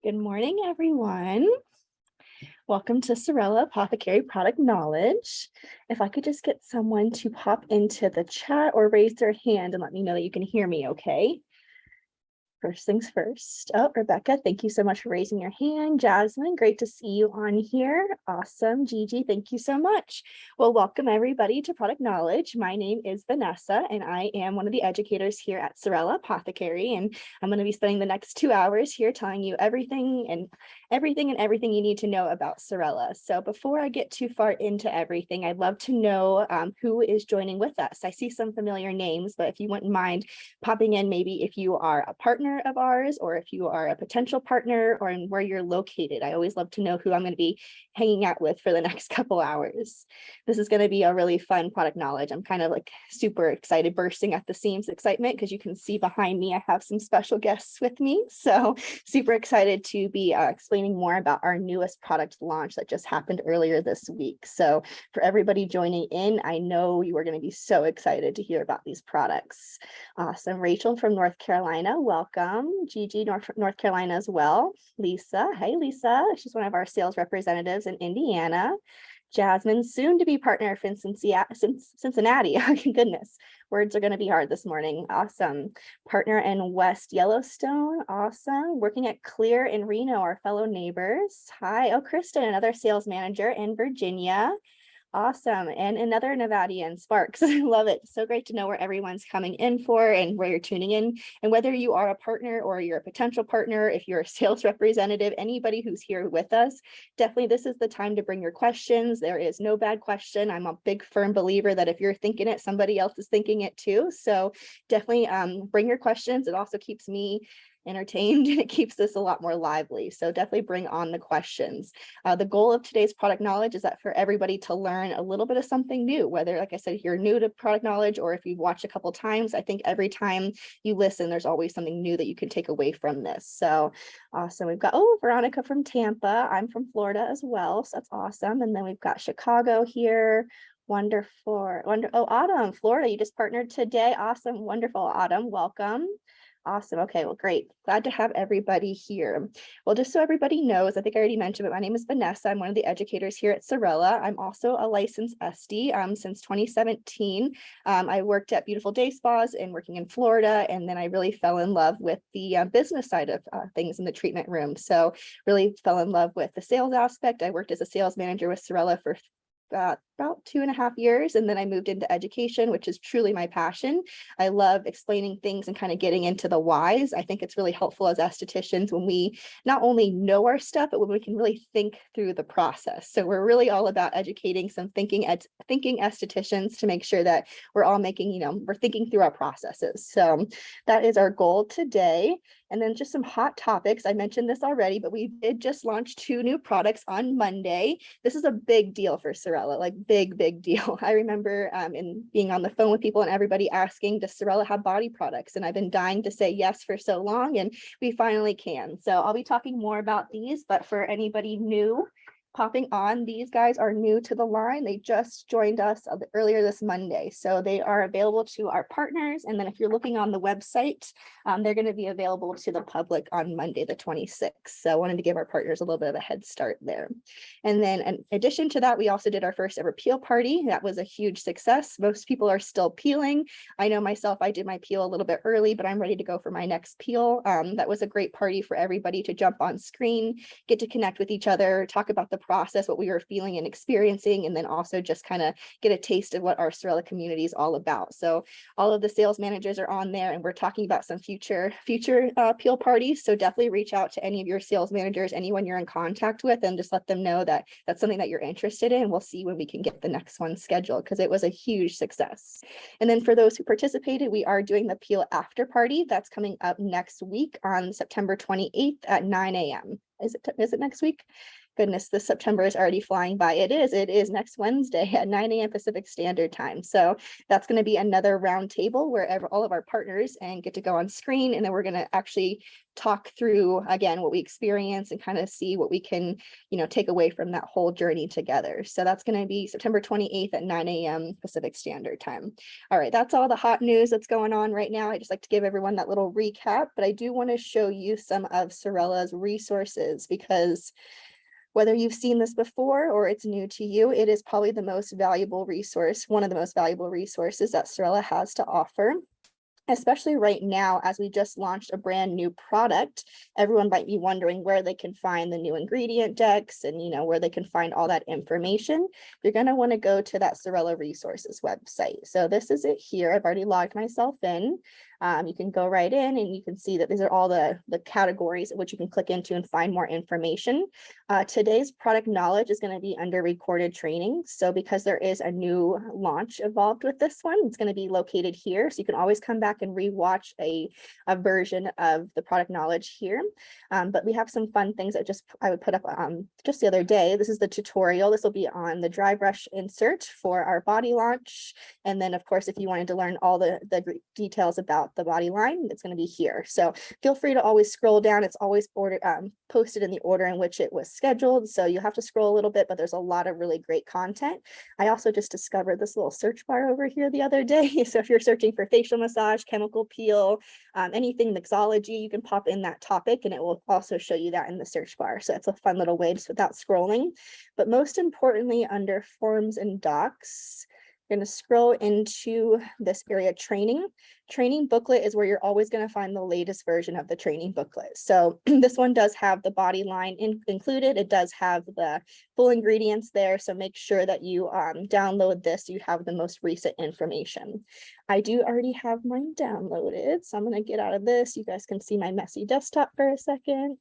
Good morning, everyone. Welcome to Sorella Apothecary Product Knowledge. If I could just get someone to pop into the chat or raise their hand and let me know that you can hear me okay. First things first. Oh, Rebecca, thank you so much for raising your hand. Jasmine, great to see you on here. Awesome. Gigi, thank you so much. Well, welcome everybody to Product Knowledge. My name is Vanessa, and I am one of the educators here at Sorella Apothecary, and I'm going to be spending the next 2 hours here telling you everything and everything you need to know about Sorella. So before I get too far into everything, I'd love to know who is joining with us. I see some familiar names, but if you wouldn't mind popping in, maybe if you are a partner of ours or if you are a potential partner or in where you're located. I always love to know who I'm going to be hanging out with for the next couple hours. This is going to be a really fun product knowledge. I'm kind of like super excited, bursting at the seams excitement, because you can see behind me I have some special guests with me. So super excited to be explaining more about our newest product launch that just happened earlier this week. So for everybody joining in, I know you are going to be so excited to hear about these products. Awesome. Rachel from North Carolina, welcome. Gigi, North Carolina as well. Lisa, hey Lisa, she's one of our sales representatives in Indiana. Jasmine, soon to be partner from Cincinnati. Oh, goodness, words are going to be hard this morning. Awesome. Partner in West Yellowstone. Awesome. Working at Clear in Reno, our fellow neighbors. Hi. Oh, Kristen, another sales manager in Virginia. Awesome. And another Nevadian, Sparks. I love it. So great to know where everyone's coming in for and where you're tuning in. And whether you are a partner or you're a potential partner, if you're a sales representative, anybody who's here with us, definitely this is the time to bring your questions. There is no bad question. I'm a big firm believer that if you're thinking it, somebody else is thinking it too. So definitely bring your questions. It also keeps me entertained and it keeps this a lot more lively. So definitely bring on the questions. The goal of today's product knowledge is that for everybody to learn a little bit of something new, whether, like I said, you're new to product knowledge or if you've watched a couple times. I think every time you listen, there's always something new that you can take away from this. So awesome. We've got, Veronica from Tampa. I'm from Florida as well. So that's awesome. And then we've got Chicago here. Wonderful. Autumn, Florida, you just partnered today. Awesome. Wonderful, Autumn. Welcome. Awesome. Okay, well, great. Glad to have everybody here. Well, just so everybody knows, I think I already mentioned, but my name is Vanessa. I'm one of the educators here at Sorella. I'm also a licensed SD since 2017. I worked at Beautiful Day Spas and working in Florida, and then I really fell in love with the business side of things in the treatment room. So really fell in love with the sales aspect. I worked as a sales manager with Sorella for about 2.5 years. And then I moved into education, which is truly my passion. I love explaining things and kind of getting into the whys. I think it's really helpful as estheticians when we not only know our stuff, but when we can really think through the process. So we're really all about educating some thinking estheticians to make sure that we're all making, we're thinking through our processes. So that is our goal today. And then just some hot topics. I mentioned this already, but we did just launch 2 new products on Monday. This is a big deal for Sorella, like big deal. I remember in being on the phone with people and everybody asking, does Sorella have body products? And I've been dying to say yes for so long, and we finally can. So I'll be talking more about these, but for anybody new popping on, these guys are new to the line. They just joined us earlier this Monday. So they are available to our partners. And then if you're looking on the website, they're going to be available to the public on Monday, the 26th. So I wanted to give our partners a little bit of a head start there. And then in addition to that, we also did our first ever peel party. That was a huge success. Most people are still peeling. I know myself, I did my peel a little bit early, but I'm ready to go for my next peel. That was a great party for everybody to jump on screen, get to connect with each other, talk about the process, what we were feeling and experiencing, and then also just kind of get a taste of what our Sorella community is all about. So all of the sales managers are on there, and we're talking about some future peel parties. So definitely reach out to any of your sales managers, anyone you're in contact with, and just let them know that that's something that you're interested in. We'll see when we can get the next one scheduled, because it was a huge success. And then for those who participated, we are doing the peel after party. That's coming up next week on September 28th at 9 a.m. Is it next week? goodness, this September is already flying by. It is next Wednesday at 9 a.m. Pacific Standard Time. So that's going to be another round table where all of our partners and get to go on screen. And then we're going to actually talk through again what we experience and kind of see what we can, take away from that whole journey together. So that's going to be September 28th at 9 a.m. Pacific Standard Time. All right, that's all the hot news that's going on right now. I just like to give everyone that little recap, but I do want to show you some of Sorella's resources, because whether you've seen this before or it's new to you, it is probably the most valuable resource, one of the most valuable resources that Sorella has to offer. Especially right now, as we just launched a brand new product, everyone might be wondering where they can find the new ingredient decks and, where they can find all that information. You're going to want to go to that Sorella Resources website. So this is it here. I've already logged myself in. You can go right in and you can see that these are all the categories which you can click into and find more information. Today's product knowledge is going to be under recorded training. So because there is a new launch involved with this one, it's going to be located here. So you can always come back and rewatch a version of the product knowledge here. But we have some fun things that I would put up just the other day. This is the tutorial. This will be on the dry brush insert for our body launch. And then of course, if you wanted to learn all the details about the body line, it's going to be here. So feel free to always scroll down. It's always posted in the order in which it was scheduled. So you have to scroll a little bit, but there's a lot of really great content. I also just discovered this little search bar over here the other day. So if you're searching for facial massage, chemical peel, anything mixology, you can pop in that topic and it will also show you that in the search bar. So it's a fun little way just without scrolling. But most importantly, under forms and docs, I'm going to scroll into this area, training. Training booklet is where you're always going to find the latest version of the training booklet. So this one does have the body line included. It does have the full ingredients there. So make sure that you download this. So you have the most recent information. I do already have mine downloaded. So I'm going to get out of this. You guys can see my messy desktop for a second.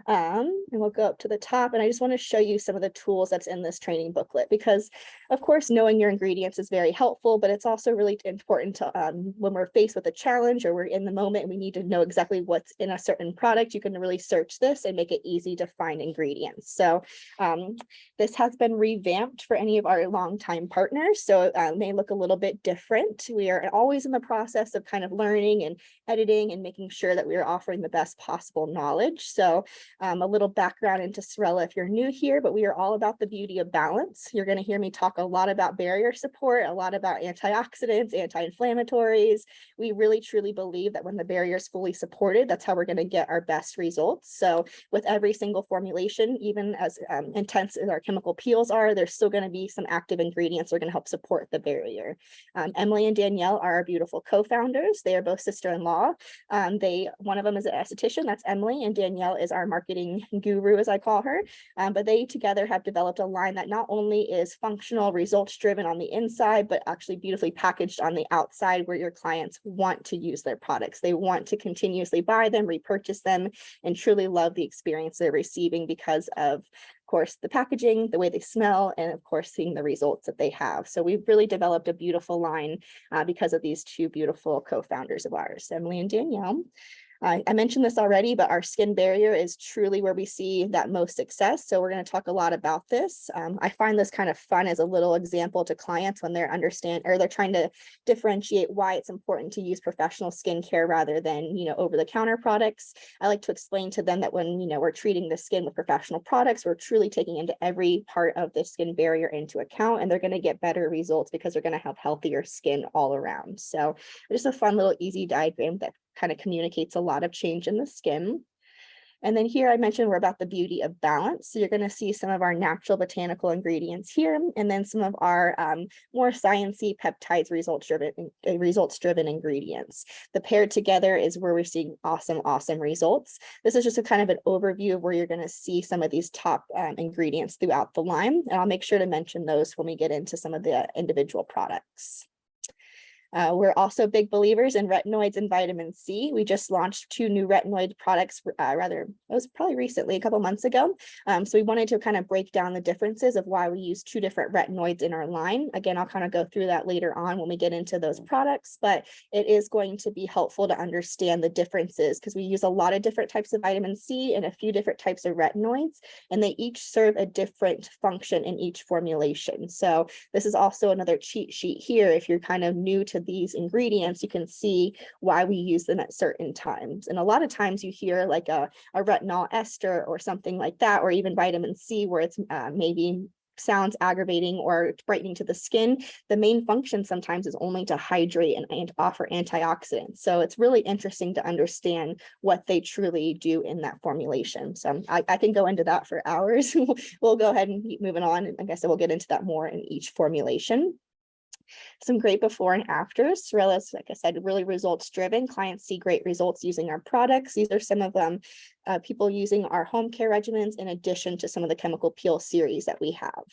And we'll go up to the top. And I just want to show you some of the tools that's in this training booklet, because of course, knowing your ingredients is very helpful, but it's also really important to when we're faced with a challenge or we're in the moment and we need to know exactly what's in a certain product, you can really search this and make it easy to find ingredients. So this has been revamped for any of our longtime partners. So it may look a little bit different. We are always in the process of kind of learning and editing and making sure that we are offering the best possible knowledge. So a little background into Sorella if you're new here, but we are all about the beauty of balance. You're going to hear me talk a lot about barrier support, a lot about antioxidants, anti-inflammatories. We really truly believe that when the barrier is fully supported, that's how we're going to get our best results. So with every single formulation, even as intense as our chemical peels are, there's still going to be some active ingredients that are going to help support the barrier. Emily and Danielle are our beautiful co-founders. They are both sister-in-law. One of them is an esthetician, that's Emily, and Danielle is our marketing guru, as I call her. But they together have developed a line that not only is functional, results driven on the inside, but actually beautifully packaged on the outside, where your clients want to use their products. They want to continuously buy them, repurchase them, and truly love the experience they're receiving because of course, the packaging, the way they smell, and of course, seeing the results that they have. So we've really developed a beautiful line because of these two beautiful co-founders of ours, Emily and Danielle. I mentioned this already, but our skin barrier is truly where we see that most success. So we're going to talk a lot about this. I find this kind of fun as a little example to clients when they're trying to differentiate why it's important to use professional skincare rather than, over-the-counter products. I like to explain to them that when, we're treating the skin with professional products, we're truly taking into every part of the skin barrier into account, and they're going to get better results because they're going to have healthier skin all around. So just a fun little easy diagram that kind of communicates a lot of change in the skin. And then here I mentioned we're about the beauty of balance. So you're going to see some of our natural botanical ingredients here, and then some of our more sciencey peptides, results-driven ingredients. The paired together is where we're seeing awesome results. This is just a kind of an overview of where you're going to see some of these top ingredients throughout the line. And I'll make sure to mention those when we get into some of the individual products. We're also big believers in retinoids and vitamin C. We just launched 2 new retinoid products, it was probably recently, a couple months ago. So we wanted to kind of break down the differences of why we use 2 different retinoids in our line. Again, I'll kind of go through that later on when we get into those products, but it is going to be helpful to understand the differences because we use a lot of different types of vitamin C and a few different types of retinoids, and they each serve a different function in each formulation. So this is also another cheat sheet here. If you're kind of new to these ingredients, you can see why we use them at certain times. And a lot of times you hear like a retinol ester or something like that, or even vitamin C, where it's maybe sounds aggravating or brightening to the skin. The main function sometimes is only to hydrate and offer antioxidants. So it's really interesting to understand what they truly do in that formulation. So I can go into that for hours. We'll go ahead and keep moving on. And like I said, we'll get into that more in each formulation. Some great before and afters. Sorella is, like I said, really results driven. Clients see great results using our products. These are some of them, people using our home care regimens in addition to some of the chemical peel series that we have.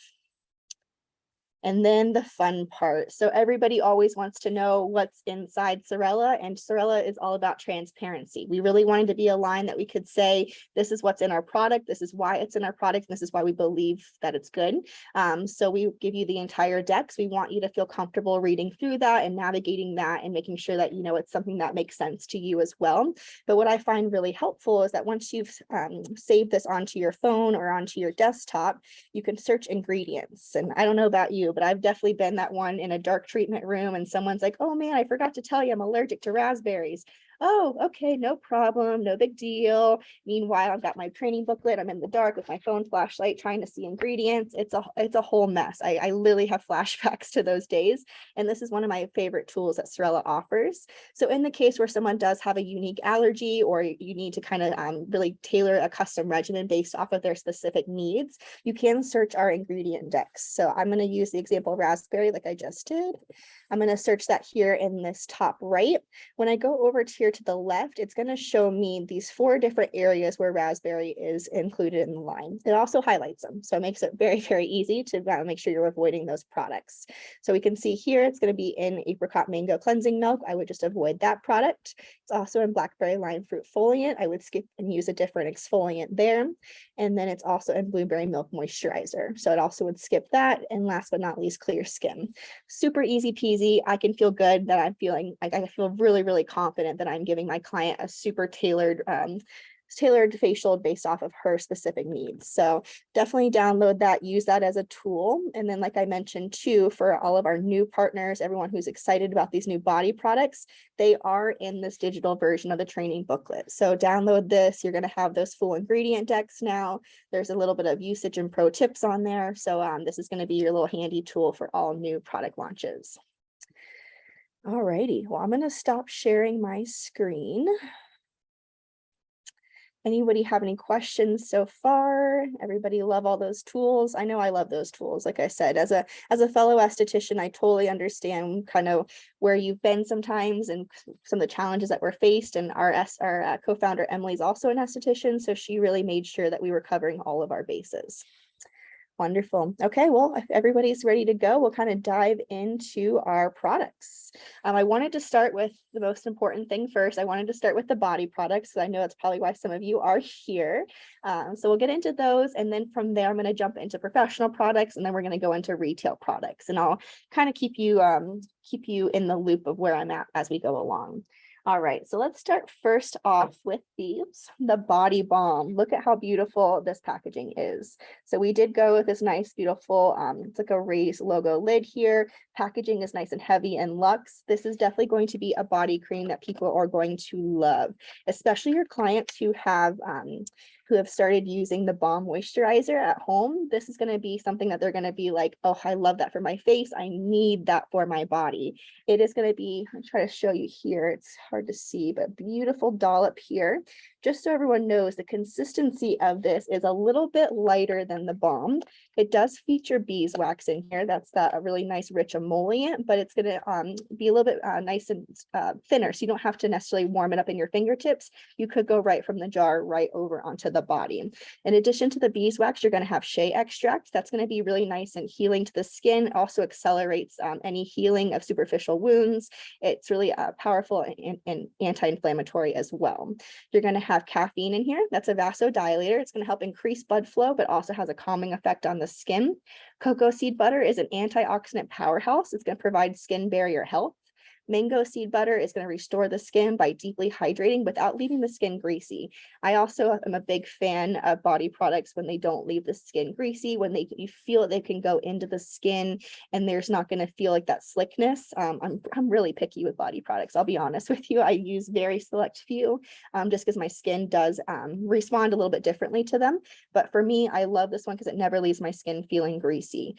And then the fun part. So everybody always wants to know what's inside Sorella, and Sorella is all about transparency. We really wanted to be a line that we could say, this is what's in our product, this is why it's in our product, and this is why we believe that it's good. So we give you the entire decks. We want you to feel comfortable reading through that and navigating that and making sure that, you know, it's something that makes sense to you as well. But what I find really helpful is that once you've saved this onto your phone or onto your desktop, you can search ingredients. And I don't know about you, but I've definitely been that one in a dark treatment room and someone's like, oh man, I forgot to tell you I'm allergic to raspberries. Oh, okay, no problem, no big deal. Meanwhile, I've got my training booklet. I'm in the dark with my phone flashlight trying to see ingredients. It's a whole mess. I literally have flashbacks to those days. And this is one of my favorite tools that Sorella offers. So in the case where someone does have a unique allergy, or you need to kind of really tailor a custom regimen based off of their specific needs, you can search our ingredient decks. So I'm going to use the example raspberry like I just did. I'm going to search that here in this top right. When I go over to here to the left, it's going to show me these 4 different areas where raspberry is included in the line. It also highlights them, so it makes it very, very easy to make sure you're avoiding those products. So we can see here it's going to be in apricot mango cleansing milk. I would just avoid that product. It's also in blackberry lime fruit foliant. I would skip and use a different exfoliant there. And then it's also in blueberry milk moisturizer. So it also would skip that. And last but not least, clear skin. Super easy peasy. I can feel good that I'm feeling like I feel really, really confident that I'm giving my client a super tailored facial based off of her specific needs. So definitely download that, use that as a tool. And then, like I mentioned too, for all of our new partners, everyone who's excited about these new body products, they are in this digital version of the training booklet. So download this, you're going to have those full ingredient decks now. There's a little bit of usage and pro tips on there. So this is going to be your little handy tool for all new product launches. Alrighty, well, I'm going to stop sharing my screen. Anybody have any questions so far? Everybody love all those tools? I know I love those tools. Like I said, as a fellow esthetician, I totally understand kind of where you've been sometimes and some of the challenges that were faced. And our co-founder Emily's also an esthetician, so she really made sure that we were covering all of our bases. Wonderful. Okay, well, if everybody's ready to go, we'll kind of dive into our products. I wanted to start with the most important thing first. I wanted to start with the body products, because I know that's probably why some of you are here. So we'll get into those. And then from there, I'm going to jump into professional products, and then we're going to go into retail products. And I'll kind of keep you in the loop of where I'm at as we go along. All right, so let's start first off with the body balm. Look at how beautiful this packaging is. So we did go with this nice, beautiful, it's like a raised logo lid here. Packaging is nice and heavy and luxe. This is definitely going to be a body cream that people are going to love, especially your clients who have started using the balm moisturizer at home. This is going to be something that they're going to be like, oh, I love that for my face. I need that for my body. It is going to be, I'll try to show you here. It's hard to see, but beautiful dollop here. Just so everyone knows, the consistency of this is a little bit lighter than the balm. It does feature beeswax in here. That's a really nice rich emollient, but it's gonna be a little bit nice and thinner, so you don't have to necessarily warm it up in your fingertips. You could go right from the jar right over onto the body. In addition to the beeswax, you're gonna have shea extract. That's gonna be really nice and healing to the skin. It also accelerates any healing of superficial wounds. It's really powerful and anti-inflammatory as well. You're going to have caffeine in here. That's a vasodilator. It's going to help increase blood flow, but also has a calming effect on the skin. Cocoa seed butter is an antioxidant powerhouse. It's going to provide skin barrier health. Mango seed butter is going to restore the skin by deeply hydrating without leaving the skin greasy. I also am a big fan of body products when they don't leave the skin greasy, when you feel that they can go into the skin and there's not going to feel like that slickness. I'm really picky with body products. I'll be honest with you. I use very select few just because my skin does respond a little bit differently to them. But for me, I love this one because it never leaves my skin feeling greasy.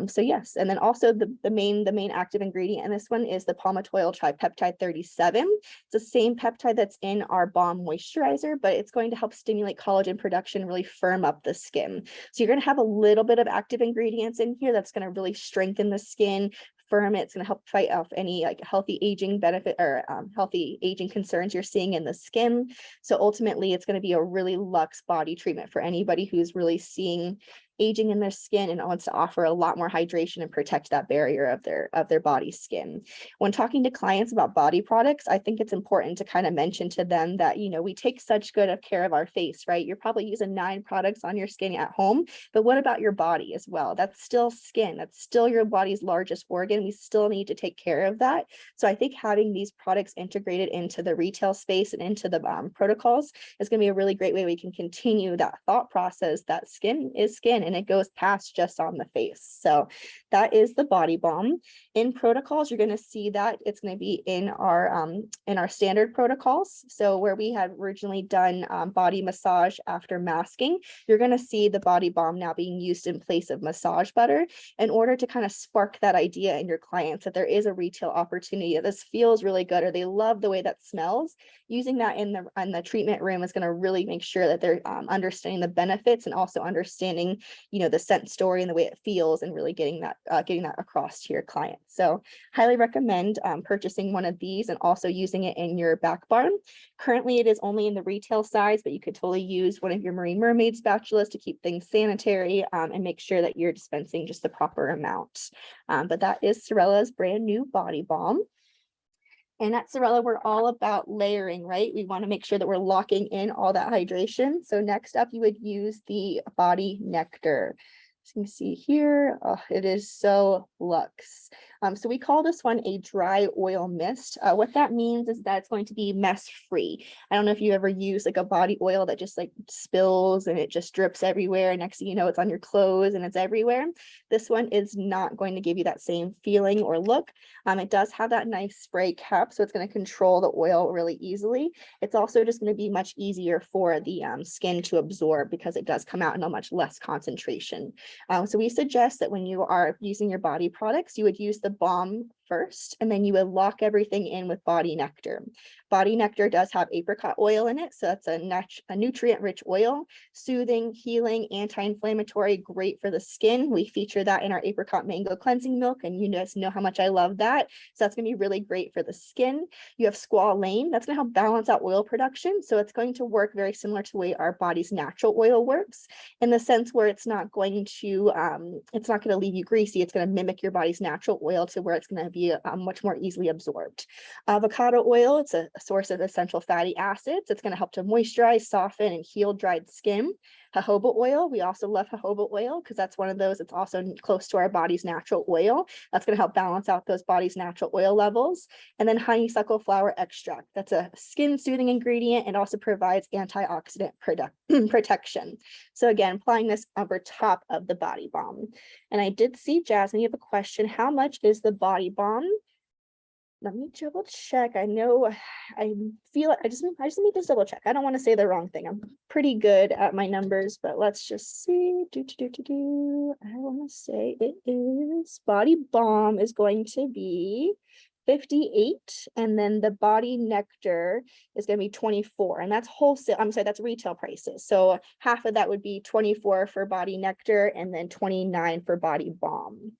So yes, and then also the main active ingredient in this one is the palmitoyl tripeptide 37. It's the same peptide that's in our balm moisturizer, but it's going to help stimulate collagen production, really firm up the skin. So you're going to have a little bit of active ingredients in here that's going to really strengthen the skin, firm it. It's going to help fight off any like healthy aging benefit or healthy aging concerns you're seeing in the skin. So ultimately, it's going to be a really luxe body treatment for anybody who's really seeing aging in their skin and wants to offer a lot more hydration and protect that barrier of their body skin. When talking to clients about body products, I think it's important to kind of mention to them that, you know, we take such good care of our face, right? You're probably using 9 products on your skin at home, but what about your body as well? That's still skin. That's still your body's largest organ. We still need to take care of that. So I think having these products integrated into the retail space and into the protocols is going to be a really great way we can continue that thought process that skin is skin and it goes past just on the face. So that is the body balm. In protocols, you're going to see that it's going to be in our standard protocols. So where we had originally done body massage after masking, you're going to see the body balm now being used in place of massage butter in order to kind of spark that idea in your clients that there is a retail opportunity, that this feels really good or they love the way that smells. Using that in the treatment room is going to really make sure that they're understanding the benefits and also understanding, you know, the scent story and the way it feels and really getting that across to your clients. So highly recommend purchasing one of these and also using it in your back bar. Currently, it is only in the retail size, but you could totally use one of your Marine Mermaid spatulas to keep things sanitary and make sure that you're dispensing just the proper amount. But that is Sorella's brand new body balm. And at Sorella, we're all about layering, right? We want to make sure that we're locking in all that hydration. So next up, you would use the body nectar. So you can see here, oh, it is so luxe. So we call this one a dry oil mist. What that means is that it's going to be mess free. I don't know if you ever use like a body oil that just like spills and it just drips everywhere. Next thing you know, it's on your clothes and it's everywhere. This one is not going to give you that same feeling or look. It does have that nice spray cap, so it's going to control the oil really easily. It's also just going to be much easier for the skin to absorb because it does come out in a much less concentration. So we suggest that when you are using your body products, you would use the balm first, and then you would lock everything in with body nectar. Body nectar does have apricot oil in it, so that's a nutrient-rich oil, soothing, healing, anti-inflammatory, great for the skin. We feature that in our apricot mango cleansing milk, and you guys know how much I love that. So that's going to be really great for the skin. You have squalane, that's going to help balance out oil production. So it's going to work very similar to the way our body's natural oil works, in the sense where it's not going to leave you greasy. It's going to mimic your body's natural oil to where it's going to be much more easily absorbed. Avocado oil, it's a source of essential fatty acids. It's going to help to moisturize, soften, and heal dried skin. Jojoba oil, we also love jojoba oil because that's one of those, it's also close to our body's natural oil. That's going to help balance out those body's natural oil levels. And then honeysuckle flower extract, that's a skin soothing ingredient and also provides antioxidant protection. So again, applying this over top of the body balm. And I did see, Jasmine, you have a question. How much is the body balm? Let me double check. I know I feel I just need to double check. I don't want to say the wrong thing. I'm pretty good at my numbers, but let's just see. I want to say it is body balm is going to be 58, and then the body nectar is going to be 24, and that's wholesale. I'm sorry, that's retail prices. So half of that would be 24 for body nectar and then 29 for body balm.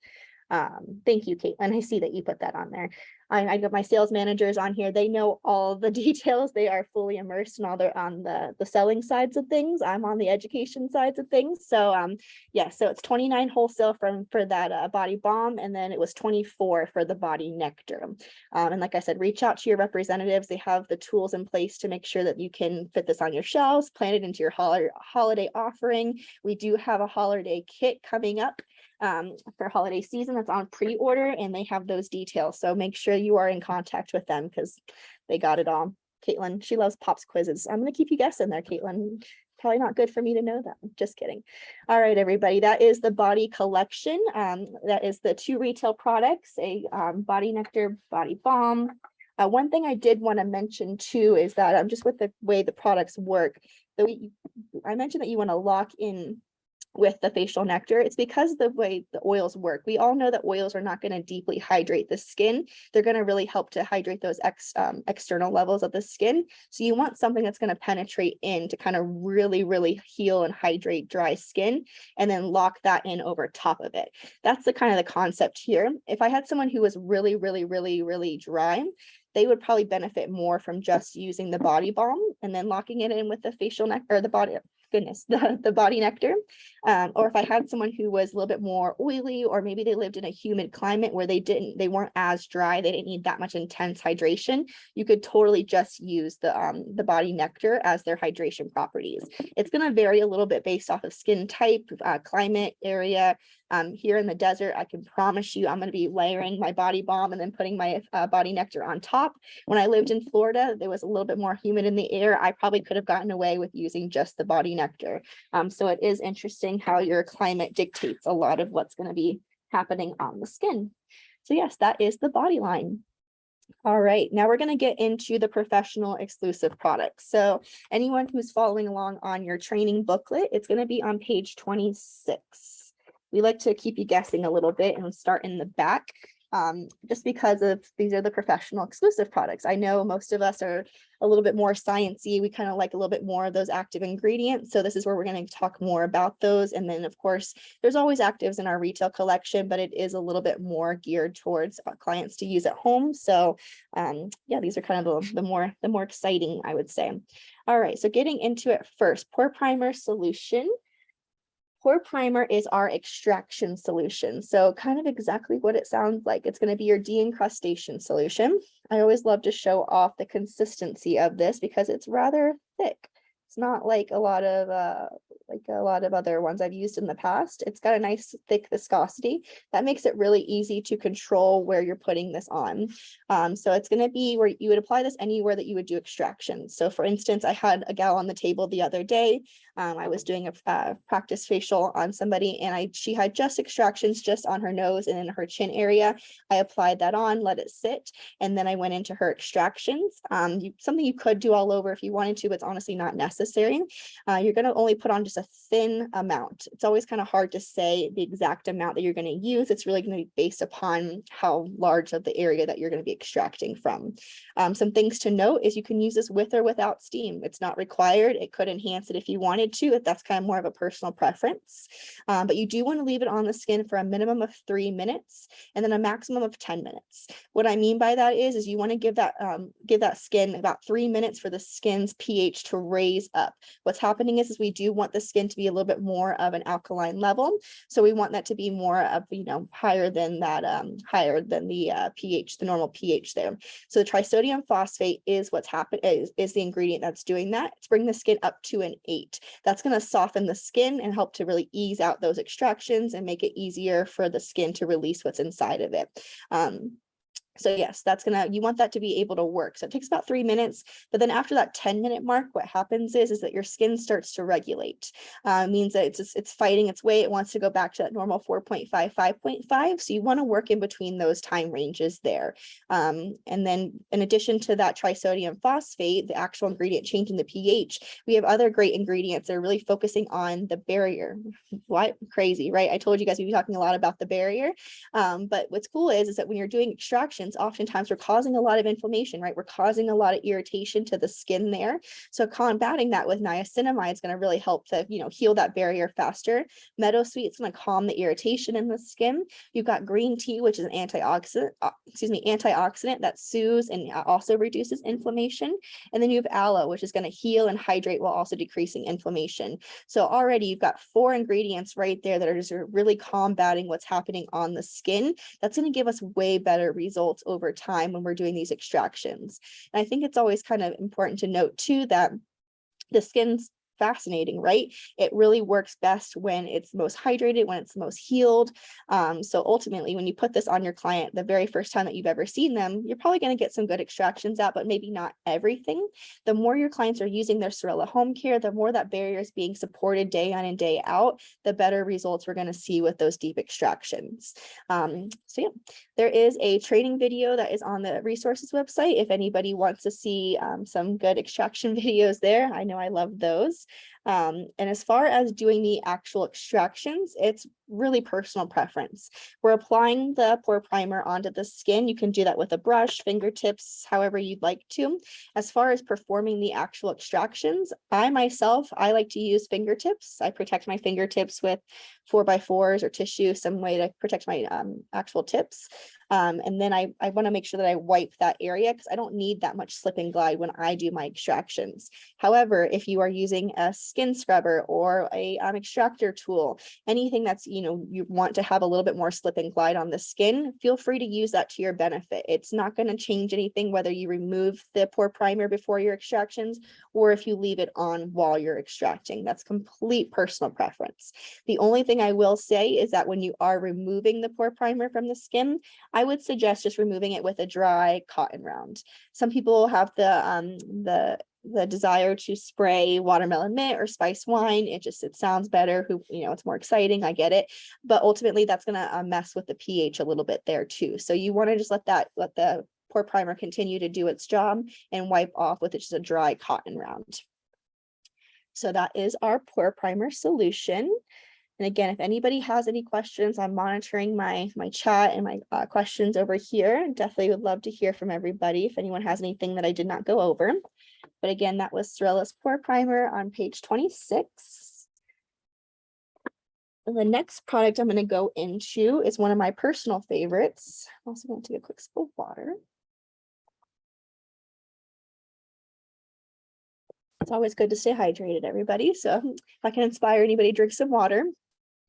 Thank you, Caitlin. I see that you put that on there. I got my sales managers on here. They know all the details. They are fully immersed in all their on the selling sides of things. I'm on the education sides of things. So yeah, so it's 29 wholesale for that body balm, and then it was 24 for the body nectar. And like I said, reach out to your representatives. They have the tools in place to make sure that you can fit this on your shelves, plan it into your holiday offering. We do have a holiday kit coming up for holiday season that's on pre-order, and they have those details. So make sure you are in contact with them because they got it all. Caitlin, she loves pops quizzes. I'm going to keep you guessing there, Caitlin. Probably not good for me to know that. Just kidding. All right, everybody, that is the body collection. That is the 2 retail products, a body nectar, body balm. One thing I did want to mention too is that just with the way the products work, I mentioned that you want to lock in with the facial nectar. It's because the way the oils work. We all know that oils are not going to deeply hydrate the skin. They're going to really help to hydrate those external levels of the skin. So you want something that's going to penetrate in to kind of really heal and hydrate dry skin, and then lock that in over top of it. That's the kind of the concept here. If I had someone who was really dry, they would probably benefit more from just using the body balm and then locking it in with the facial nectar, or the body, the body nectar. Or if I had someone who was a little bit more oily, or maybe they lived in a humid climate where they weren't as dry, they didn't need that much intense hydration, you could totally just use the body nectar as their hydration properties. It's going to vary a little bit based off of skin type, climate, area. Here in the desert, I can promise you I'm going to be layering my body balm and then putting my body nectar on top. When I lived in Florida, there was a little bit more humid in the air. I probably could have gotten away with using just the body nectar. So it is interesting how your climate dictates a lot of what's going to be happening on the skin. So yes, that is the body line. All right, now we're going to get into the professional exclusive products. So anyone who's following along on your training booklet, it's going to be on page 26. We like to keep you guessing a little bit and start in the back, just because of these are the professional exclusive products. I know most of us are a little bit more sciencey. We kind of like a little bit more of those active ingredients. So this is where we're going to talk more about those. And then of course, there's always actives in our retail collection, but it is a little bit more geared towards clients to use at home. So yeah, these are kind of the more exciting, I would say. All right, so getting into it first, pore primer solution. Pore primer is our extraction solution. So kind of exactly what it sounds like. It's going to be your de-encrustation solution. I always love to show off the consistency of this because it's rather thick. It's not like a lot of other ones I've used in the past. It's got a nice thick viscosity that makes it really easy to control where you're putting this on. So it's going to be where you would apply this anywhere that you would do extraction. So for instance, I had a gal on the table the other day. I was doing a practice facial on somebody, and she had just extractions just on her nose and in her chin area. I applied that on, let it sit, and then I went into her extractions. Something you could do all over if you wanted to, but it's honestly not necessary. You're going to only put on just a thin amount. It's always kind of hard to say the exact amount that you're going to use. It's really going to be based upon how large of the area that you're going to be extracting from. Some things to note is you can use this with or without steam. It's not required. It could enhance it if you wanted to, if that's kind of more of a personal preference. But you do want to leave it on the skin for a minimum of 3 minutes and then a maximum of 10 minutes. What I mean by that is you want to give that skin about 3 minutes for the skin's pH to raise up. What's happening is we do want the skin to be a little bit more of an alkaline level. So we want that to be more of, higher than that, higher than the pH, the normal pH there. So the trisodium phosphate is what's happening, is the ingredient that's doing that. It's bringing the skin up to an 8. That's going to soften the skin and help to really ease out those extractions and make it easier for the skin to release what's inside of it. So yes, you want that to be able to work. So it takes about 3 minutes, but then after that 10-minute mark, what happens is that your skin starts to regulate. Means that it's fighting its way. It wants to go back to that normal 4.5, 5.5. So you want to work in between those time ranges there. And then in addition to that trisodium phosphate, the actual ingredient changing the pH, we have other great ingredients that are really focusing on the barrier. What? Crazy, right? I told you guys we'd be talking a lot about the barrier. But what's cool is that when you're doing extractions, extractions, oftentimes we're causing a lot of inflammation, right? We're causing a lot of irritation to the skin there. So combating that with niacinamide is going to really help to, heal that barrier faster. Meadowsweet is going to calm the irritation in the skin. You've got green tea, which is an antioxidant that soothes and also reduces inflammation. And then you have aloe, which is going to heal and hydrate while also decreasing inflammation. So already you've got 4 ingredients right there that are just really combating what's happening on the skin. That's going to give us way better results over time when we're doing these extractions. And I think it's always kind of important to note too that the skin's fascinating, right? It really works best when it's most hydrated, when it's most healed. So ultimately, when you put this on your client the very first time that you've ever seen them, you're probably going to get some good extractions out, but maybe not everything. The more your clients are using their Sorella home care, the more that barrier is being supported day on and day out, the better results we're going to see with those deep extractions. So yeah, there is a training video that is on the resources website if anybody wants to see some good extraction videos there. I know I love those. And as far as doing the actual extractions, it's really personal preference. We're applying the pore primer onto the skin. You can do that with a brush, fingertips, however you'd like to. As far as performing the actual extractions, I like to use fingertips. I protect my fingertips with 4x4s or tissue, some way to protect my actual tips. And then I want to make sure that I wipe that area because I don't need that much slip and glide when I do my extractions. However, if you are using a skin scrubber or a extractor tool, anything that's, you want to have a little bit more slip and glide on the skin, feel free to use that to your benefit. It's not going to change anything whether you remove the pore primer before your extractions or if you leave it on while you're extracting. That's complete personal preference. The only thing I will say is that when you are removing the pore primer from the skin, I would suggest just removing it with a dry cotton round. Some people have the desire to spray watermelon mint or spice wine. It sounds better. It's more exciting. I get it, but ultimately that's going to mess with the pH a little bit there too. So you want to just let the pore primer continue to do its job and wipe off with just a dry cotton round. So that is our pore primer solution. And again, if anybody has any questions, I'm monitoring my chat and my questions over here. Definitely would love to hear from everybody if anyone has anything that I did not go over. But again, that was Sorella's pore primer on page 26. And the next product I'm going to go into is one of my personal favorites. I'm also going to take a quick sip of water. It's always good to stay hydrated, everybody. So if I can inspire anybody to drink some water,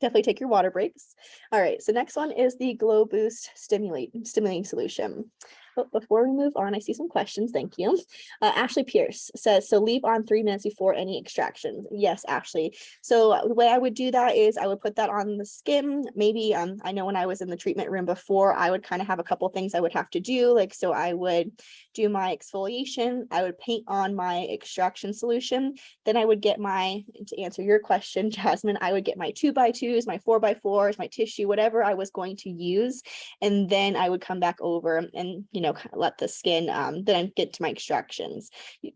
definitely take your water breaks. All right, so next one is the Glow Boost Stimulating Solution. But before we move on, I see some questions. Thank you. Ashley Pierce says, so leave on 3 minutes before any extractions. Yes, Ashley. So the way I would do that is I would put that on the skin. Maybe I know when I was in the treatment room before, I would kind of have a couple things I would have to do. So I would do my exfoliation. I would paint on my extraction solution. Then I would get to answer your question, Jasmine, I would get my 2x2s, my 4x4s, my tissue, whatever I was going to use. And then I would come back over and, let the skin, then get to my extractions.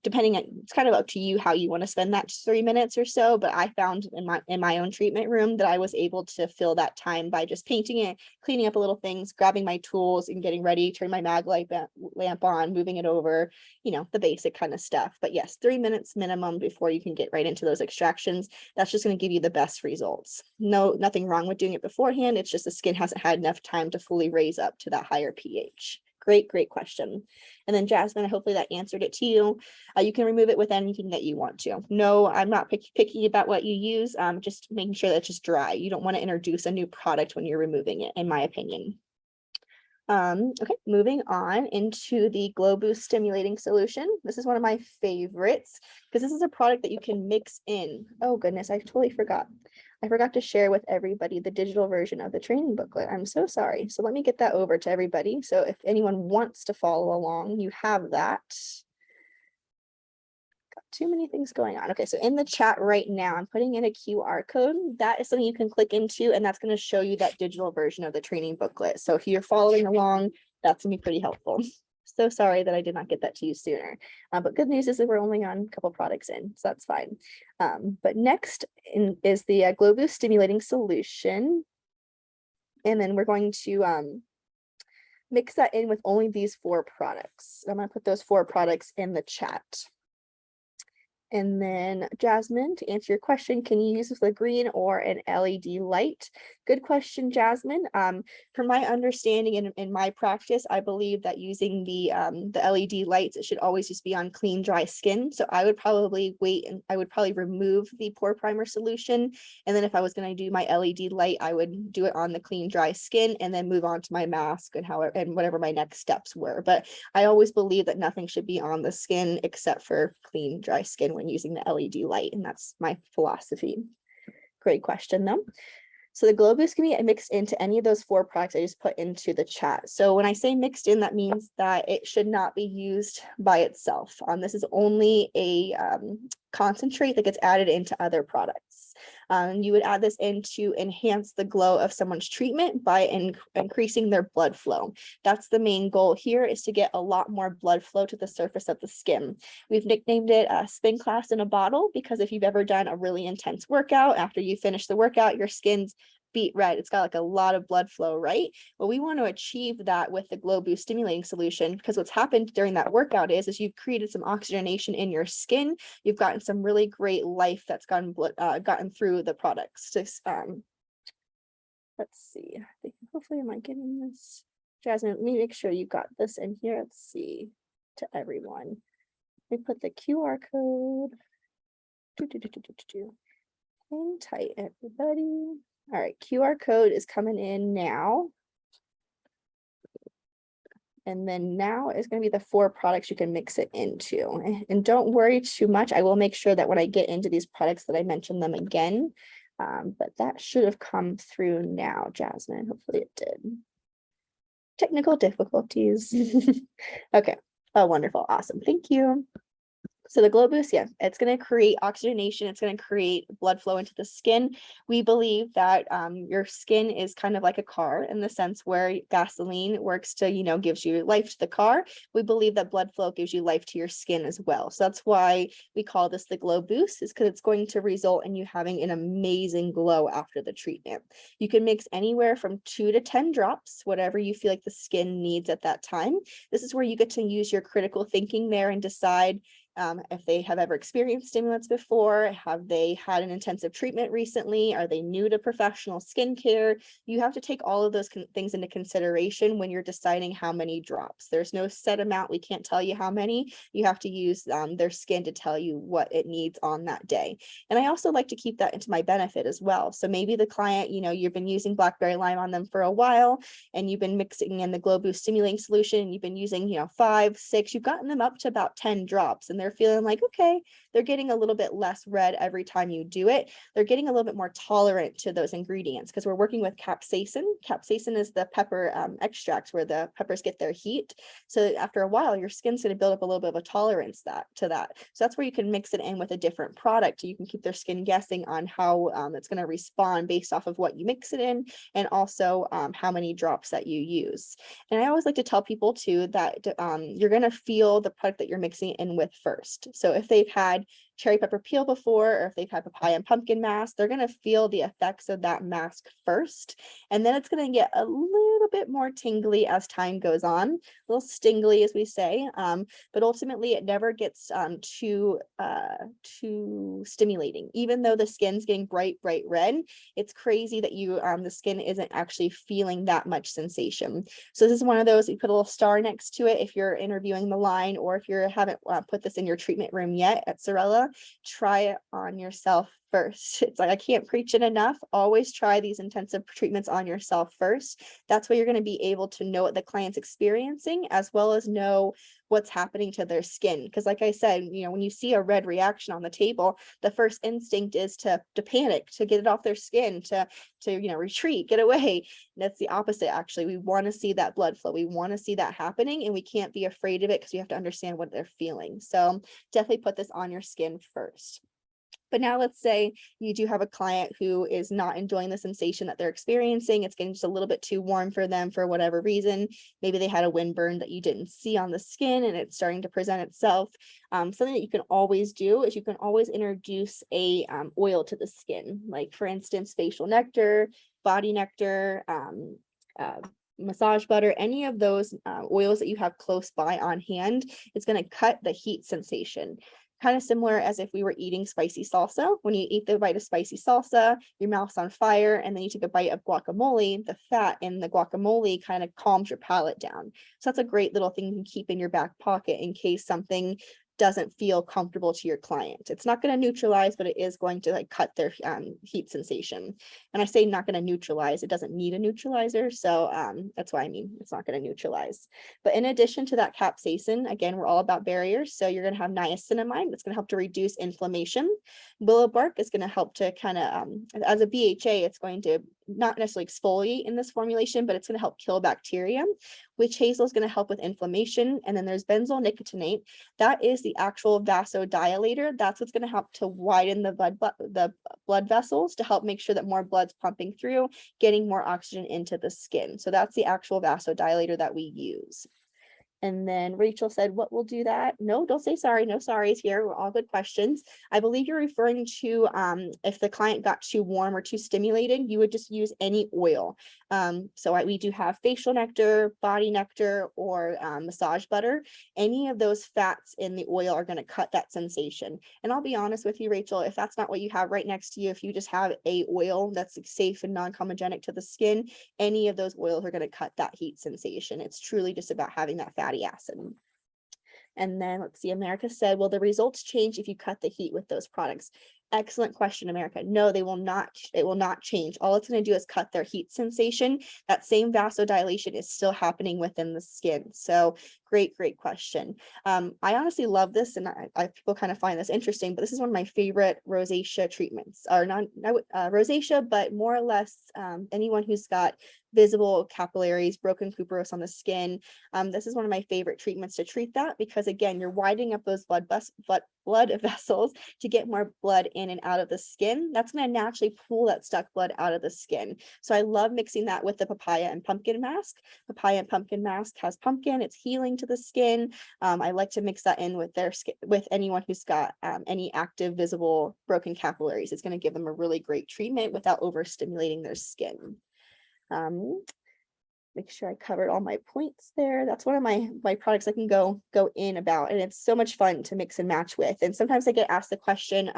Depending on, it's kind of up to you how you want to spend that 3 minutes or so. But I found in my own treatment room that I was able to fill that time by just painting it, cleaning up a little things, grabbing my tools and getting ready, turn my mag light lamp on, moving it over, the basic kind of stuff. But yes, 3 minutes minimum before you can get right into those extractions. That's just going to give you the best results. Nothing wrong with doing it beforehand. It's just the skin hasn't had enough time to fully raise up to that higher pH. Great question. And then Jasmine, hopefully that answered it to you. You can remove it with anything that you want to. No, I'm not picky about what you use. Just making sure that it's just dry. You don't want to introduce a new product when you're removing it, in my opinion. Okay, moving on into the Glow Boost Stimulating Solution. This is one of my favorites because this is a product that you can mix in. Oh goodness, I totally forgot. I forgot to share with everybody the digital version of the training booklet. I'm so sorry. So let me get that over to everybody. So if anyone wants to follow along, you have that. Got too many things going on. Okay, so in the chat right now, I'm putting in a QR code. That is something you can click into, and that's going to show you that digital version of the training booklet. So if you're following along, that's going to be pretty helpful. So sorry that I did not get that to you sooner. But good news is that we're only on a couple products in, so that's fine. But next is the Glow Boost Stimulating Solution. And then we're going to mix that in with only these 4 products. I'm going to put those 4 products in the chat. And then Jasmine, to answer your question, can you use this with a green or an LED light? Good question, Jasmine. From my understanding and in my practice, I believe that using the LED lights, it should always just be on clean, dry skin. So I would probably wait, and I would probably remove the pore primer solution. And then if I was going to do my LED light, I would do it on the clean, dry skin and then move on to my mask and whatever my next steps were. But I always believe that nothing should be on the skin except for clean, dry skin when using the LED light, and that's my philosophy. Great question though. So the Glow Boost can be mixed into any of those 4 products I just put into the chat. So when I say mixed in, that means that it should not be used by itself. This is only a concentrate that gets added into other products. You would add this in to enhance the glow of someone's treatment by increasing their blood flow. That's the main goal here, is to get a lot more blood flow to the surface of the skin. We've nicknamed it a spin class in a bottle because if you've ever done a really intense workout, after you finish the workout, your skin's beet red. It's got like a lot of blood flow, right? Well, we want to achieve that with the Glow Boost stimulating solution, because what's happened during that workout is you've created some oxygenation in your skin. You've gotten some really great life that's gotten through the products. Let's see. I think hopefully, am I getting this? Jasmine, let me make sure you got this in here. Let's see, to everyone. Let me put the QR code. Hang tight, everybody. All right, QR code is coming in now. And then now is going to be the 4 products you can mix it into. And don't worry too much. I will make sure that when I get into these products that I mention them again. But that should have come through now, Jasmine. Hopefully it did. Technical difficulties. Okay. Oh, wonderful. Awesome. Thank you. So the Glow Boost, yeah, it's going to create oxygenation. It's going to create blood flow into the skin. We believe that your skin is kind of like a car in the sense where gasoline works to, gives you life to the car. We believe that blood flow gives you life to your skin as well. So that's why we call this the Glow Boost, is because it's going to result in you having an amazing glow after the treatment. You can mix anywhere from 2 to 10 drops, whatever you feel like the skin needs at that time. This is where you get to use your critical thinking there and decide if they have ever experienced stimulants before, have they had an intensive treatment recently, are they new to professional skincare? You have to take all of those things into consideration when you're deciding how many drops. There's no set amount. We can't tell you how many. You have to use their skin to tell you what it needs on that day. And I also like to keep that into my benefit as well. So maybe the client, you've been using blackberry lime on them for a while, and you've been mixing in the Glow Boost stimulating solution. You've been using, 5, 6, you've gotten them up to about 10 drops, and they're feeling like, okay, they're getting a little bit less red every time you do it. They're getting a little bit more tolerant to those ingredients because we're working with capsaicin. Capsaicin is the pepper extract where the peppers get their heat. So after a while, your skin's going to build up a little bit of a tolerance to that. So that's where you can mix it in with a different product. You can keep their skin guessing on how it's going to respond based off of what you mix it in, and also how many drops that you use. And I always like to tell people too that you're going to feel the product that you're mixing it in with first. So if they've had cherry pepper peel before, or if they've had papaya and pumpkin mask, they're going to feel the effects of that mask first. And then it's going to get a little bit more tingly as time goes on, a little stingly, as we say. But ultimately it never gets too stimulating. Even though the skin's getting bright red, it's crazy that the skin isn't actually feeling that much sensation. So this is one of those, you put a little star next to it if you're interviewing the line, or if you haven't put this in your treatment room yet at Sorella, try it on yourself first. It's like, I can't preach it enough. Always try these intensive treatments on yourself first. That's where you're going to be able to know what the client's experiencing, as well as know what's happening to their skin. Because like I said, when you see a red reaction on the table, the first instinct is to panic, to get it off their skin, to retreat, get away. And that's the opposite. Actually, we want to see that blood flow. We want to see that happening, and we can't be afraid of it because we have to understand what they're feeling. So definitely put this on your skin first. But now let's say you do have a client who is not enjoying the sensation that they're experiencing. It's getting just a little bit too warm for them for whatever reason. Maybe they had a windburn that you didn't see on the skin and it's starting to present itself. Something that you can always do is you can always introduce a oil to the skin, like for instance, facial nectar, body nectar, massage butter, any of those oils that you have close by on hand, it's going to cut the heat sensation. Kind of similar as if we were eating spicy salsa. When you eat the bite of spicy salsa, your mouth's on fire, and then you take a bite of guacamole, the fat in the guacamole kind of calms your palate down. So that's a great little thing you can keep in your back pocket in case something doesn't feel comfortable to your client. It's not going to neutralize, but it is going to like cut their heat sensation. And I say not going to neutralize, it doesn't need a neutralizer. So that's why I mean it's not going to neutralize. But in addition to that capsaicin, again, we're all about barriers. So you're going to have niacinamide that's going to help to reduce inflammation. Willow bark is going to help to kind of, as a BHA, it's going to not necessarily exfoliate in this formulation, but it's going to help kill bacteria. Witch hazel is going to help with inflammation. And then there's benzoyl nicotinate. That is the actual vasodilator. That's what's going to help to widen the blood vessels to help make sure that more blood's pumping through, getting more oxygen into the skin. So that's the actual vasodilator that we use. And then Rachel said, what will do that? No, don't say sorry. No sorries here. We're all good questions. I believe you're referring to if the client got too warm or too stimulated, you would just use any oil. So we do have facial nectar, body nectar, or massage butter. Any of those fats in the oil are going to cut that sensation. And I'll be honest with you, Rachel, if that's not what you have right next to you, if you just have a oil that's safe and non-comedogenic to the skin, any of those oils are going to cut that heat sensation. It's truly just about having that fatty acid. And then let's see, America said, will the results change if you cut the heat with those products? Excellent question, America. No, they will not. It will not change. All it's going to do is cut their heat sensation. That same vasodilation is still happening within the skin. So great question. I honestly love this, and people kind of find this interesting, but this is one of my favorite rosacea treatments, or not rosacea, but more or less anyone who's got visible capillaries, broken cuperos on the skin. This is one of my favorite treatments to treat that, because again, you're widening up those blood vessels to get more blood in and out of the skin. That's going to naturally pull that stuck blood out of the skin. So I love mixing that with the papaya and pumpkin mask. Papaya and pumpkin mask has pumpkin, it's healing to the skin. I like to mix that in with their skin, with anyone who's got any active visible broken capillaries. It's going to give them a really great treatment without overstimulating their skin. Make sure I covered all my points there. That's one of my products I can go in about, and it's so much fun to mix and match with. And sometimes I get asked the question,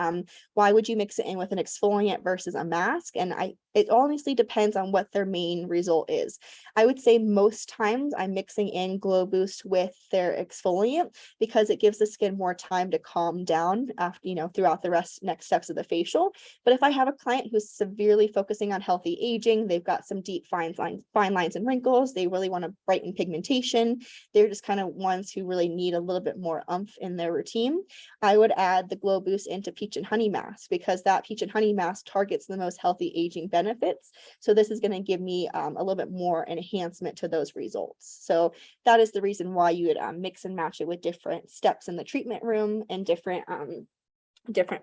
why would you mix it in with an exfoliant versus a mask? And it honestly depends on what their main result is. I would say most times I'm mixing in Glow Boost with their exfoliant because it gives the skin more time to calm down after, throughout the next steps of the facial. But if I have a client who's severely focusing on healthy aging, they've got some deep fine lines and wrinkles, they really want to brighten pigmentation, they're just kind of ones who really need a little bit more oomph in their routine, I would add the Glow Boost into Peach and Honey Mask, because that Peach and Honey Mask targets the most healthy aging benefits. So this is going to give me a little bit more enhancement to those results. So that is the reason why you would mix and match it with different steps in the treatment room and different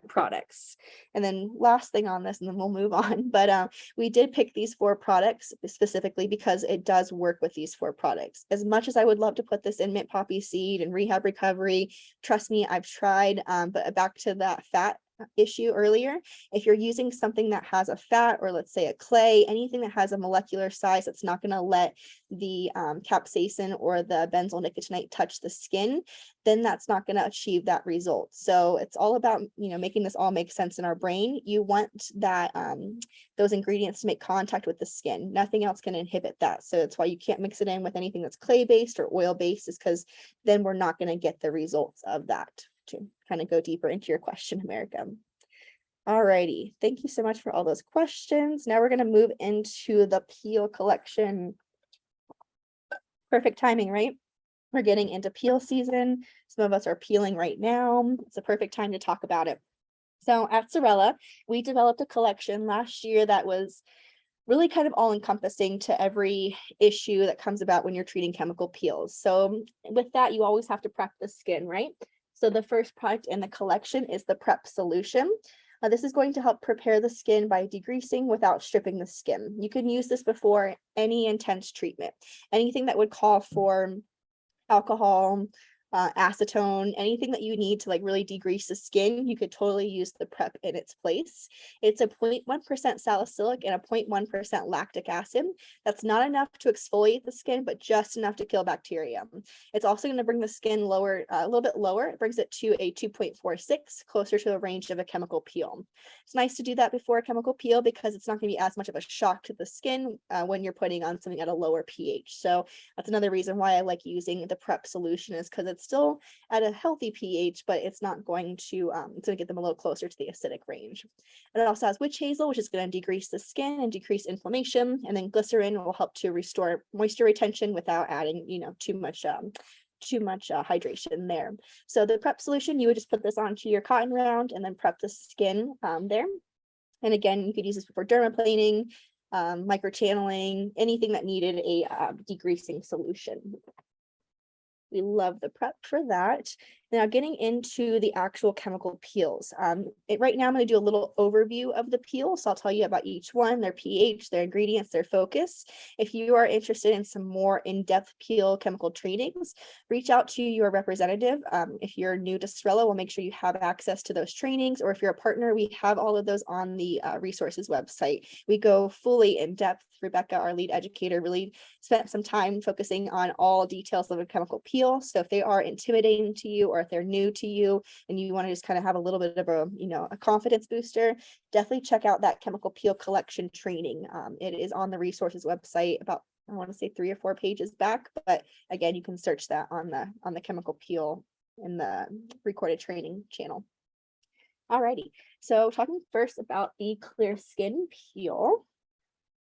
products. And then last thing on this, and then we'll move on, but we did pick these 4 products specifically because it does work with these 4 products. As much as I would love to put this in mint poppy seed and rehab recovery, trust me, I've tried, but back to that fat issue earlier, if you're using something that has a fat, or let's say a clay, anything that has a molecular size that's not going to let the capsaicin or the benzoyl nicotinate touch the skin, then that's not going to achieve that result. So it's all about making this all make sense in our brain. You want that those ingredients to make contact with the skin. Nothing else can inhibit that. So that's why you can't mix it in with anything that's clay based or oil based, is because then we're not going to get the results of that. To kind of go deeper into your question, America. All righty, thank you so much for all those questions. Now we're going to move into the peel collection. Perfect timing, right? We're getting into peel season. Some of us are peeling right now. It's a perfect time to talk about it. So at Sorella, we developed a collection last year that was really kind of all encompassing to every issue that comes about when you're treating chemical peels. So with that, you always have to prep the skin, right? So the first product in the collection is the Prep Solution. This is going to help prepare the skin by degreasing without stripping the skin. You can use this before any intense treatment. Anything that would call for alcohol, acetone, anything that you need to like really degrease the skin, you could totally use the prep in its place. It's a 0.1% salicylic and a 0.1% lactic acid. That's not enough to exfoliate the skin, but just enough to kill bacteria. It's also going to bring the skin lower, a little bit lower. It brings it to a 2.46, closer to the range of a chemical peel. It's nice to do that before a chemical peel because it's not going to be as much of a shock to the skin when you're putting on something at a lower pH. So that's another reason why I like using the prep solution, is because it's still at a healthy pH, but it's not going to, it's going to get them a little closer to the acidic range. And it also has witch hazel, which is going to decrease the skin and decrease inflammation. And then glycerin will help to restore moisture retention without adding, too much hydration there. So the prep solution, you would just put this onto your cotton round and then prep the skin there. And again, you could use this for dermaplaning, microchanneling, anything that needed a degreasing solution. We love the prep for that. Now getting into the actual chemical peels. Right now I'm going to do a little overview of the peel. So I'll tell you about each one, their pH, their ingredients, their focus. If you are interested in some more in-depth peel chemical trainings, reach out to your representative. If you're new to Sorella, we'll make sure you have access to those trainings, or if you're a partner, we have all of those on the resources website. We go fully in depth. Rebecca, our lead educator, really spent some time focusing on all details of a chemical peel. So if they are intimidating to you, or if they're new to you and you want to just kind of have a little bit of a confidence booster, definitely check out that chemical peel collection training. It is on the resources website, about, I want to say 3 or 4 pages back, but again, you can search that on the chemical peel in the recorded training channel. Alrighty, so talking first about the clear skin peel.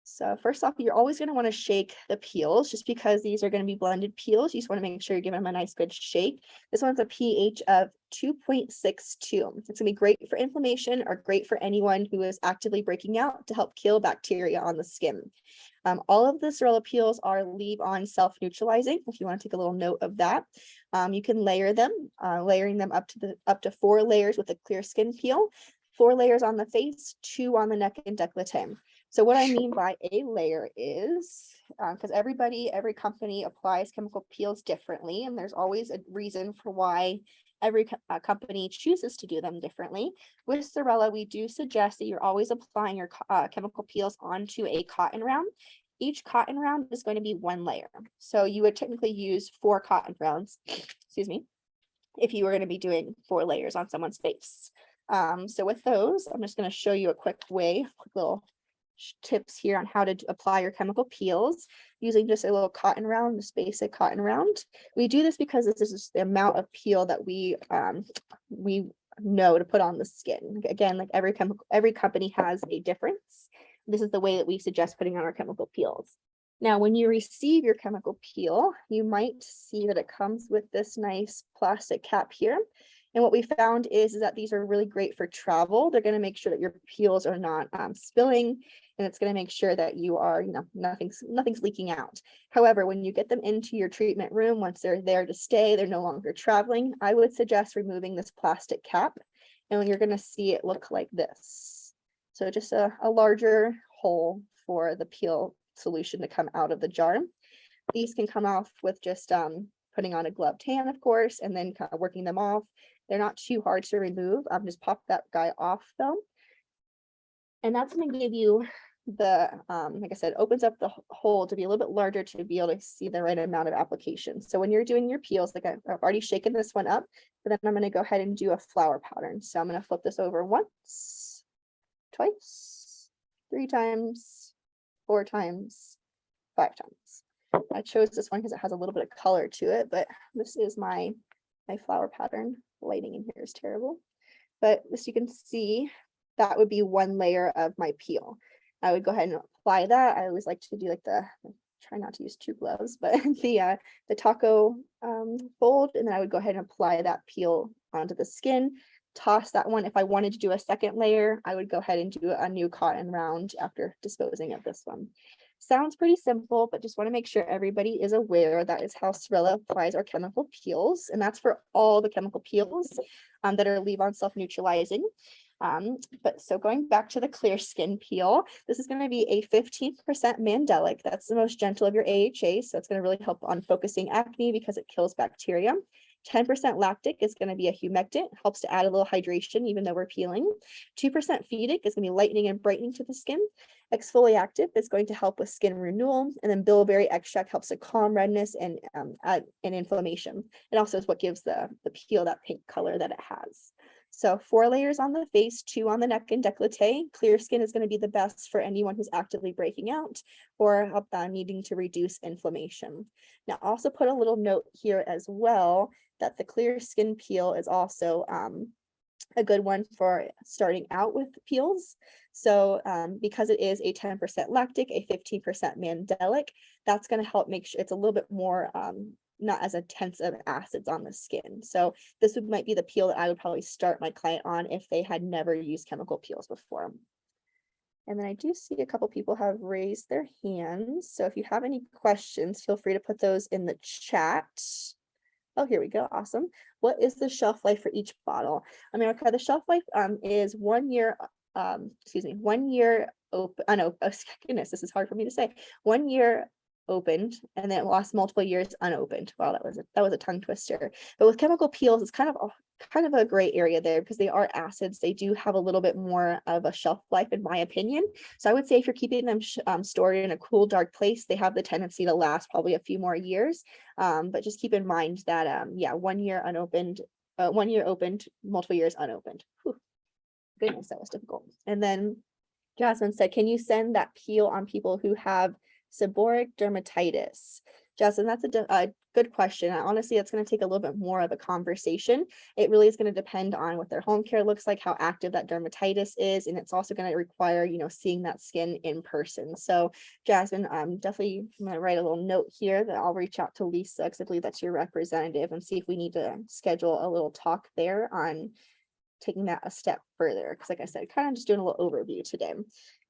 So first off, you're always going to want to shake the peels, just because these are going to be blended peels. You just want to make sure you're giving them a nice good shake. This one's a pH of 2.62. It's going to be great for inflammation, or great for anyone who is actively breaking out to help kill bacteria on the skin. All of the Sorella peels are leave-on self-neutralizing, if you want to take a little note of that. You can layer them, layering them up to 4 layers with a clear skin peel, 4 layers on the face, 2 on the neck and décolleté. So what I mean by a layer is, because every company applies chemical peels differently, and there's always a reason for why every company chooses to do them differently. With Sorella, we do suggest that you're always applying your chemical peels onto a cotton round. Each cotton round is going to be 1 layer. So you would technically use 4 cotton rounds, excuse me, if you were going to be doing 4 layers on someone's face. So with those, I'm just going to show you a quick little tips here on how to apply your chemical peels using just a little cotton round, just basic cotton round. We do this because this is just the amount of peel that we know to put on the skin. Again, like every company has a difference. This is the way that we suggest putting on our chemical peels. Now, when you receive your chemical peel, you might see that it comes with this nice plastic cap here. And what we found is that these are really great for travel. They're going to make sure that your peels are not spilling, and it's going to make sure that you are, nothing's leaking out. However, when you get them into your treatment room, once they're there to stay, they're no longer traveling, I would suggest removing this plastic cap, and you're going to see it look like this. So just a larger hole for the peel solution to come out of the jar. These can come off with just putting on a gloved hand, of course, and then kind of working them off. They're not too hard to remove. Just pop that guy off though. And that's going to give you the, like I said, opens up the hole to be a little bit larger to be able to see the right amount of application. So when you're doing your peels, like I've already shaken this one up, but then I'm going to go ahead and do a flower pattern. So I'm going to flip this over once, twice, 3 times, 4 times, 5 times. I chose this one because it has a little bit of color to it, but this is my flower pattern. Lighting in here is terrible, but as you can see, that would be 1 layer of my peel. I would go ahead and apply that. I always like to do like try not to use 2 gloves, but the taco fold, and then I would go ahead and apply that peel onto the skin, toss that one. If I wanted to do a 2nd layer, I would go ahead and do a new cotton round after disposing of this one. Sounds pretty simple, but just want to make sure everybody is aware that is how Sorella applies our chemical peels, and that's for all the chemical peels that are leave-on self-neutralizing. But so going back to the clear skin peel, this is going to be a 15% mandelic. That's the most gentle of your AHA, so it's going to really help on focusing acne because it kills bacteria. 10% lactic is going to be a humectant, helps to add a little hydration even though we're peeling. 2% phytic is going to be lightening and brightening to the skin. Exfoliactive is going to help with skin renewal, and then bilberry extract helps to calm redness and inflammation. It also is what gives the peel that pink color that it has. So 4 layers on the face, 2 on the neck and décolleté. Clear skin is going to be the best for anyone who's actively breaking out or needing to reduce inflammation. Now, also put a little note here as well that the clear skin peel is also a good one for starting out with peels. So because it is a 10% lactic, a 15% mandelic, that's going to help make sure it's a little bit more not as intense of acids on the skin. So this might be the peel that I would probably start my client on if they had never used chemical peels before. And then I do see a couple people have raised their hands. So if you have any questions, feel free to put those in the chat. Oh, here we go. Awesome. What is the shelf life for each bottle? America, the shelf life is 1 year, 1 year open, oh, goodness, this is hard for me to say. 1 year opened and then it lost multiple years unopened. Wow, that was a tongue twister. But with chemical peels, it's kind of a gray area there because they are acids. They do have a little bit more of a shelf life, in my opinion. So I would say if you're keeping them stored in a cool, dark place, they have the tendency to last probably a few more years. But just keep in mind that, yeah, 1 year unopened, 1 year opened, multiple years unopened. Whew. Goodness, that was difficult. And then Jasmine said, can you send that peel on people who have seborrheic dermatitis? Jasmine, that's a good question. Honestly, that's going to take a little bit more of a conversation. It really is going to depend on what their home care looks like, how active that dermatitis is, and it's also going to require, seeing that skin in person. So Jasmine, definitely I'm going to write a little note here that I'll reach out to Lisa, because I believe that's your representative, and see if we need to schedule a little talk there on taking that a step further. Because like I said, kind of just doing a little overview today.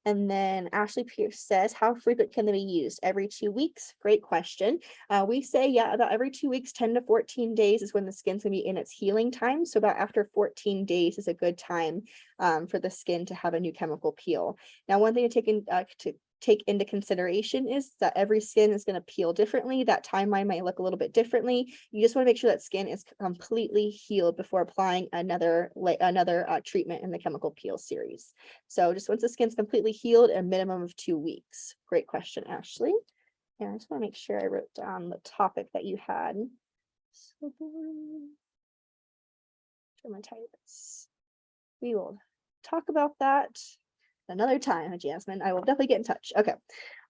And then Ashley Pierce says, how frequent can they be used? Every 2 weeks? Great question. We say, yeah, about every 2 weeks, 10 to 14 days is when the skin's gonna be in its healing time. So about after 14 days is a good time for the skin to have a new chemical peel. Now, one thing to take into consideration is that every skin is going to peel differently. That timeline might look a little bit differently. You just want to make sure that skin is completely healed before applying another treatment in the chemical peel series. So just once the skin's completely healed, a minimum of 2 weeks. Great question, Ashley. And I just want to make sure I wrote down the topic that you had. Dermatitis. We will talk about that another time, Jasmine. I will definitely get in touch. Okay,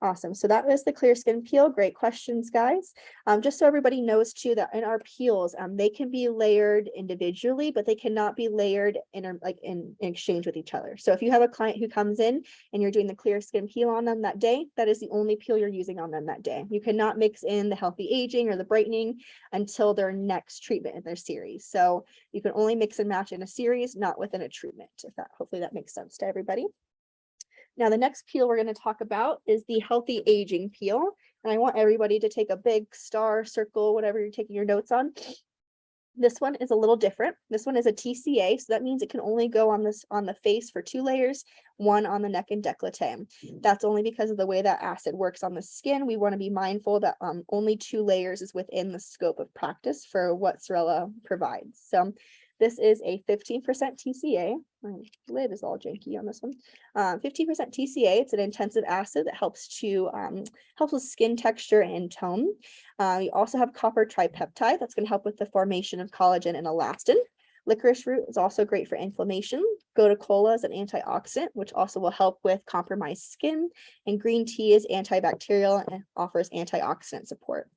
awesome. So that was the clear skin peel. Great questions, guys. Just so everybody knows too, that in our peels, they can be layered individually, but they cannot be layered in exchange with each other. So if you have a client who comes in and you're doing the clear skin peel on them that day, that is the only peel you're using on them that day. You cannot mix in the healthy aging or the brightening until their next treatment in their series. So you can only mix and match in a series, not within a treatment. Hopefully that makes sense to everybody. Now, the next peel we're going to talk about is the healthy aging peel. And I want everybody to take a big star, circle, whatever you're taking your notes on. This one is a little different. This one is a TCA, so that means it can only go on the face for 2 layers, 1 on the neck and décolleté. That's only because of the way that acid works on the skin. We want to be mindful that only 2 layers is within the scope of practice for what Sorella provides. So this is a 15% TCA. My lid is all janky on this one. 15% TCA. It's an intensive acid that helps with skin texture and tone. You also have copper tripeptide. That's going to help with the formation of collagen and elastin. Licorice root is also great for inflammation. Gotu kola is an antioxidant, which also will help with compromised skin. And green tea is antibacterial and offers antioxidant support.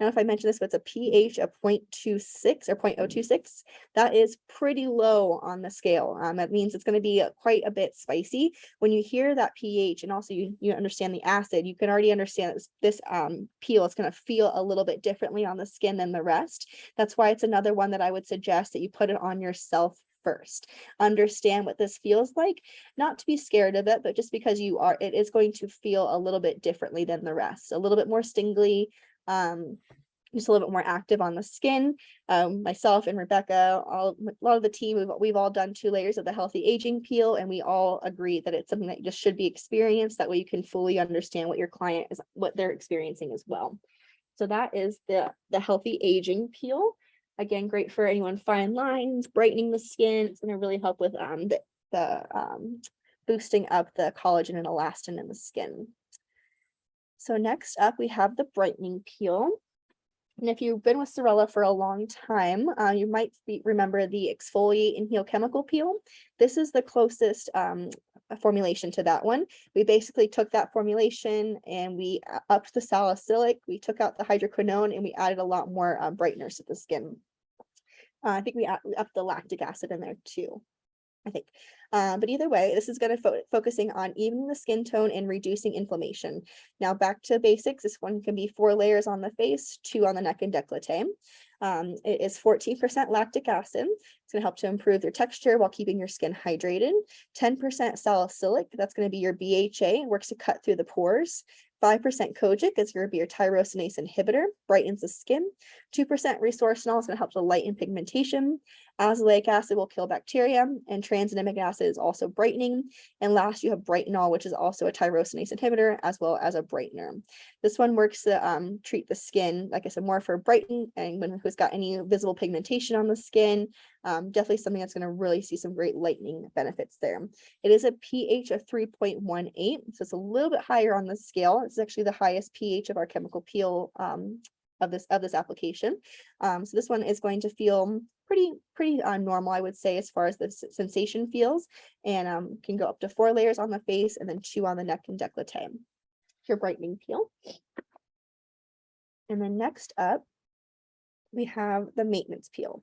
I don't know if I mentioned this, but it's a pH of 0.26 or 0.026. That is pretty low on the scale. That means it's going to be quite a bit spicy. When you hear that pH and also you understand the acid, you can already understand that this peel is going to feel a little bit differently on the skin than the rest. That's why it's another one that I would suggest that you put it on yourself first. Understand what this feels like, not to be scared of it, but just because it is going to feel a little bit differently than the rest, a little bit more stingly, just a little bit more active on the skin. Myself and Rebecca, a lot of the team, we've all done 2 layers of the healthy aging peel, and we all agree that it's something that just should be experienced. That way you can fully understand what your client is, what they're experiencing as well. So that is the healthy aging peel. Again, great for anyone fine lines, brightening the skin. It's going to really help with boosting up the collagen and elastin in the skin. So next up, we have the brightening peel. And if you've been with Sorella for a long time, you might remember the exfoliate and heal chemical peel. This is the closest formulation to that one. We basically took that formulation and we upped the salicylic, we took out the hydroquinone, and we added a lot more brighteners to the skin. I think we upped the lactic acid in there too, I think. But either way, this is going to focusing on evening the skin tone and reducing inflammation. Now back to basics. This one can be 4 layers on the face, 2 on the neck and décolleté. It is 14% lactic acid. It's going to help to improve your texture while keeping your skin hydrated. 10% salicylic, that's going to be your BHA, it works to cut through the pores. 5% kojic is going to be your tyrosinase inhibitor, brightens the skin. 2% resorcinol is going to help to lighten pigmentation. Azelaic acid will kill bacteria, and tranexamic acid is also brightening. And last, you have brightenol, which is also a tyrosinase inhibitor as well as a brightener. This one works to treat the skin, like I said, more for brightening and when who's got any visible pigmentation on the skin. Definitely something that's going to really see some great lightening benefits there. It is a pH of 3.18, so it's a little bit higher on the scale. It's actually the highest pH of our chemical peel of this application. So this one is going to feel pretty normal, I would say, as far as the sensation feels, and can go up to 4 layers on the face and then 2 on the neck and décolleté. Your brightening peel. And then next up, we have the maintenance peel.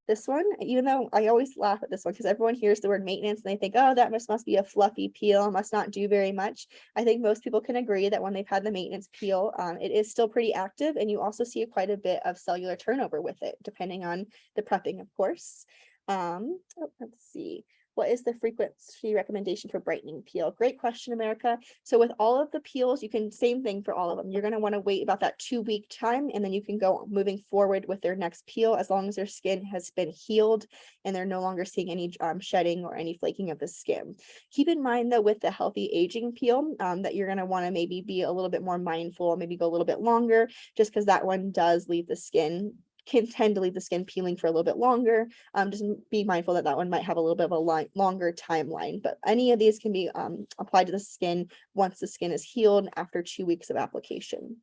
This one, even though I always laugh at this one because everyone hears the word maintenance and they think, oh, that must be a fluffy peel, must not do very much. I think most people can agree that when they've had the maintenance peel, it is still pretty active, and you also see quite a bit of cellular turnover with it, depending on the prepping, of course. Let's see. What is the frequency recommendation for brightening peel? Great question, America. So with all of the peels, you can, same thing for all of them. You're going to want to wait about that 2-week time, and then you can go moving forward with their next peel as long as their skin has been healed and they're no longer seeing any shedding or any flaking of the skin. Keep in mind though, with the healthy aging peel, that you're going to want to maybe be a little bit more mindful, maybe go a little bit longer, just because that one does leave the skin, can tend to leave the skin peeling for a little bit longer. Just be mindful that that one might have a little bit of a longer timeline, but any of these can be applied to the skin once the skin is healed after 2 weeks of application.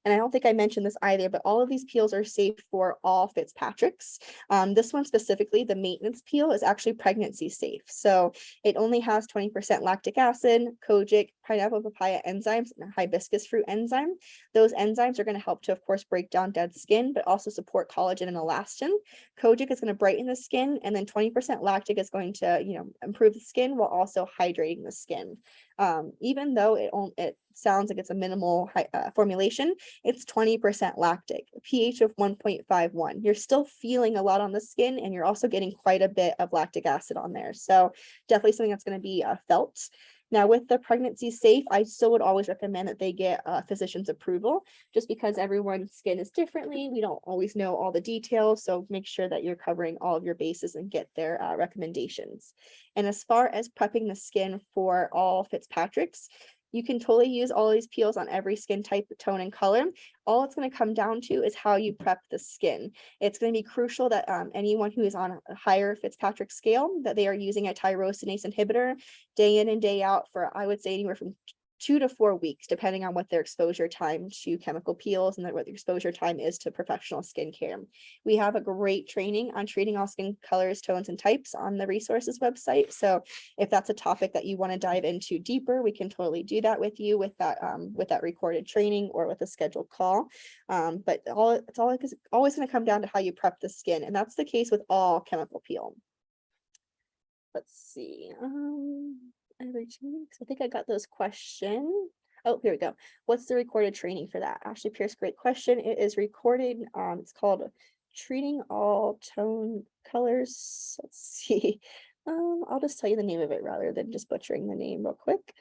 And I don't think I mentioned this either, but all of these peels are safe for all Fitzpatrick's. This one specifically, the maintenance peel, is actually pregnancy safe. So it only has 20% lactic acid, kojic, pineapple papaya enzymes, and hibiscus fruit enzyme. Those enzymes are going to help to, of course, break down dead skin, but also support collagen and elastin. Kojic is going to brighten the skin, and then 20% lactic is going to, improve the skin while also hydrating the skin. Even though it sounds like it's a minimal formulation, it's 20% lactic, pH of 1.51. You're still feeling a lot on the skin, and you're also getting quite a bit of lactic acid on there. So definitely something that's going to be felt. Now, with the pregnancy safe, I still would always recommend that they get physician's approval, just because everyone's skin is differently. We don't always know all the details, so make sure that you're covering all of your bases and get their recommendations. And as far as prepping the skin for all Fitzpatrick's, you can totally use all these peels on every skin type, tone, and color. All it's going to come down to is how you prep the skin. It's going to be crucial that anyone who is on a higher Fitzpatrick scale, that they are using a tyrosinase inhibitor day in and day out for, I would say, anywhere from 2 to 4 weeks, depending on what their exposure time to chemical peels and what the exposure time is to professional skincare. We have a great training on treating all skin colors, tones, and types on the resources website. So if that's a topic that you want to dive into deeper, we can totally do that with you with that recorded training or with a scheduled call. But it's always going to come down to how you prep the skin, and that's the case with all chemical peel. Let's see. Every 2 weeks. I think I got those questions. Oh, here we go. What's the recorded training for that? Ashley Pierce, great question. It is recorded. It's called Treating All Tone Colors. Let's see. I'll just tell you the name of it rather than just butchering the name real quick.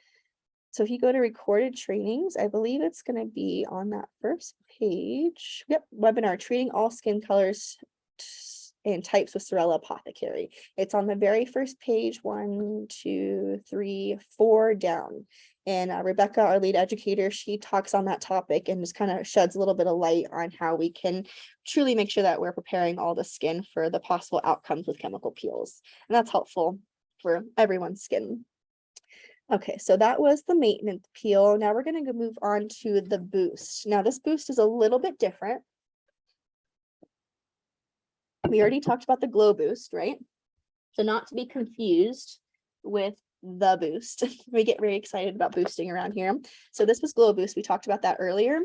So if you go to recorded trainings, I believe it's going to be on that first page. Yep, webinar, Treating All Skin Colors and types with Sorella Apothecary. It's on the very first page, 1, 2, 3, 4 down. And Rebecca, our lead educator, she talks on that topic and just kind of sheds a little bit of light on how we can truly make sure that we're preparing all the skin for the possible outcomes with chemical peels. And that's helpful for everyone's skin. Okay, so that was the maintenance peel. Now we're going to move on to the boost. Now this boost is a little bit different. We already talked about the glow boost, right? So not to be confused with the boost. We get very excited about boosting around here. So this was glow boost. We talked about that earlier.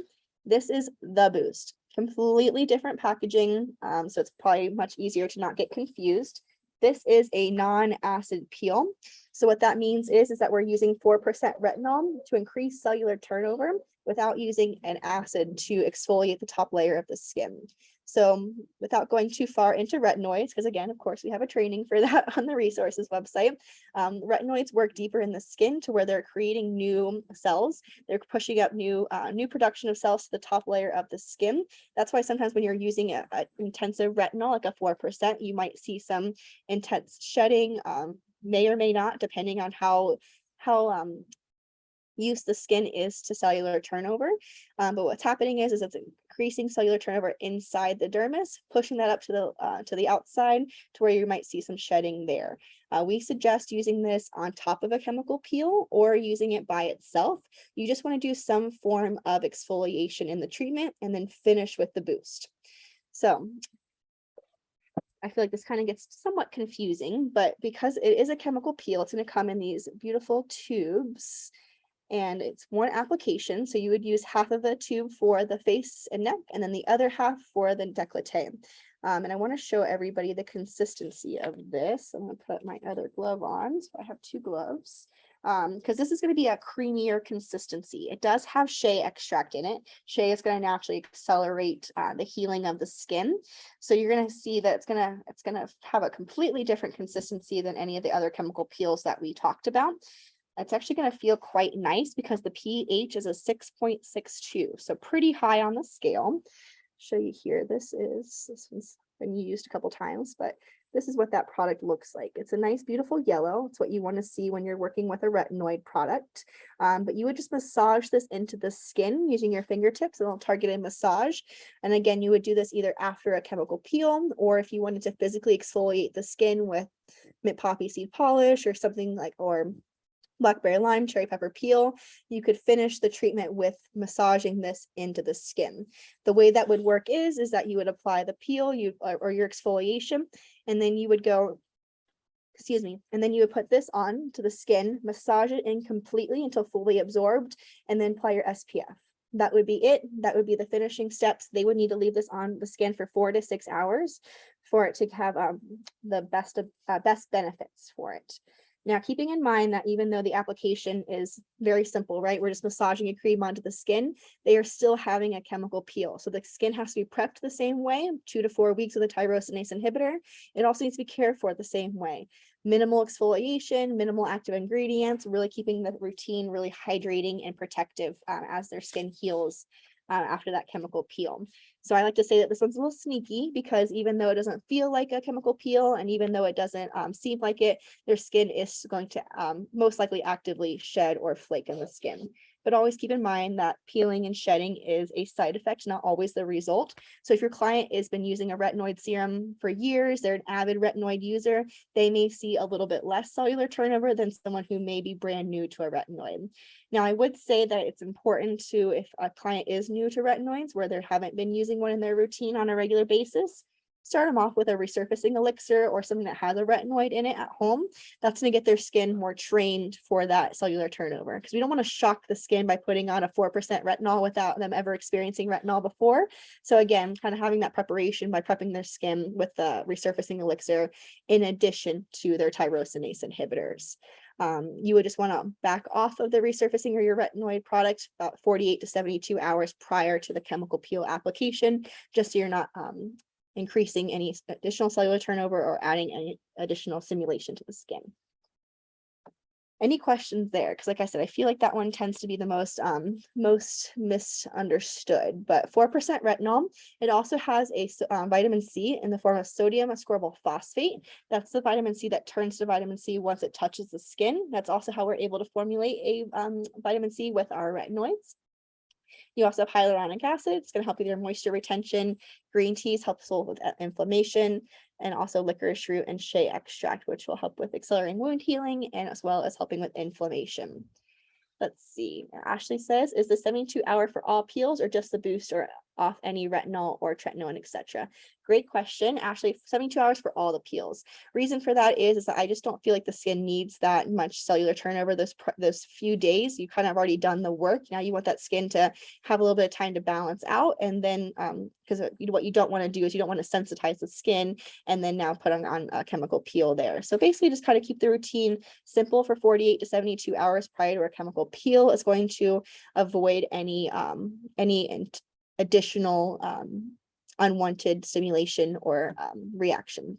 This is the boost, completely different packaging. So it's probably much easier to not get confused. This is a non-acid peel. So what that means is that we're using 4% retinol to increase cellular turnover without using an acid to exfoliate the top layer of the skin. So without going too far into retinoids, because again, of course, we have a training for that on the resources website. Retinoids work deeper in the skin to where they're creating new cells. They're pushing up new production of cells to the top layer of the skin. That's why sometimes when you're using a intensive retinol, like a 4%, you might see some intense shedding, may or may not, depending on how used the skin is to cellular turnover. But what's happening is it's increasing cellular turnover inside the dermis, pushing that up to the outside to where you might see some shedding there. We suggest using this on top of a chemical peel or using it by itself. You just want to do some form of exfoliation in the treatment and then finish with the boost. So I feel like this kind of gets somewhat confusing, but because it is a chemical peel, it's going to come in these beautiful tubes. And it's one application. So you would use half of the tube for the face and neck, and then the other half for the décolleté. And I want to show everybody the consistency of this. I'm going to put my other glove on. So I have 2 gloves. Because this is going to be a creamier consistency. It does have shea extract in it. Shea is going to naturally accelerate the healing of the skin. So you're going to see that it's going to have a completely different consistency than any of the other chemical peels that we talked about. It's actually going to feel quite nice because the pH is a 6.62, so pretty high on the scale. Show you here. This one's been used a couple times, but this is what that product looks like. It's a nice, beautiful yellow. It's what you want to see when you're working with a retinoid product. But you would just massage this into the skin using your fingertips, and it'll targeted massage. And again, you would do this either after a chemical peel, or if you wanted to physically exfoliate the skin with mint poppy seed polish or something like, or blackberry lime, cherry pepper peel, you could finish the treatment with massaging this into the skin. The way that would work is that you would apply the peel or your exfoliation, and then you would go, and then you would put this on to the skin, massage it in completely until fully absorbed, and then apply your SPF. That would be it. That would be the finishing steps. They would need to leave this on the skin for 4 to 6 hours for it to have the best benefits for it. Now, keeping in mind that even though the application is very simple, right? We're just massaging a cream onto the skin, they are still having a chemical peel. So the skin has to be prepped the same way, 2 to 4 weeks with a tyrosinase inhibitor. It also needs to be cared for the same way. Minimal exfoliation, minimal active ingredients, really keeping the routine really hydrating and protective as their skin heals after that chemical peel. So I like to say that this one's a little sneaky because even though it doesn't feel like a chemical peel, and even though it doesn't seem like it, their skin is going to most likely actively shed or flake in the skin. But always keep in mind that peeling and shedding is a side effect, not always the result. So if your client has been using a retinoid serum for years, they're an avid retinoid user, they may see a little bit less cellular turnover than someone who may be brand new to a retinoid. Now, I would say that it's important to, if a client is new to retinoids where they haven't been using one in their routine on a regular basis, start them off with a resurfacing elixir or something that has a retinoid in it at home. That's going to get their skin more trained for that cellular turnover, because we don't want to shock the skin by putting on a 4% retinol without them ever experiencing retinol before. So again, kind of having that preparation by prepping their skin with the resurfacing elixir in addition to their tyrosinase inhibitors. You would just want to back off of the resurfacing or your retinoid product about 48 to 72 hours prior to the chemical peel application, just so you're not increasing any additional cellular turnover or adding any additional stimulation to the skin. Any questions there? Because like I said, I feel like that one tends to be the most misunderstood. But 4% retinol. It also has a vitamin C in the form of sodium ascorbyl phosphate. That's the vitamin C that turns to vitamin C once it touches the skin. That's also how we're able to formulate a vitamin C with our retinoids. You also have hyaluronic acid. It's going to help with your moisture retention. Green teas helps with inflammation, and also licorice root and shea extract, which will help with accelerating wound healing and as well as helping with inflammation. Let's see. Ashley says, is the 72-hour for all peels or just the boost or off any retinol or tretinoin, etc.? Great question, Ashley. 72 hours for all the peels. Reason for that is that I just don't feel like the skin needs that much cellular turnover those few days. You kind of already done the work. Now you want that skin to have a little bit of time to balance out, and then because what you don't want to do is you don't want to sensitize the skin and then now put on a chemical peel there. So basically just kind of keep the routine simple for 48 to 72 hours prior to a chemical peel. Is going to avoid any additional unwanted stimulation or reaction.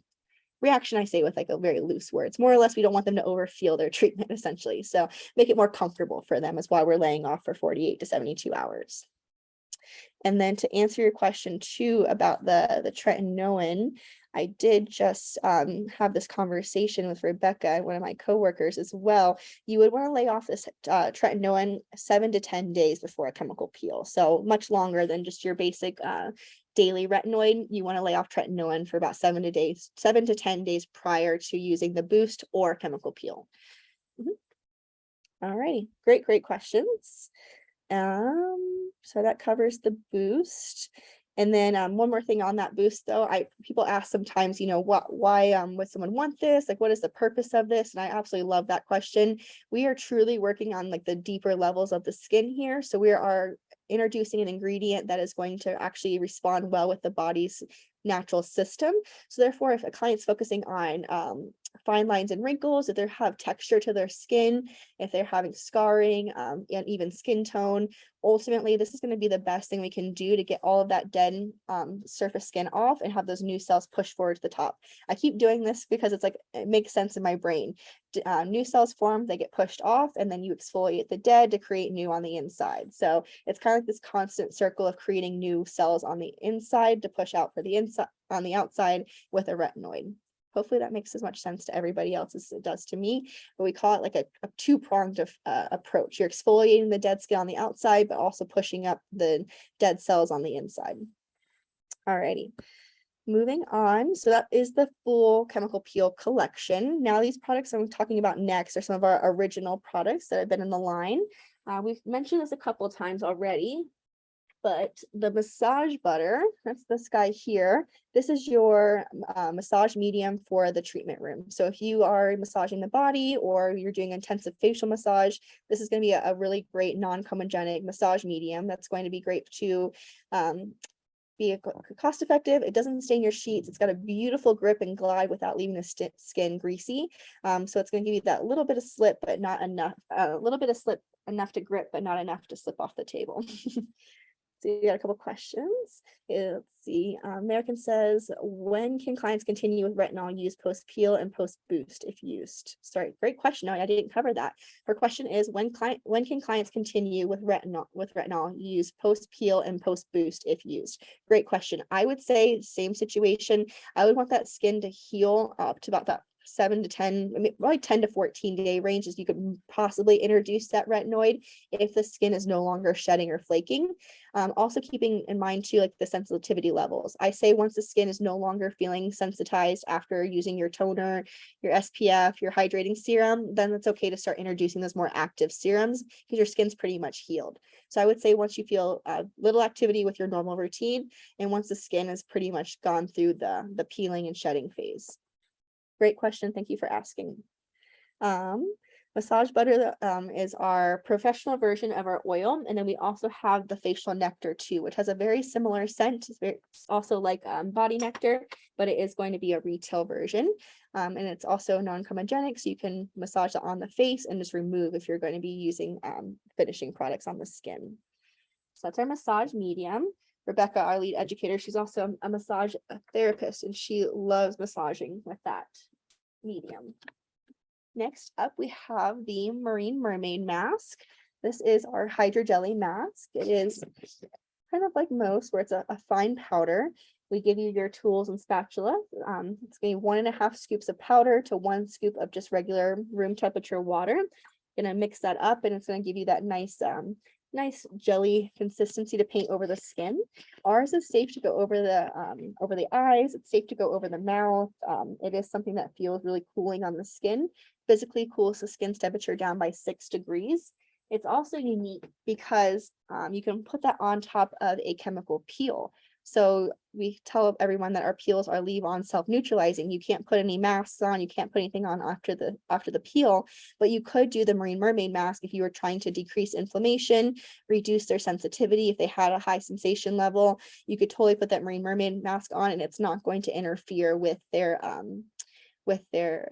Reaction, I say with like a very loose words. More or less, we don't want them to overfeel their treatment essentially. So make it more comfortable for them is why we're laying off for 48 to 72 hours. And then to answer your question too about the tretinoin, I did just have this conversation with Rebecca, one of my coworkers as well. You would want to lay off this tretinoin 7 to 10 days before a chemical peel. So much longer than just your basic daily retinoid. You want to lay off tretinoin for about 7 to 10 days prior to using the boost or chemical peel. All righty, great questions. So that covers the boost. And then one more thing on that boost though, people ask sometimes, why would someone want this? Like, what is the purpose of this? And I absolutely love that question. We are truly working on like the deeper levels of the skin here. So we are introducing an ingredient that is going to actually respond well with the body's natural system. So therefore, if a client's focusing on fine lines and wrinkles, if they have texture to their skin, if they're having scarring, and even skin tone, ultimately this is going to be the best thing we can do to get all of that dead surface skin off and have those new cells push forward to the top. I keep doing this because it's like it makes sense in my brain. New cells form, they get pushed off, and then you exfoliate the dead to create new on the inside. So it's kind of like this constant circle of creating new cells on the inside to push out for the inside on the outside with a retinoid. Hopefully that makes as much sense to everybody else as it does to me, but we call it like a two-pronged approach. You're exfoliating the dead skin on the outside, but also pushing up the dead cells on the inside. Alrighty, moving on. So that is the full chemical peel collection. Now these products I'm talking about next are some of our original products that have been in the line. We've mentioned this a couple of times already, but the massage butter, that's this guy here. This is your massage medium for the treatment room. So if you are massaging the body or you're doing intensive facial massage, this is going to be a really great non-comedogenic massage medium that's going to be great to be cost effective. It doesn't stain your sheets. It's got a beautiful grip and glide without leaving the skin greasy. So it's going to give you that little bit of slip, but not enough, a little bit of slip enough to grip, but not enough to slip off the table. So you got a couple questions. Let's see. American says, when can clients continue with retinol use post peel and post boost if used? Sorry, great question. No, I didn't cover that. Her question is, when can clients continue with retinol use post peel and post boost if used? Great question. I would say same situation. I would want that skin to heal up to about that 7 to 10, I mean, probably 10 to 14 day range as you could possibly introduce that retinoid if the skin is no longer shedding or flaking. Also keeping in mind too, like the sensitivity levels. I say once the skin is no longer feeling sensitized after using your toner, your SPF, your hydrating serum, then it's okay to start introducing those more active serums because your skin's pretty much healed. So I would say once you feel a little activity with your normal routine and once the skin has pretty much gone through the peeling and shedding phase. Great question. Thank you for asking. Massage butter is our professional version of our oil. And then we also have the facial nectar too, which has a very similar scent. It's also like body nectar, but it is going to be a retail version. And it's also non-comedogenic, so you can massage it on the face and just remove if you're going to be using finishing products on the skin. So that's our massage medium. Rebecca, our lead educator, she's also a massage therapist, and she loves massaging with that medium. Next up, we have the Marine Mermaid Mask. This is our hydrogel mask. It is kind of like most, where it's a fine powder. We give you your tools and spatula. It's going to be 1.5 scoops of powder to 1 scoop of just regular room temperature water. Gonna mix that up, and it's going to give you that nice jelly consistency to paint over the skin. Ours is safe to go over the eyes. It's safe to go over the mouth. It is something that feels really cooling on the skin. Physically cools the skin's temperature down by 6 degrees. It's also unique because you can put that on top of a chemical peel. So we tell everyone that our peels are leave-on self-neutralizing. You can't put any masks on, you can't put anything on after the peel, but you could do the Marine Mermaid mask if you were trying to decrease inflammation, reduce their sensitivity. If they had a high sensation level, you could totally put that Marine Mermaid mask on, and it's not going to interfere with their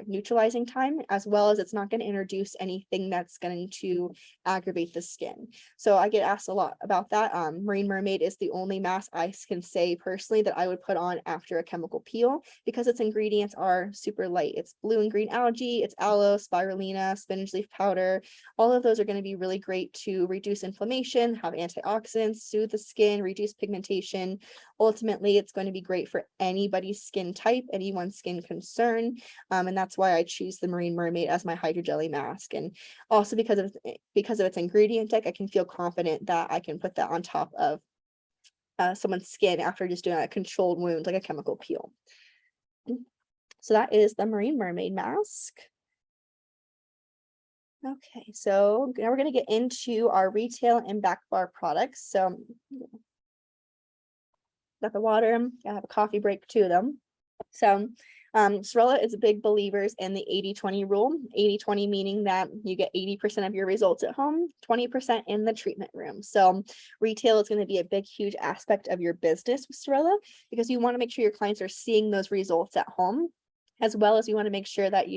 neutralizing time, as well as it's not going to introduce anything that's going to aggravate the skin. So I get asked a lot about that. Marine Mermaid is the only mask I can say personally that I would put on after a chemical peel, because its ingredients are super light. It's blue and green algae, it's aloe, spirulina, spinach leaf powder. All of those are going to be really great to reduce inflammation, have antioxidants, soothe the skin, reduce pigmentation. Ultimately, it's going to be great for anybody's skin type, anyone's skin concern. And that's why I choose the Marine Mermaid as my hydrogel mask. And also because of its ingredient deck, I can feel confident that I can put that on top of someone's skin after just doing a controlled wound, like a chemical peel. So that is the Marine Mermaid mask. Okay, so now we're going to get into our retail and back bar products. So got the water, I have a coffee break, 2 of them. So Sorella is big believers in the 80-20 rule. 80-20 meaning that you get 80% of your results at home, 20% in the treatment room. So retail is going to be a big, huge aspect of your business with Sorella, because you want to make sure your clients are seeing those results at home, as well as you want to make sure that,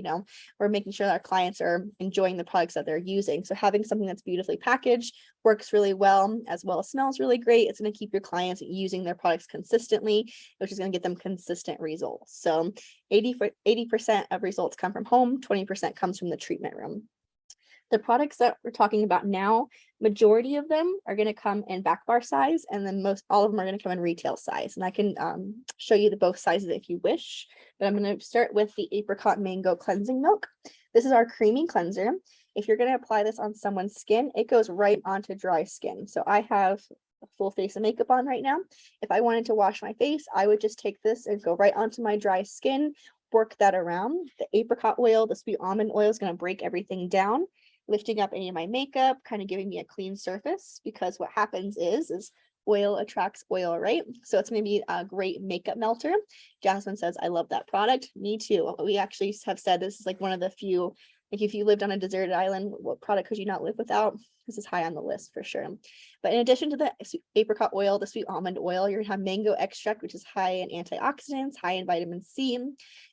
we're making sure that our clients are enjoying the products that they're using. So having something that's beautifully packaged works really well as smells really great. It's going to keep your clients using their products consistently, which is going to get them consistent results. So 80% of results come from home, 20% comes from the treatment room. The products that we're talking about now, majority of them are going to come in back bar size, and then all of them are going to come in retail size. And I can show you the both sizes if you wish, but I'm going to start with the apricot mango cleansing milk. This is our creamy cleanser. If you're going to apply this on someone's skin, it goes right onto dry skin. So I have a full face of makeup on right now. If I wanted to wash my face, I would just take this and go right onto my dry skin, work that around. The apricot oil, the sweet almond oil is going to break everything down, lifting up any of my makeup, kind of giving me a clean surface, because what happens is oil attracts oil, right? So it's going to be a great makeup melter. Jasmine says, I love that product. Me too. We actually have said this is like one of the few, like if you lived on a deserted island, what product could you not live without? This is high on the list for sure. But in addition to the apricot oil, the sweet almond oil, you're gonna have mango extract, which is high in antioxidants, high in vitamin C.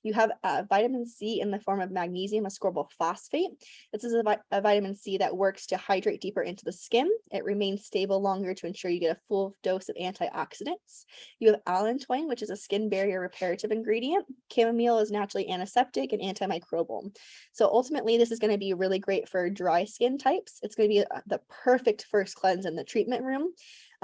You have vitamin C in the form of magnesium ascorbyl phosphate. This is a vitamin C that works to hydrate deeper into the skin. It remains stable longer to ensure you get a full dose of antioxidants. You have allantoin, which is a skin barrier reparative ingredient. Chamomile is naturally antiseptic and antimicrobial. So ultimately, this is going to be really great for dry skin types. It's going to be the perfect first cleanse in the treatment room.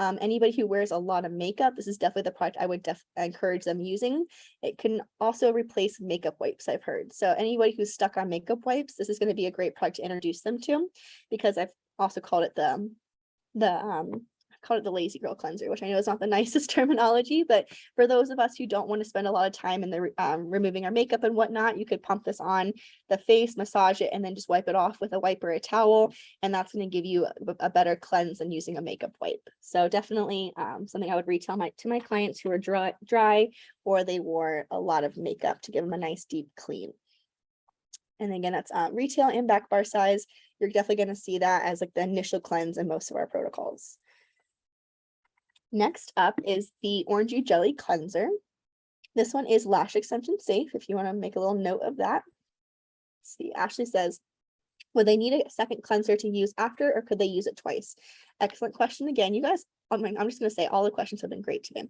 Anybody who wears a lot of makeup, this is definitely the product I would encourage them using. It can also replace makeup wipes, I've heard. So anybody who's stuck on makeup wipes, this is going to be a great product to introduce them to, because I've also called it the lazy girl cleanser, which I know is not the nicest terminology, but for those of us who don't want to spend a lot of time in the removing our makeup and whatnot, you could pump this on the face, massage it, and then just wipe it off with a wipe or a towel, and that's going to give you a better cleanse than using a makeup wipe. So definitely something I would retail to my clients who are dry or they wore a lot of makeup, to give them a nice deep clean. And again, that's retail and back bar size. You're definitely going to see that as like the initial cleanse in most of our protocols. Next up is the Orangey Jelly Cleanser. This one is lash extension safe, if you want to make a little note of that. Let's see, Ashley says, would they need a second cleanser to use after, or could they use it twice? Excellent question again, you guys. I'm just going to say all the questions have been great today.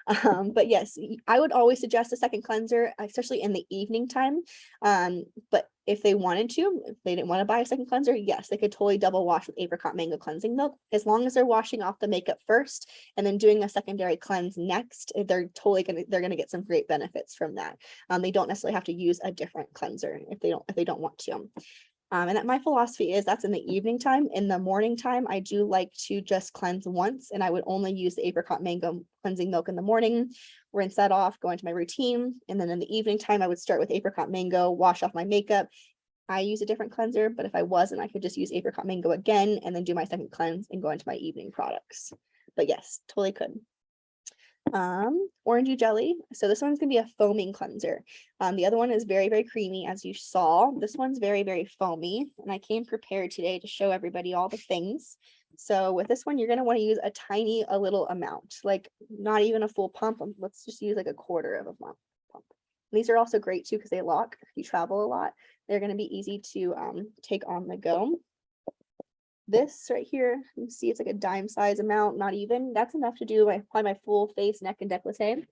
But yes, I would always suggest a second cleanser, especially in the evening time. But if they wanted to, if they didn't want to buy a second cleanser, yes, they could totally double wash with apricot mango cleansing milk. As long as they're washing off the makeup first and then doing a secondary cleanse next, they're gonna get some great benefits from that. They don't necessarily have to use a different cleanser if they don't want to. And that my philosophy is that's in the evening time. In the morning time, I do like to just cleanse once, and I would only use the apricot mango cleansing milk in the morning, rinse that off, go into my routine. And then in the evening time, I would start with apricot mango, wash off my makeup. I use a different cleanser, but if I wasn't, I could just use apricot mango again and then do my second cleanse and go into my evening products. But yes, totally could. Orangey jelly. So this one's gonna be a foaming cleanser. The other one is very, very creamy, as you saw. This one's very, very foamy, and I came prepared today to show everybody all the things. So with this one, you're gonna want to use a little amount, like not even a full pump. Let's just use like a quarter of a pump. These are also great too because they lock. If you travel a lot, they're gonna be easy to take on the go. This right here, you can see it's like a dime size amount, not even. That's enough to do apply my full face, neck, and décolleté.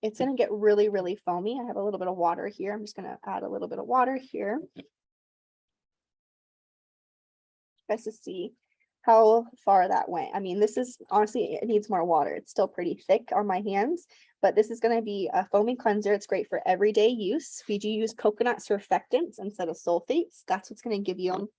It's gonna get really, really foamy. I have a little bit of water here. I'm just gonna add a little bit of water here. Just to see how far that went. I mean, this is honestly, it needs more water. It's still pretty thick on my hands, but this is gonna be a foaming cleanser. It's great for everyday use. We do use coconut surfactants instead of sulfates. That's what's gonna give you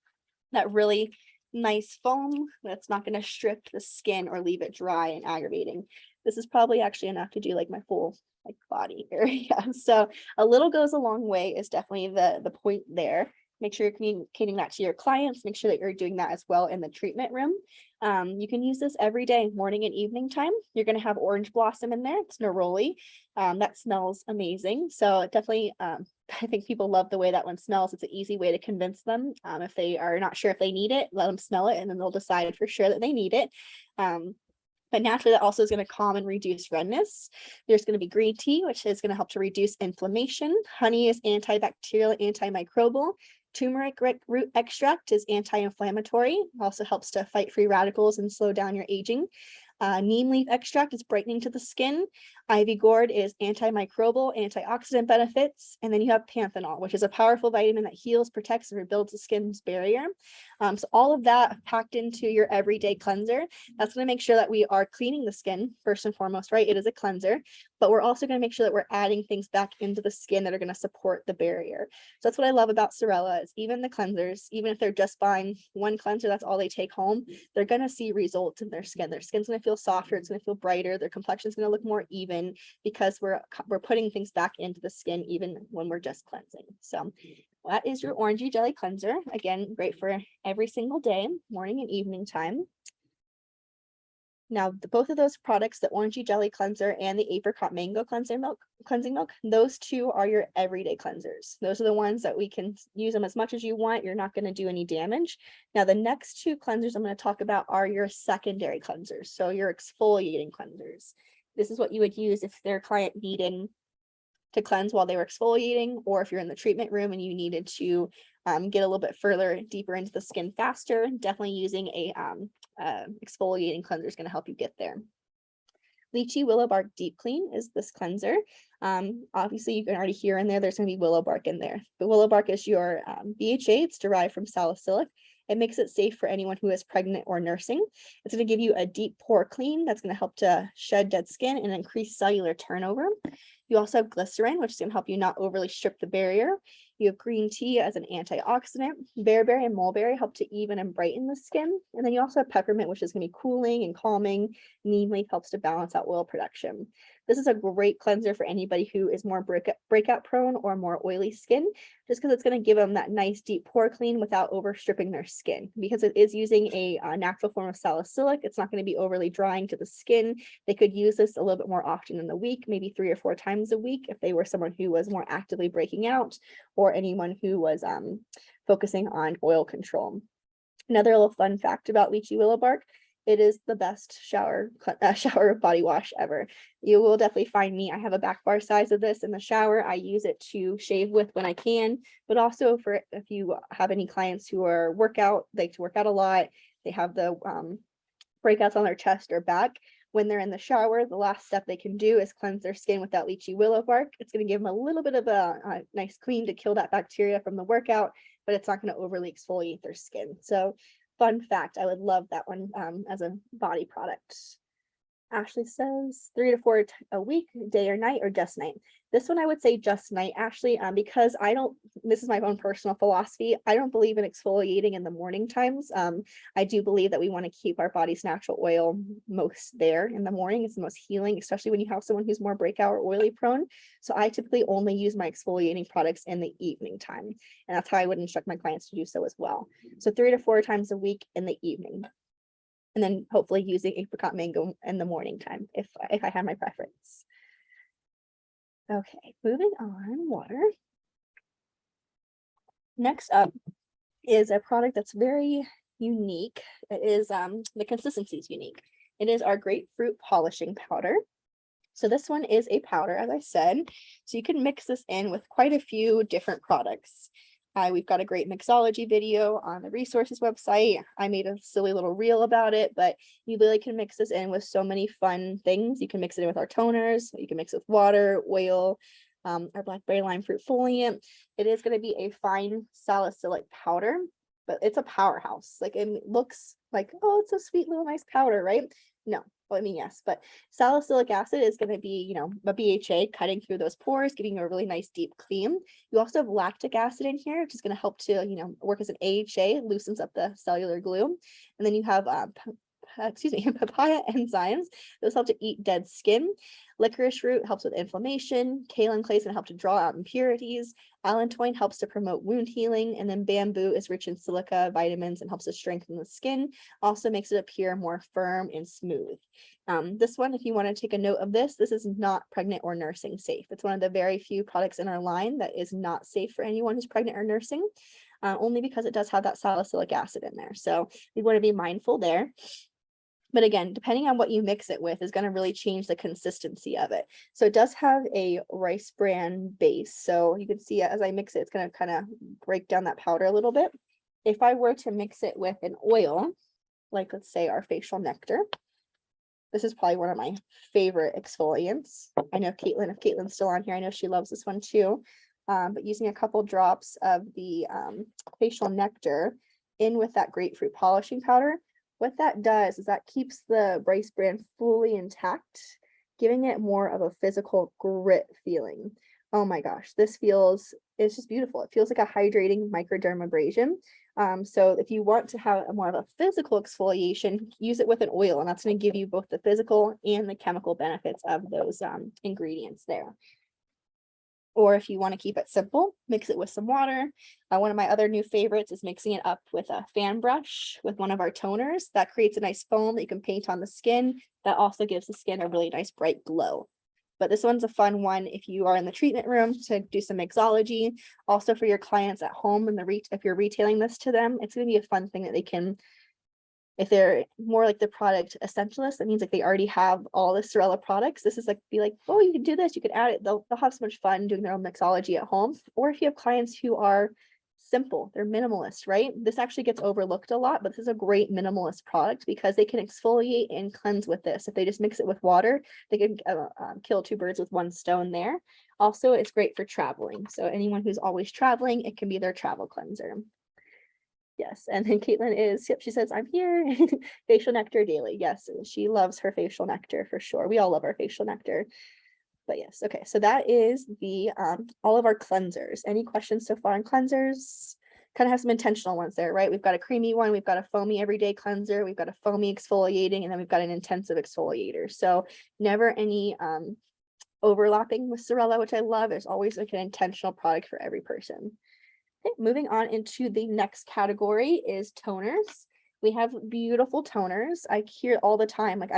that really nice foam that's not going to strip the skin or leave it dry and aggravating. This is probably actually enough to do like my full like body area. So a little goes a long way is definitely the point there. Make sure you're communicating that to your clients. Make sure that you're doing that as well in the treatment room. You can use this every day, morning and evening time. You're going to have orange blossom in there. It's neroli. That smells amazing. So definitely, I think people love the way that one smells. It's an easy way to convince them. If they are not sure if they need it, let them smell it, and then they'll decide for sure that they need it. But naturally, that also is going to calm and reduce redness. There's going to be green tea, which is going to help to reduce inflammation. Honey is antibacterial, antimicrobial. Turmeric root extract is anti-inflammatory, also helps to fight free radicals and slow down your aging. Neem leaf extract is brightening to the skin. Ivy gourd is antimicrobial, antioxidant benefits. And then you have panthenol, which is a powerful vitamin that heals, protects, and rebuilds the skin's barrier. So all of that packed into your everyday cleanser. That's going to make sure that we are cleaning the skin first and foremost, right? It is a cleanser, but we're also going to make sure that we're adding things back into the skin that are going to support the barrier. So that's what I love about Sorella is even the cleansers, even if they're just buying one cleanser, that's all they take home, they're going to see results in their skin. Their skin's going to feel softer. It's going to feel brighter. Their complexion's going to look more even because we're putting things back into the skin even when we're just cleansing. So that is your orangey jelly cleanser. Again, great for every single day, morning and evening time. Now, both of those products, the orangey jelly cleanser and the apricot mango cleansing milk, those two are your everyday cleansers. Those are the ones that we can use them as much as you want. You're not going to do any damage. Now, the next two cleansers I'm going to talk about are your secondary cleansers. So your exfoliating cleansers. This is what you would use if their client needed to cleanse while they were exfoliating, or if you're in the treatment room and you needed to get a little bit further deeper into the skin faster, definitely using a exfoliating cleanser is going to help you get there. Lychee willow bark deep clean is this cleanser. Obviously you can already hear in there, there's going to be willow bark in there. The willow bark is your BHA. It's derived from salicylic. It makes it safe for anyone who is pregnant or nursing. It's going to give you a deep pore clean that's going to help to shed dead skin and increase cellular turnover. You also have glycerin, which is going to help you not overly strip the barrier. You have green tea as an antioxidant. Bearberry and mulberry help to even and brighten the skin. And then you also have peppermint, which is going to be cooling and calming. Neem leaf helps to balance out oil production. This is a great cleanser for anybody who is more breakout prone or more oily skin, just because it's going to give them that nice deep pore clean without overstripping their skin. Because it is using a natural form of salicylic, it's not going to be overly drying to the skin. They could use this a little bit more often in the week, maybe 3 or 4 times a week if they were someone who was more actively breaking out, or anyone who was focusing on oil control. Another little fun fact about lychee willow bark, it is the best shower body wash ever. You will definitely find me. I have a back bar size of this in the shower. I use it to shave with when I can, but also for if you have any clients who are like to work out a lot, they have the breakouts on their chest or back, when they're in the shower, the last step they can do is cleanse their skin with that lychee willow bark. It's going to give them a little bit of a nice clean to kill that bacteria from the workout, but it's not going to overly exfoliate their skin. So fun fact, I would love that one as a body product. Ashley says 3 to 4 a week, day or night, or just night. This one I would say just night, Ashley, because this is my own personal philosophy. I don't believe in exfoliating in the morning times. I do believe that we want to keep our body's natural oil most there in the morning. It's the most healing, especially when you have someone who's more breakout or oily prone. So I typically only use my exfoliating products in the evening time. And that's how I would instruct my clients to do so as well. So 3 to 4 times a week in the evening. And then hopefully using apricot mango in the morning time if I have my preference. Okay, moving on, water. Next up is a product that's very unique. It is the consistency is unique. It is our grapefruit polishing powder. So this one is a powder, as I said. So you can mix this in with quite a few different products. We've got a great mixology video on the resources website. I made a silly little reel about it, but you really can mix this in with so many fun things. You can mix it in with our toners. You can mix it with water, oil, our blackberry lime fruit foliant. It is going to be a fine salicylic powder, but it's a powerhouse. Like it looks like, oh, it's a sweet little nice powder, right? No, well, I mean, yes, but salicylic acid is going to be, a BHA cutting through those pores, giving you a really nice deep clean. You also have lactic acid in here, which is going to help to, work as an AHA, loosens up the cellular glue. And then you have, papaya enzymes. Those help to eat dead skin. Licorice root helps with inflammation. Kaolin clay is going to help to draw out impurities. Allantoin helps to promote wound healing. And then bamboo is rich in silica, vitamins, and helps to strengthen the skin. Also makes it appear more firm and smooth. This one, if you want to take a note of this is not pregnant or nursing safe. It's one of the very few products in our line that is not safe for anyone who's pregnant or nursing, only because it does have that salicylic acid in there. So we want to be mindful there. But again, depending on what you mix it with is going to really change the consistency of it. So it does have a rice bran base. So you can see as I mix it, it's going to kind of break down that powder a little bit. If I were to mix it with an oil, like let's say our facial nectar, this is probably one of my favorite exfoliants. I know Caitlin, if Caitlin's still on here, I know she loves this one too. But using a couple drops of the facial nectar in with that grapefruit polishing powder, what that does is that keeps the rice bran fully intact, giving it more of a physical grit feeling. Oh my gosh, it's just beautiful. It feels like a hydrating microdermabrasion. So if you want to have more of a physical exfoliation, use it with an oil, and that's going to give you both the physical and the chemical benefits of those ingredients there. Or if you want to keep it simple, mix it with some water. One of my other new favorites is mixing it up with a fan brush with one of our toners. That creates a nice foam that you can paint on the skin. That also gives the skin a really nice bright glow. But this one's a fun one if you are in the treatment room to do some mixology. Also for your clients at home, and if you're retailing this to them, it's going to be a fun thing that they can, if they're more like the product essentialist, that means like they already have all the Sorella products. This is like, be like, oh, you can do this, you can add it. They'll have so much fun doing their own mixology at home. Or if you have clients who are simple, they're minimalist, right? This actually gets overlooked a lot, but this is a great minimalist product because they can exfoliate and cleanse with this. If they just mix it with water, they can kill two birds with one stone there. Also, it's great for traveling. So anyone who's always traveling, it can be their travel cleanser. Yes, and then Caitlin is, yep, she says, I'm here. Facial nectar daily. Yes, she loves her facial nectar for sure. We all love our facial nectar. But yes, okay, so that is the all of our cleansers. Any questions so far on cleansers? Kind of have some intentional ones there, right? We've got a creamy one, we've got a foamy everyday cleanser, we've got a foamy exfoliating, and then we've got an intensive exfoliator. So never any overlapping with Sorella, which I love. There's always like an intentional product for every person. Okay, moving on into the next category is toners. We have beautiful toners. I hear all the time, like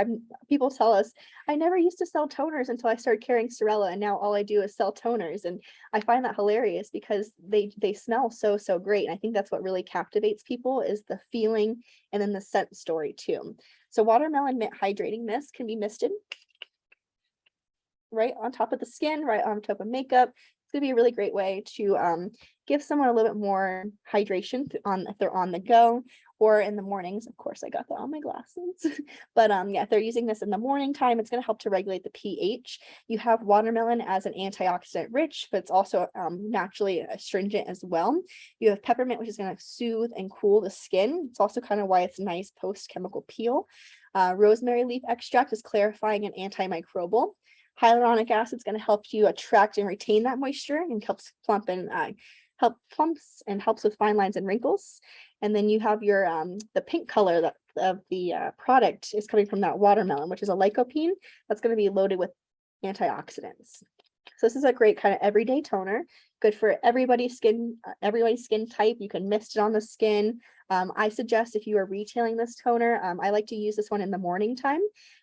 people tell us, I never used to sell toners until I started carrying Sorella, and now all I do is sell toners. And I find that hilarious because they smell so great. And I think that's what really captivates people is the feeling and then the scent story too. So watermelon mint hydrating mist can be misted right on top of the skin, right on top of makeup. It's gonna be a really great way to give someone a little bit more hydration if they're on the go, or in the mornings. Of course, I got that on my glasses. But yeah, if they're using this in the morning time, it's going to help to regulate the pH. You have watermelon as an antioxidant rich, but it's also naturally astringent as well. You have peppermint, which is going to soothe and cool the skin. It's also kind of why it's nice post-chemical peel. Rosemary leaf extract is clarifying and antimicrobial. Hyaluronic acid is going to help you attract and retain that moisture and helps plumps and helps with fine lines and wrinkles. And then you have your the pink color that of the product is coming from that watermelon, which is a lycopene that's going to be loaded with antioxidants. So this is a great kind of everyday toner, good for everybody's skin type. You can mist it on the skin. I suggest if you are retailing this toner, I like to use this one in the morning time.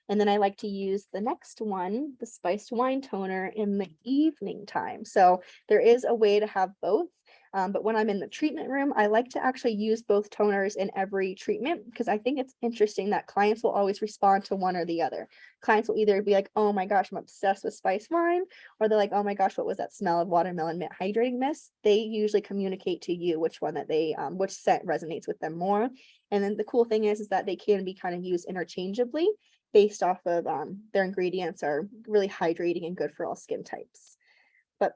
And then I like to use the next one, the spiced wine toner, in the evening time. So there is a way to have both. But when I'm in the treatment room, I like to actually use both toners in every treatment because I think it's interesting that clients will always respond to one or the other. Clients will either be like, oh my gosh, I'm obsessed with spiced wine, or they're like, oh my gosh, what was that smell of watermelon mint hydrating mist? They usually communicate to you which one that they, which scent resonates with them more. And then the cool thing is that they can be kind of used interchangeably based off of their ingredients are really hydrating and good for all skin types. But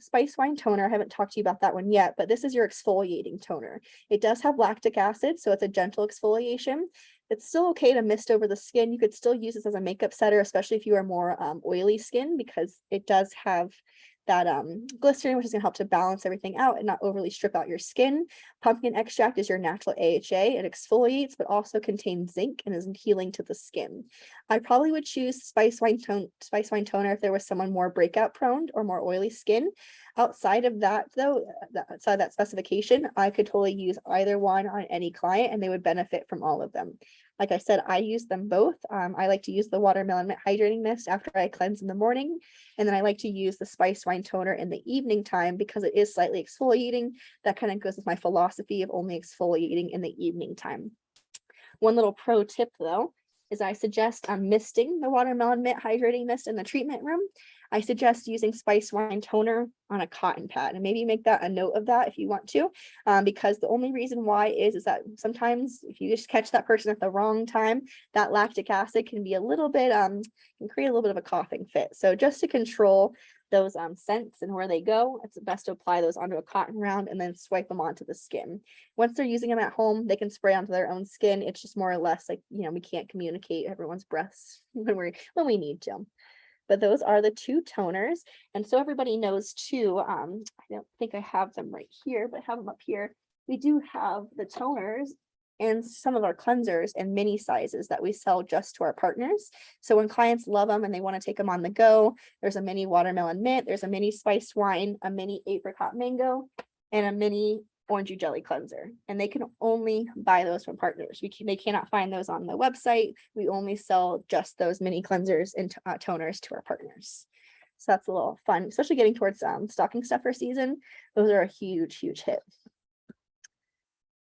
spice wine toner, I haven't talked to you about that one yet, but this is your exfoliating toner. It does have lactic acid, so it's a gentle exfoliation. It's still okay to mist over the skin. You could still use this as a makeup setter, especially if you are more oily skin, because it does have that glycerin, which is going to help to balance everything out and not overly strip out your skin. Pumpkin extract is your natural AHA. It exfoliates, but also contains zinc and is healing to the skin. I probably would choose spice wine toner if there was someone more breakout prone or more oily skin. Outside of that, though, outside that specification, I could totally use either one on any client and they would benefit from all of them. Like I said, I use them both. I like to use the watermelon hydrating mist after I cleanse in the morning. And then I like to use the spice wine toner in the evening time because it is slightly exfoliating. That kind of goes with my philosophy of only exfoliating in the evening time. One little pro tip though, is I suggest misting the watermelon mint hydrating mist in the treatment room. I suggest using spice wine toner on a cotton pad, and maybe make that a note of that if you want to, because the only reason why is that sometimes if you just catch that person at the wrong time, that lactic acid can be a little bit, can create a little bit of a coughing fit. So just to control those scents and where they go, it's best to apply those onto a cotton round and then swipe them onto the skin. Once they're using them at home, they can spray onto their own skin. It's just more or less like, we can't communicate everyone's breaths when we need to. But those are the two toners. And so everybody knows too, I don't think I have them right here, but I have them up here. We do have the toners and some of our cleansers in mini sizes that we sell just to our partners. So when clients love them and they want to take them on the go, there's a mini watermelon mint, there's a mini spiced wine, a mini apricot mango, and a mini orangey jelly cleanser, and they can only buy those from partners. They cannot find those on the website. We only sell just those mini cleansers and toners to our partners. So that's a little fun, especially getting towards stocking stuffer season. Those are a huge hit.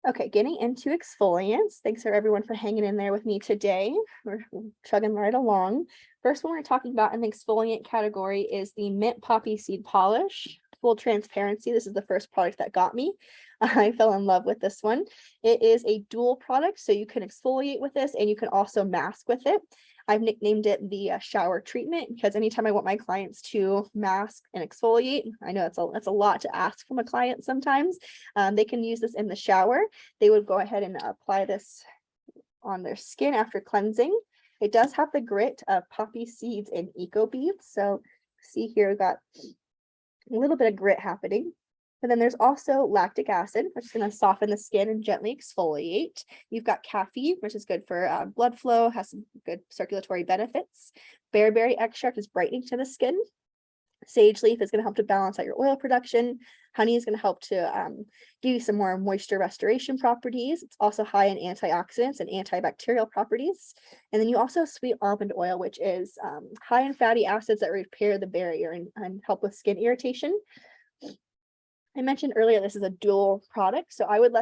Okay, getting into exfoliants. Thanks for everyone for hanging in there with me today. We're chugging right along. First one we're talking about in the exfoliant category is the mint poppy seed polish. Full transparency, this is the first product that got me. I fell in love with this one. It is a dual product, so you can exfoliate with this and you can also mask with it. I've nicknamed it the shower treatment because anytime I want my clients to mask and exfoliate, I know that's a lot to ask from a client sometimes. They can use this in the shower. They would go ahead and apply this on their skin after cleansing. It does have the grit of poppy seeds and eco beads. So see here, we've got a little bit of grit happening. But then there's also lactic acid, which is going to soften the skin and gently exfoliate. You've got caffeine, which is good for blood flow, has some good circulatory benefits. Bearberry extract is brightening to the skin. Sage leaf is going to help to balance out your oil production. Honey is going to help to give you some more moisture restoration properties. It's also high in antioxidants and antibacterial properties. And then you also have sweet almond oil, which is high in fatty acids that repair the barrier and help with skin irritation. I mentioned earlier, this is a dual product. So I would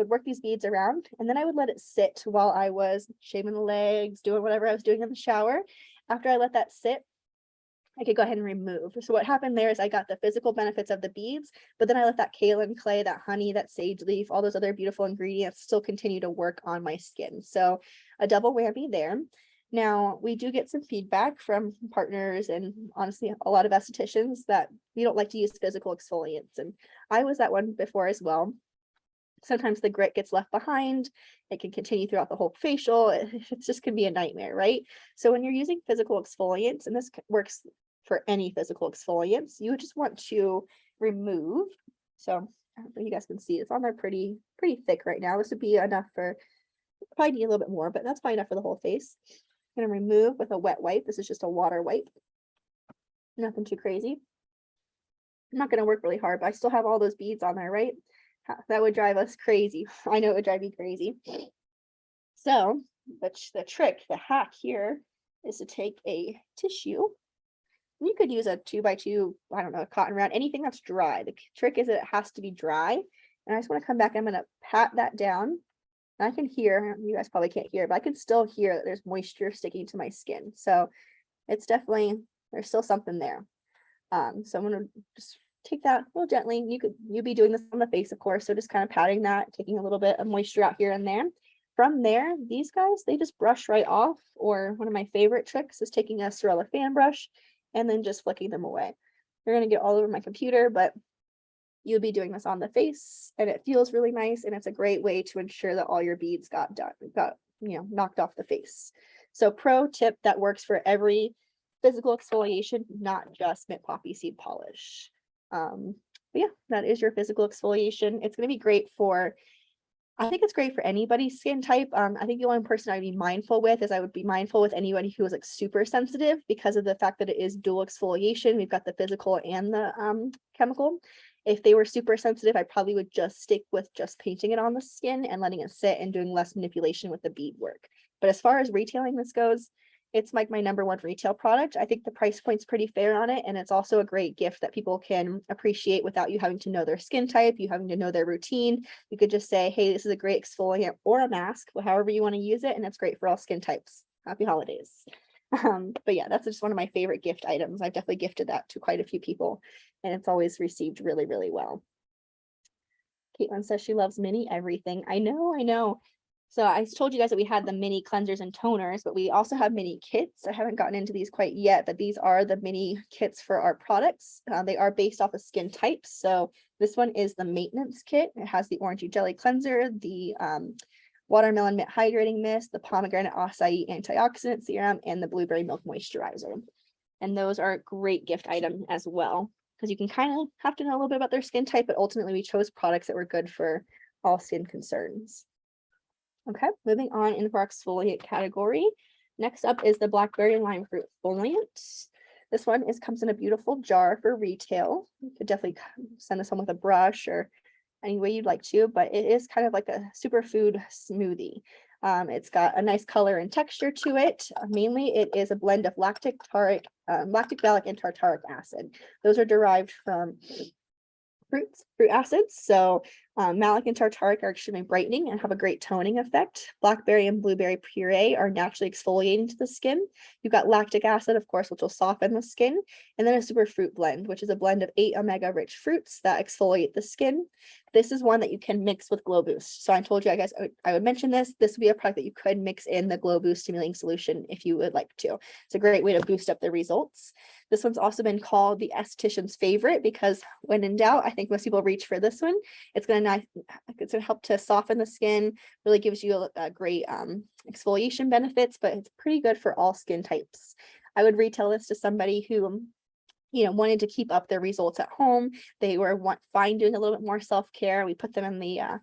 work these beads around and then I would let it sit while I was shaving the legs, doing whatever I was doing in the shower. After I let that sit, I could go ahead and remove. So what happened there is I got the physical benefits of the beads, but then I let that kaolin clay, that honey, that sage leaf, all those other beautiful ingredients still continue to work on my skin. So a double whammy there. Now, we do get some feedback from partners and honestly a lot of estheticians that we don't like to use physical exfoliants. And I was that one before as well. Sometimes the grit gets left behind. It can continue throughout the whole facial. It just can be a nightmare, right? So when you're using physical exfoliants, and this works for any physical exfoliants, you just want to remove. So I don't know if you guys can see it's on there pretty thick right now. This would be enough for, probably need a little bit more, but that's probably enough for the whole face. I'm gonna remove with a wet wipe. This is just a water wipe. Nothing too crazy. I'm not gonna work really hard, but I still have all those beads on there, right? That would drive us crazy. I know it would drive me crazy. So the trick, the hack here is to take a tissue. You could use a 2x2, I don't know, a cotton round, anything that's dry. The trick is that it has to be dry. And I just want to come back, I'm going to pat that down. And I can hear, you guys probably can't hear, but I can still hear that there's moisture sticking to my skin. So it's definitely, there's still something there. So I'm going to just take that a little gently. You'd be doing this on the face, of course. So just kind of patting that, taking a little bit of moisture out here and there. From there, these guys, they just brush right off. Or one of my favorite tricks is taking a Sorella fan brush and then just flicking them away. They're going to get all over my computer, but you'll be doing this on the face and it feels really nice. And it's a great way to ensure that all your beads got knocked off the face. So pro tip that works for every physical exfoliation, not just mint poppy seed polish. But yeah, that is your physical exfoliation. It's going to be great for, I think it's great for anybody's skin type. I think the only person I'd be mindful with is I would be mindful with anybody who is like super sensitive because of the fact that it is dual exfoliation. We've got the physical and the chemical. If they were super sensitive, I probably would just stick with just painting it on the skin and letting it sit and doing less manipulation with the bead work. But as far as retailing this goes, it's like my number one retail product. I think the price point's pretty fair on it. And it's also a great gift that people can appreciate without you having to know their skin type, you having to know their routine. You could just say, hey, this is a great exfoliant or a mask, however you want to use it. And it's great for all skin types. Happy holidays. But yeah, that's just one of my favorite gift items. I've definitely gifted that to quite a few people and it's always received really, really well. Caitlin says she loves mini everything. I know. So I told you guys that we had the mini cleansers and toners, but we also have mini kits. I haven't gotten into these quite yet, but these are the mini kits for our products. They are based off of skin types. So this one is the maintenance kit. It has the orangey jelly cleanser, the watermelon mint hydrating mist, the pomegranate acai antioxidant serum, and the blueberry milk moisturizer. And those are a great gift item as well, because you can kind of have to know a little bit about their skin type, but ultimately we chose products that were good for all skin concerns. Okay, moving on into our exfoliate category. Next up is the blackberry and lime fruit exfoliant. This one comes in a beautiful jar for retail. You could definitely send this home with a brush or any way you'd like to, but it is kind of like a superfood smoothie. It's got a nice color and texture to it. Mainly, it is a blend of lactic malic and tartaric acid. Those are derived from fruit acids. So malic and tartaric are extremely brightening and have a great toning effect. Blackberry and blueberry puree are naturally exfoliating to the skin. You've got lactic acid, of course, which will soften the skin. And then a super fruit blend, which is a blend of 8 omega rich fruits that exfoliate the skin. This is one that you can mix with Glow Boost. So I told you, I guess I would mention this. This would be a product that you could mix in the Glow Boost stimulating solution if you would like to. It's a great way to boost up the results. This one's also been called the esthetician's favorite because when in doubt, I think most people reach for this one. It's going to help to soften the skin, really gives you a great exfoliation benefits, but it's pretty good for all skin types. I would retail this to somebody who wanted to keep up their results at home. They were fine doing a little bit more self-care. We put them in the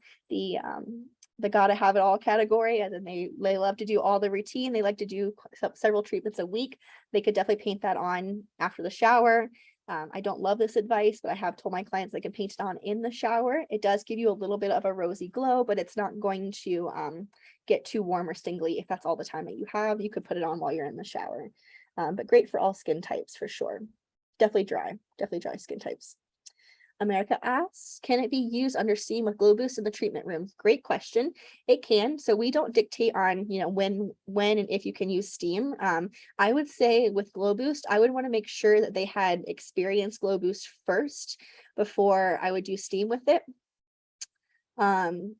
gotta have it all category, and then they love to do all the routine. They like to do several treatments a week. They could definitely paint that on after the shower. I don't love this advice, but I have told my clients they can paint it on in the shower. It does give you a little bit of a rosy glow, but it's not going to get too warm or stingly. If that's all the time that you have, you could put it on while you're in the shower. But great for all skin types for sure. Definitely dry skin types. America asks, can it be used under steam with glow boost in the treatment room? Great question. It can. So we don't dictate on, when and if you can use steam. I would say with glow boost, I would want to make sure that they had experienced glow boost first before I would do steam with it. I'm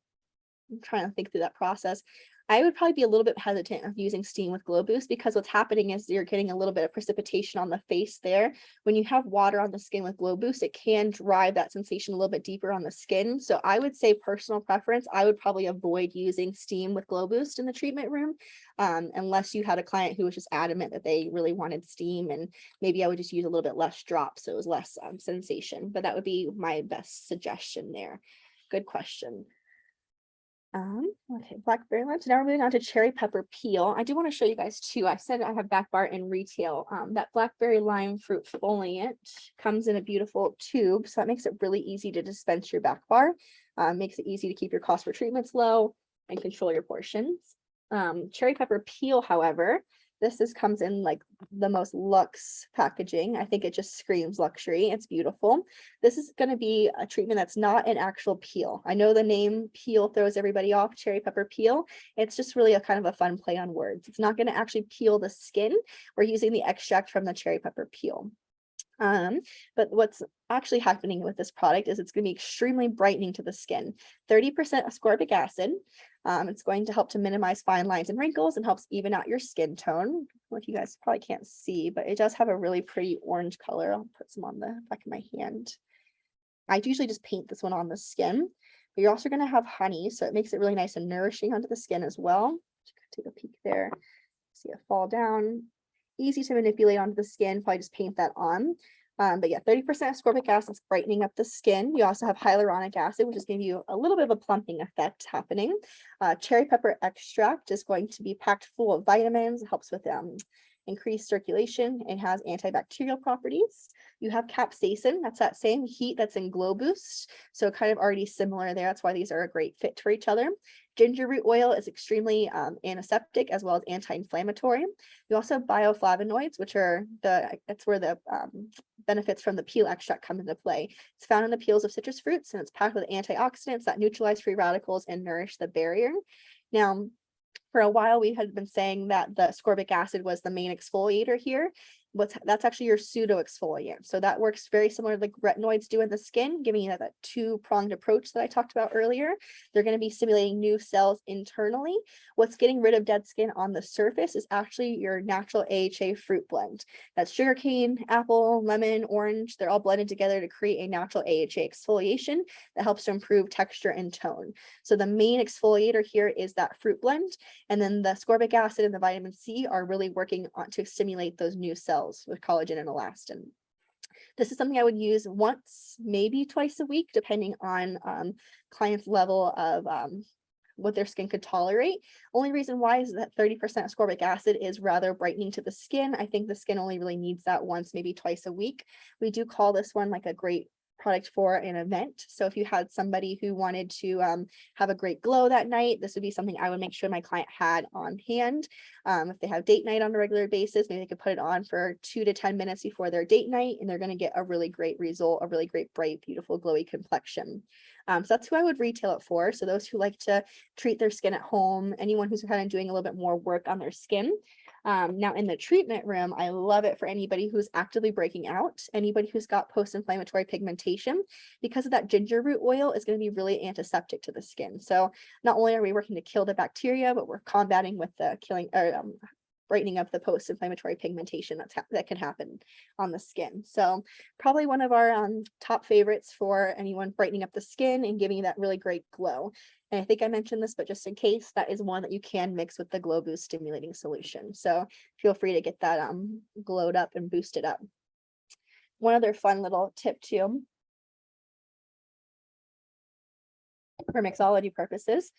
trying to think through that process. I would probably be a little bit hesitant of using steam with glow boost because what's happening is you're getting a little bit of precipitation on the face there. When you have water on the skin with glow boost, it can drive that sensation a little bit deeper on the skin. So I would say personal preference, I would probably avoid using steam with glow boost in the treatment room, unless you had a client who was just adamant that they really wanted steam, and maybe I would just use a little bit less drop so it was less sensation. But that would be my best suggestion there. Good question. Okay, blackberry lime. So now we're moving on to cherry pepper peel. I do want to show you guys too. I said I have back bar in retail. That blackberry lime fruit foliant comes in a beautiful tube, so that makes it really easy to dispense your back bar. Makes it easy to keep your cost for treatments low and control your portions. Cherry pepper peel, however, this comes in like the most luxe packaging. I think it just screams luxury. It's beautiful. This is going to be a treatment that's not an actual peel. I know the name peel throws everybody off, cherry pepper peel. It's just really a kind of a fun play on words. It's not going to actually peel the skin. We're using the extract from the cherry pepper peel. But what's actually happening with this product is it's going to be extremely brightening to the skin. 30% ascorbic acid. It's going to help to minimize fine lines and wrinkles and helps even out your skin tone, which you guys probably can't see, but it does have a really pretty orange color. I'll put some on the back of my hand. I usually just paint this one on the skin, but you're also going to have honey, so it makes it really nice and nourishing onto the skin as well. Take a peek there. See it fall down. Easy to manipulate onto the skin. Probably just paint that on. But yeah, 30% ascorbic acid is brightening up the skin. You also have hyaluronic acid, which is giving you a little bit of a plumping effect happening. Cherry pepper extract is going to be packed full of vitamins. It helps with increased circulation. It has antibacterial properties. You have capsaicin. That's that same heat that's in glow boost. So kind of already similar there. That's why these are a great fit for each other. Ginger root oil is extremely antiseptic as well as anti-inflammatory. You also have bioflavonoids, which are that's where the benefits from the peel extract come into play. It's found in the peels of citrus fruits, and it's packed with antioxidants that neutralize free radicals and nourish the barrier. Now, for a while, we had been saying that the ascorbic acid was the main exfoliator here. That's actually your pseudo exfoliant. So that works very similar to like retinoids do in the skin, giving you that two-pronged approach that I talked about earlier. They're going to be stimulating new cells internally. What's getting rid of dead skin on the surface is actually your natural AHA fruit blend. That's sugarcane, apple, lemon, orange. They're all blended together to create a natural AHA exfoliation that helps to improve texture and tone. So the main exfoliator here is that fruit blend. And then the ascorbic acid and the vitamin C are really working on to stimulate those new cells with collagen and elastin. This is something I would use once, maybe twice a week, depending on clients' level of what their skin could tolerate. Only reason why is that 30% ascorbic acid is rather brightening to the skin. I think the skin only really needs that once, maybe twice a week. We do call this one like a great product for an event. So if you had somebody who wanted to have a great glow that night, this would be something I would make sure my client had on hand. If they have date night on a regular basis, maybe they could put it on for 2 to 10 minutes before their date night, and they're going to get a really great result, a really great, bright, beautiful, glowy complexion. So that's who I would retail it for. So those who like to treat their skin at home, anyone who's kind of doing a little bit more work on their skin. Now in the treatment room, I love it for anybody who's actively breaking out, anybody who's got post-inflammatory pigmentation, because of that ginger root oil is going to be really antiseptic to the skin. So not only are we working to kill the bacteria, but we're combating with the killing or brightening up the post-inflammatory pigmentation that can happen on the skin. So probably one of our top favorites for anyone brightening up the skin and giving you that really great glow. And I think I mentioned this, but just in case, that is one that you can mix with the Glow Boost stimulating solution. So feel free to get that glowed up and boosted up. One other fun little tip too, for mixology purposes,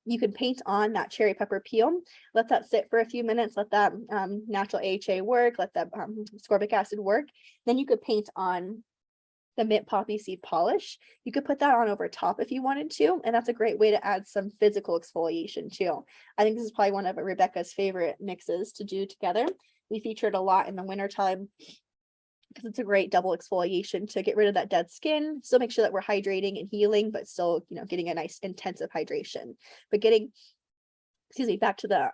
you could paint on that cherry pepper peel, let that sit for a few minutes, let that natural AHA work, let that ascorbic acid work. Then you could paint on the mint poppy seed polish. You could put that on over top if you wanted to, and that's a great way to add some physical exfoliation too. I think this is probably one of Rebecca's favorite mixes to do together. We feature it a lot in the wintertime because it's a great double exfoliation to get rid of that dead skin, still make sure that we're hydrating and healing, but still, getting a nice intensive hydration. But getting, excuse me, back to the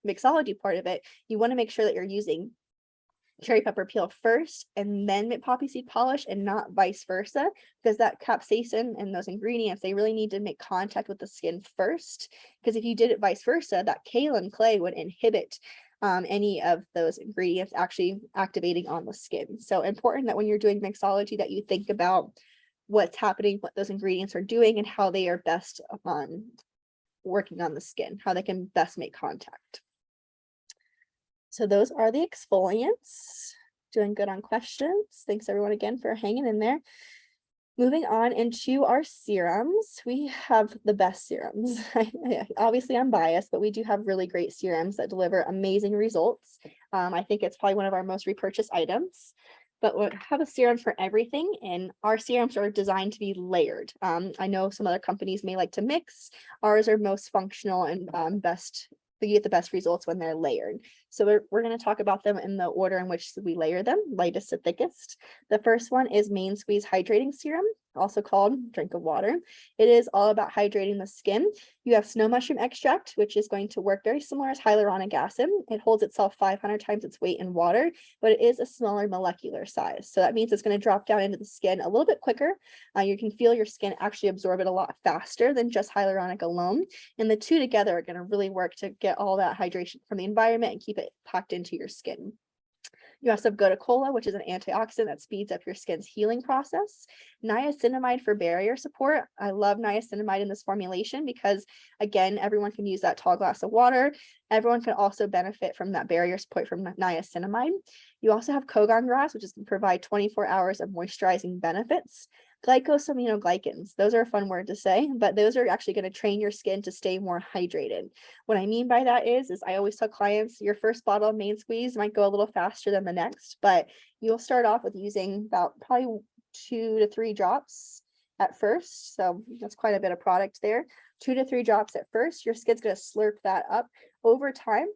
mixology part of it, you want to make sure that you're using cherry pepper peel first and then poppy seed polish, and not vice versa, because that capsaicin and those ingredients, they really need to make contact with the skin first, because if you did it vice versa, that kaolin clay would inhibit any of those ingredients actually activating on the skin. So important that when you're doing mixology that you think about what's happening, what those ingredients are doing, and how they are best working on the skin, how they can best make contact. So those are the exfoliants. Doing good on questions. Thanks everyone again for hanging in there. Moving on into our serums, we have the best serums. Obviously I'm biased, but we do have really great serums that deliver amazing results. I think it's probably one of our most repurchased items. But we have a serum for everything, and our serums are designed to be layered. I know some other companies may like to mix. Ours are most functional and best. You get the best results when they're layered. So we're going to talk about them in the order in which we layer them, lightest to thickest. The first one is Main Squeeze Hydrating Serum, also called Drink of Water. It is all about hydrating the skin. You have snow mushroom extract, which is going to work very similar as hyaluronic acid. It holds itself 500 times its weight in water, but it is a smaller molecular size. So that means it's going to drop down into the skin a little bit quicker. You can feel your skin actually absorb it a lot faster than just hyaluronic alone. And the two together are going to really work to get all that hydration from the environment and keep it packed into your skin. You also have Gotu Kola, which is an antioxidant that speeds up your skin's healing process. Niacinamide for barrier support. I love niacinamide in this formulation because, again, everyone can use that tall glass of water. Everyone can also benefit from that barrier support from niacinamide. You also have Kogon grass, which is going to provide 24 hours of moisturizing benefits. Glycosaminoglycans, those are a fun word to say, but those are actually going to train your skin to stay more hydrated. What I mean by that is I always tell clients your first bottle of Main Squeeze might go a little faster than the next, but you'll start off with using about probably 2 to 3 drops at first. So that's quite a bit of product there. 2 to 3 drops at first. Your skin's going to slurp that up. Over time,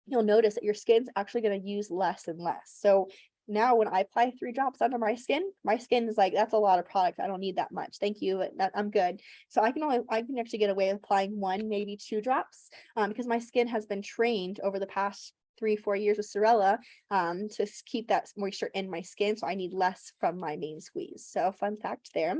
you'll notice that your skin's actually going to use less and less. So now when I apply 3 drops under my skin is like, that's a lot of product. I don't need that much. Thank you. I'm good. So I can actually get away with applying 1, maybe 2 drops because my skin has been trained over the past 3-4 years with Sorella to keep that moisture in my skin. So I need less from my Main Squeeze. So fun fact there.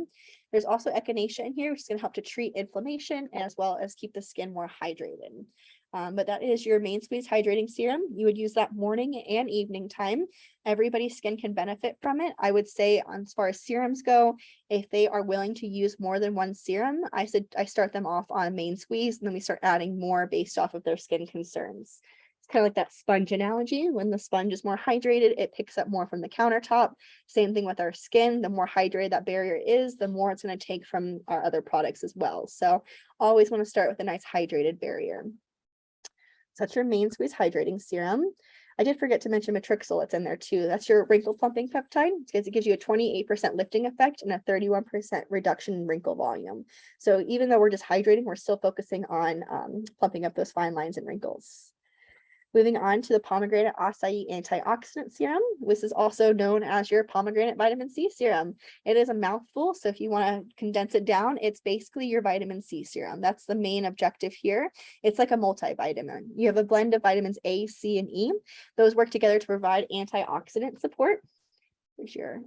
There's also echinacea in here, which is going to help to treat inflammation as well as keep the skin more hydrated. But that is your Main Squeeze Hydrating Serum. You would use that morning and evening time. Everybody's skin can benefit from it. I would say as far as serums go, if they are willing to use more than 1 serum, I start them off on Main Squeeze, and then we start adding more based off of their skin concerns. It's kind of like that sponge analogy. When the sponge is more hydrated, it picks up more from the countertop. Same thing with our skin. The more hydrated that barrier is, the more it's going to take from our other products as well. So always want to start with a nice hydrated barrier. So that's your Main Squeeze Hydrating Serum. I did forget to mention Matrixyl. It's in there too. That's your wrinkle plumping peptide because it gives you a 28% lifting effect and a 31% reduction in wrinkle volume. So even though we're just hydrating, we're still focusing on plumping up those fine lines and wrinkles. Moving on to the pomegranate acai antioxidant serum. This is also known as your pomegranate vitamin C serum. It is a mouthful, so if you want to condense it down, it's basically your vitamin C serum. That's the main objective here. It's like a multivitamin. You have a blend of vitamins A, C, and E. Those work together to provide antioxidant support. Here's your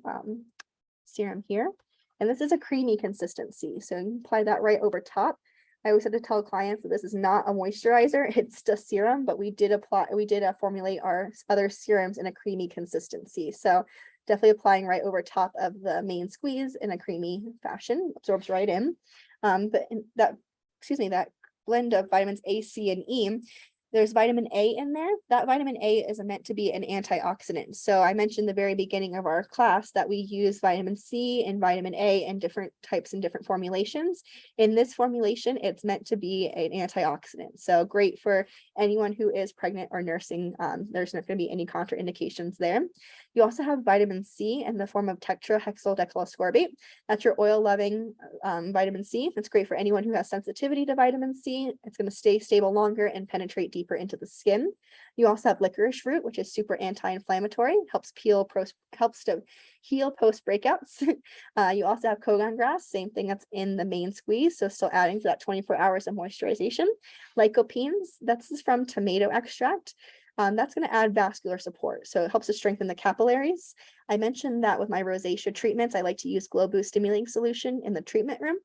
serum here. And this is a creamy consistency, so you apply that right over top. I always have to tell clients that this is not a moisturizer, it's a serum, but we did formulate our other serums in a creamy consistency. So definitely applying right over top of the Main Squeeze in a creamy fashion, absorbs right in. But in that blend of vitamins A, C, and E, there's vitamin A in there. That vitamin A is meant to be an antioxidant. So I mentioned the very beginning of our class that we use vitamin C and vitamin A in different types and different formulations. In this formulation, it's meant to be an antioxidant. So great for anyone who is pregnant or nursing. There's not going to be any contraindications there. You also have vitamin C in the form of tetrahexyldecloascorbate. That's your oil-loving vitamin C. It's great for anyone who has sensitivity to vitamin C. It's going to stay stable longer and penetrate deeper into the skin. You also have licorice root, which is super anti-inflammatory, helps to heal post breakouts. You also have Kogan grass, same thing that's in the main squeeze, so still adding to that 24 hours of moisturization. Lycopenes, that's from tomato extract. That's going to add vascular support, so it helps to strengthen the capillaries. I mentioned that with my rosacea treatments, I like to use Glow Boost stimulating solution in the treatment room.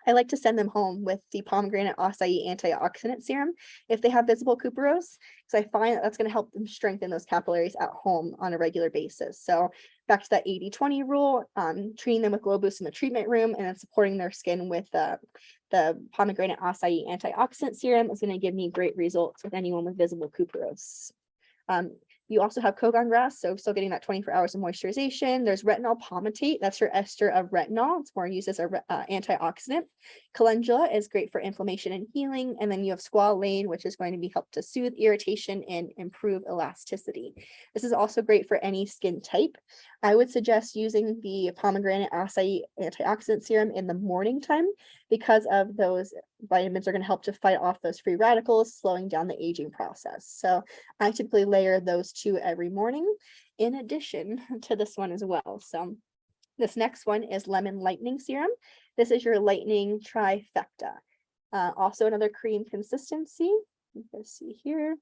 I like to send them home with the pomegranate acai antioxidant serum if they have visible cuperos, because I find that that's going to help them strengthen those capillaries at home on a regular basis. So back to that 80-20 rule, treating them with Glow Boost in the treatment room and then supporting their skin with the pomegranate acai antioxidant serum is going to give me great results with anyone with visible cuperos. You also have Kogan grass, so still getting that 24 hours of moisturization. There's retinol palmitate, that's your ester of retinol. It's more used as an antioxidant. Calendula is great for inflammation and healing. And then you have squalane, which is going to be help to soothe irritation and improve elasticity. This is also great for any skin type. I would suggest using the pomegranate acai antioxidant serum in the morning time because of those vitamins are going to help to fight off those free radicals, slowing down the aging process. So I typically layer those two every morning in addition to this one as well. So this next one is lemon lightening serum. This is your lightening trifecta. Also another cream consistency. You can see here.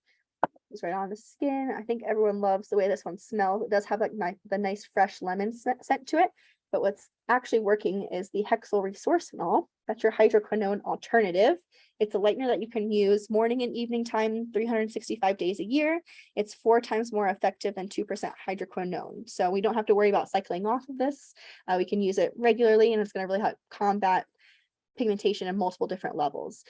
It's right on the skin. I think everyone loves the way this one smells. It does have like the nice fresh lemon scent to it. But what's actually working is the hexyl resorcinol. That's your hydroquinone alternative. It's a lightener that you can use morning and evening time, 365 days a year. It's 4 times more effective than 2% hydroquinone. So we don't have to worry about cycling off of this. We can use it regularly, and it's going to really help combat pigmentation in multiple different levels.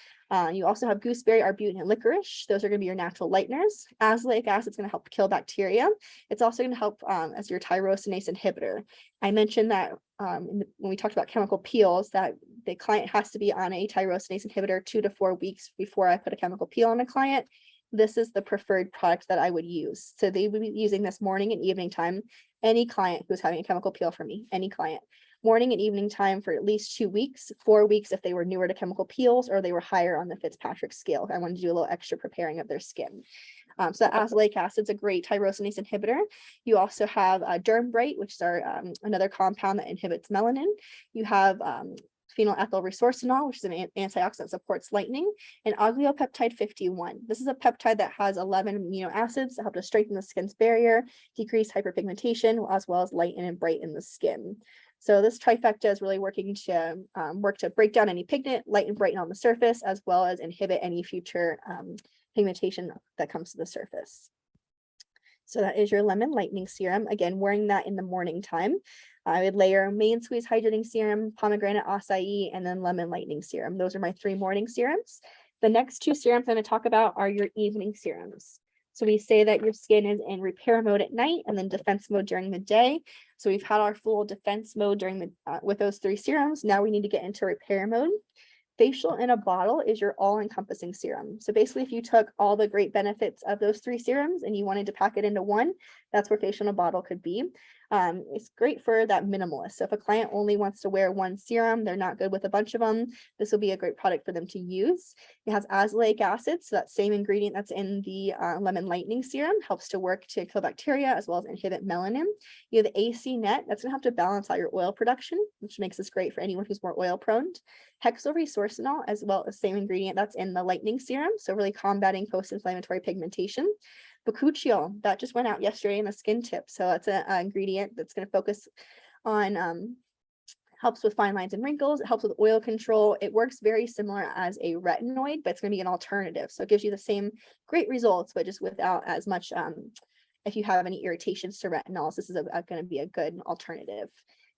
You also have gooseberry, arbutin, and licorice. Those are going to be your natural lighteners. Azelaic acid is going to help kill bacteria. It's also going to help as your tyrosinase inhibitor. I mentioned that when we talked about chemical peels, that the client has to be on a tyrosinase inhibitor 2 to 4 weeks before I put a chemical peel on a client. This is the preferred product that I would use. So they would be using this morning and evening time. Any client who's having a chemical peel for me, any client. Morning and evening time for at least 2 weeks, 4 weeks if they were newer to chemical peels or they were higher on the Fitzpatrick scale. I wanted to do a little extra preparing of their skin. So that azelaic acid is a great tyrosinase inhibitor. You also have Derm Bright, which is our another compound that inhibits melanin. You have phenylethyl resorcinol, which is an antioxidant that supports lightening, and oligopeptide 51. This is a peptide that has 11 amino acids that help to strengthen the skin's barrier, decrease hyperpigmentation, as well as lighten and brighten the skin. So this trifecta is really working to work to break down any pigment, lighten, brighten on the surface, as well as inhibit any future pigmentation that comes to the surface. So that is your lemon lightening serum. Again, wearing that in the morning time. I would layer main squeeze hydrating serum, pomegranate acai, and then lemon lightening serum. Those are my 3 morning serums. The next 2 serums I'm going to talk about are your evening serums. So we say that your skin is in repair mode at night and then defense mode during the day. So we've had our full defense mode during the with those 3 serums. Now we need to get into repair mode. Facial in a Bottle is your all-encompassing serum. So basically, if you took all the great benefits of those 3 serums and you wanted to pack it into one, that's where Facial in a Bottle could be. It's great for that minimalist. So if a client only wants to wear 1 serum, they're not good with a bunch of them, this will be a great product for them to use. It has azelaic acid, so that same ingredient that's in the lemon lightening serum helps to work to kill bacteria as well as inhibit melanin. You have AC net, that's going to have to balance out your oil production, which makes this great for anyone who's more oil prone. Hexyl resorcinol, as well as same ingredient that's in the lightening serum, so really combating post-inflammatory pigmentation. Bakuchiol, that just went out yesterday in the skin tip, so that's an ingredient that's going to focus on helps with fine lines and wrinkles. It helps with oil control. It works very similar as a retinoid, but it's going to be an alternative, so it gives you the same great results, but just without as much if you have any irritations to retinols, this is going to be a good alternative.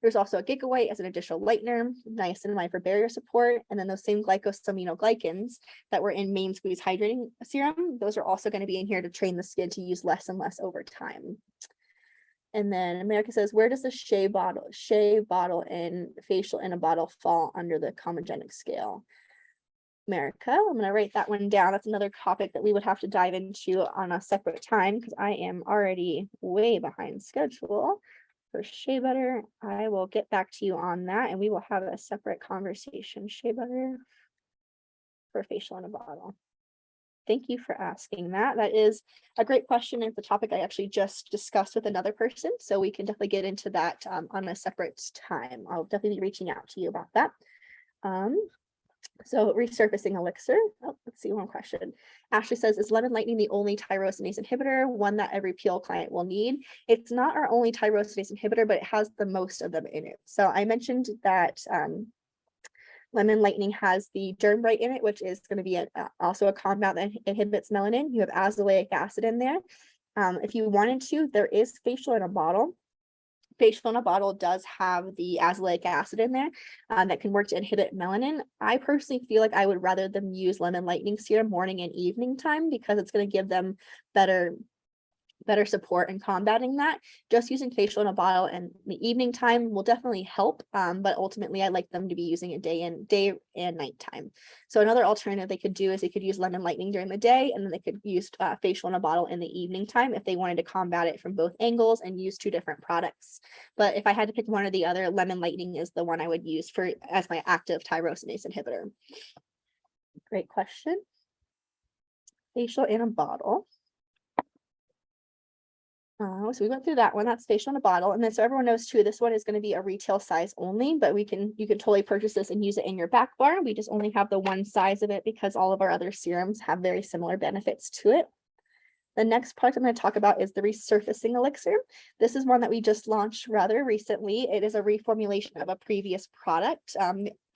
There's also a gigabyte as an additional lightener, niacinamide for barrier support, and then those same glycosaminoglycans that were in main squeeze hydrating serum, those are also going to be in here to train the skin to use less and less over time. And then America says, where does the shea bottle and facial in a bottle fall under the comedogenic scale? America. I'm going to write that one down. That's another topic that we would have to dive into on a separate time because I am already way behind schedule for shea butter. I will get back to you on that and we will have a separate conversation. Shea butter for facial in a bottle. Thank you for asking that. That is a great question. It's a topic I actually just discussed with another person. So we can definitely get into that on a separate time. I'll definitely be reaching out to you about that. So resurfacing elixir. Oh, let's see one question. Ashley says, is lemon lightning the only tyrosinase inhibitor, one that every peel client will need? It's not our only tyrosinase inhibitor, but it has the most of them in it. So I mentioned that lemon lightning has the germ bright in it, which is going to be also a compound that inhibits melanin. You have azelaic acid in there. If you wanted to, there is facial in a bottle. Facial in a bottle does have the azelaic acid in there that can work to inhibit melanin. I personally feel like I would rather them use lemon lightning serum morning and evening time because it's going to give them better support in combating that. Just using facial in a bottle in the evening time will definitely help, but ultimately I like them to be using it day and night time. So another alternative they could do is they could use lemon lightning during the day, and then they could use facial in a bottle in the evening time if they wanted to combat it from both angles and use two different products. But if I had to pick one or the other, lemon lightning is the one I would use for as my active tyrosinase inhibitor. Great question. Facial in a bottle. So we went through that one. That's facial in a bottle. And then so everyone knows too, this one is going to be a retail size only, but you can totally purchase this and use it in your back bar. We just only have the one size of it because all of our other serums have very similar benefits to it. The next product I'm going to talk about is the resurfacing elixir. This is one that we just launched rather recently. It is a reformulation of a previous product.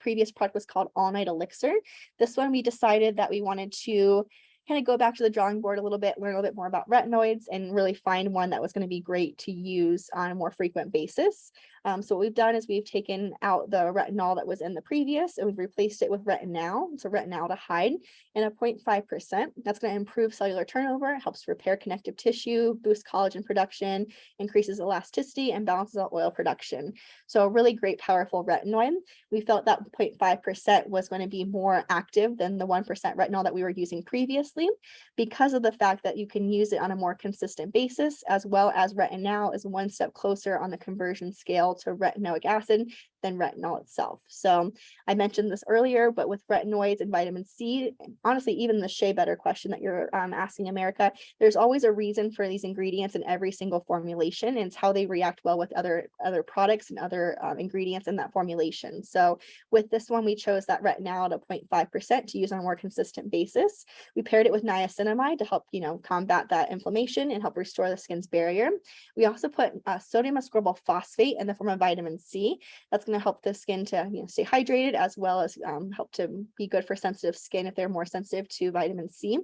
Previous product was called All Night Elixir. This one we decided that we wanted to kind of go back to the drawing board a little bit, learn a little bit more about retinoids, and really find one that was going to be great to use on a more frequent basis. So what we've done is we've taken out the retinol that was in the previous and we've replaced it with retinal, so retinaldehyde, and a 0.5%. That's going to improve cellular turnover, helps repair connective tissue, boost collagen production, increases elasticity, and balances out oil production. So a really great, powerful retinoid. We felt that 0.5% was going to be more active than the 1% retinol that we were using previously because of the fact that you can use it on a more consistent basis, as well as retinal is one step closer on the conversion scale to retinoic acid than retinol itself. So I mentioned this earlier, but with retinoids and vitamin C, honestly, even the shea butter question that you're asking, America, there's always a reason for these ingredients in every single formulation, and it's how they react well with other products and other ingredients in that formulation. So with this one, we chose that retinal to 0.5% to use on a more consistent basis. We paired it with niacinamide to help, combat that inflammation and help restore the skin's barrier. We also put sodium ascorbyl phosphate in the form of vitamin C. That's going to help the skin to stay hydrated, as well as help to be good for sensitive skin if they're more sensitive to vitamin C.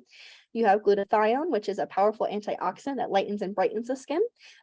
You have glutathione, which is a powerful antioxidant that lightens and brightens the skin.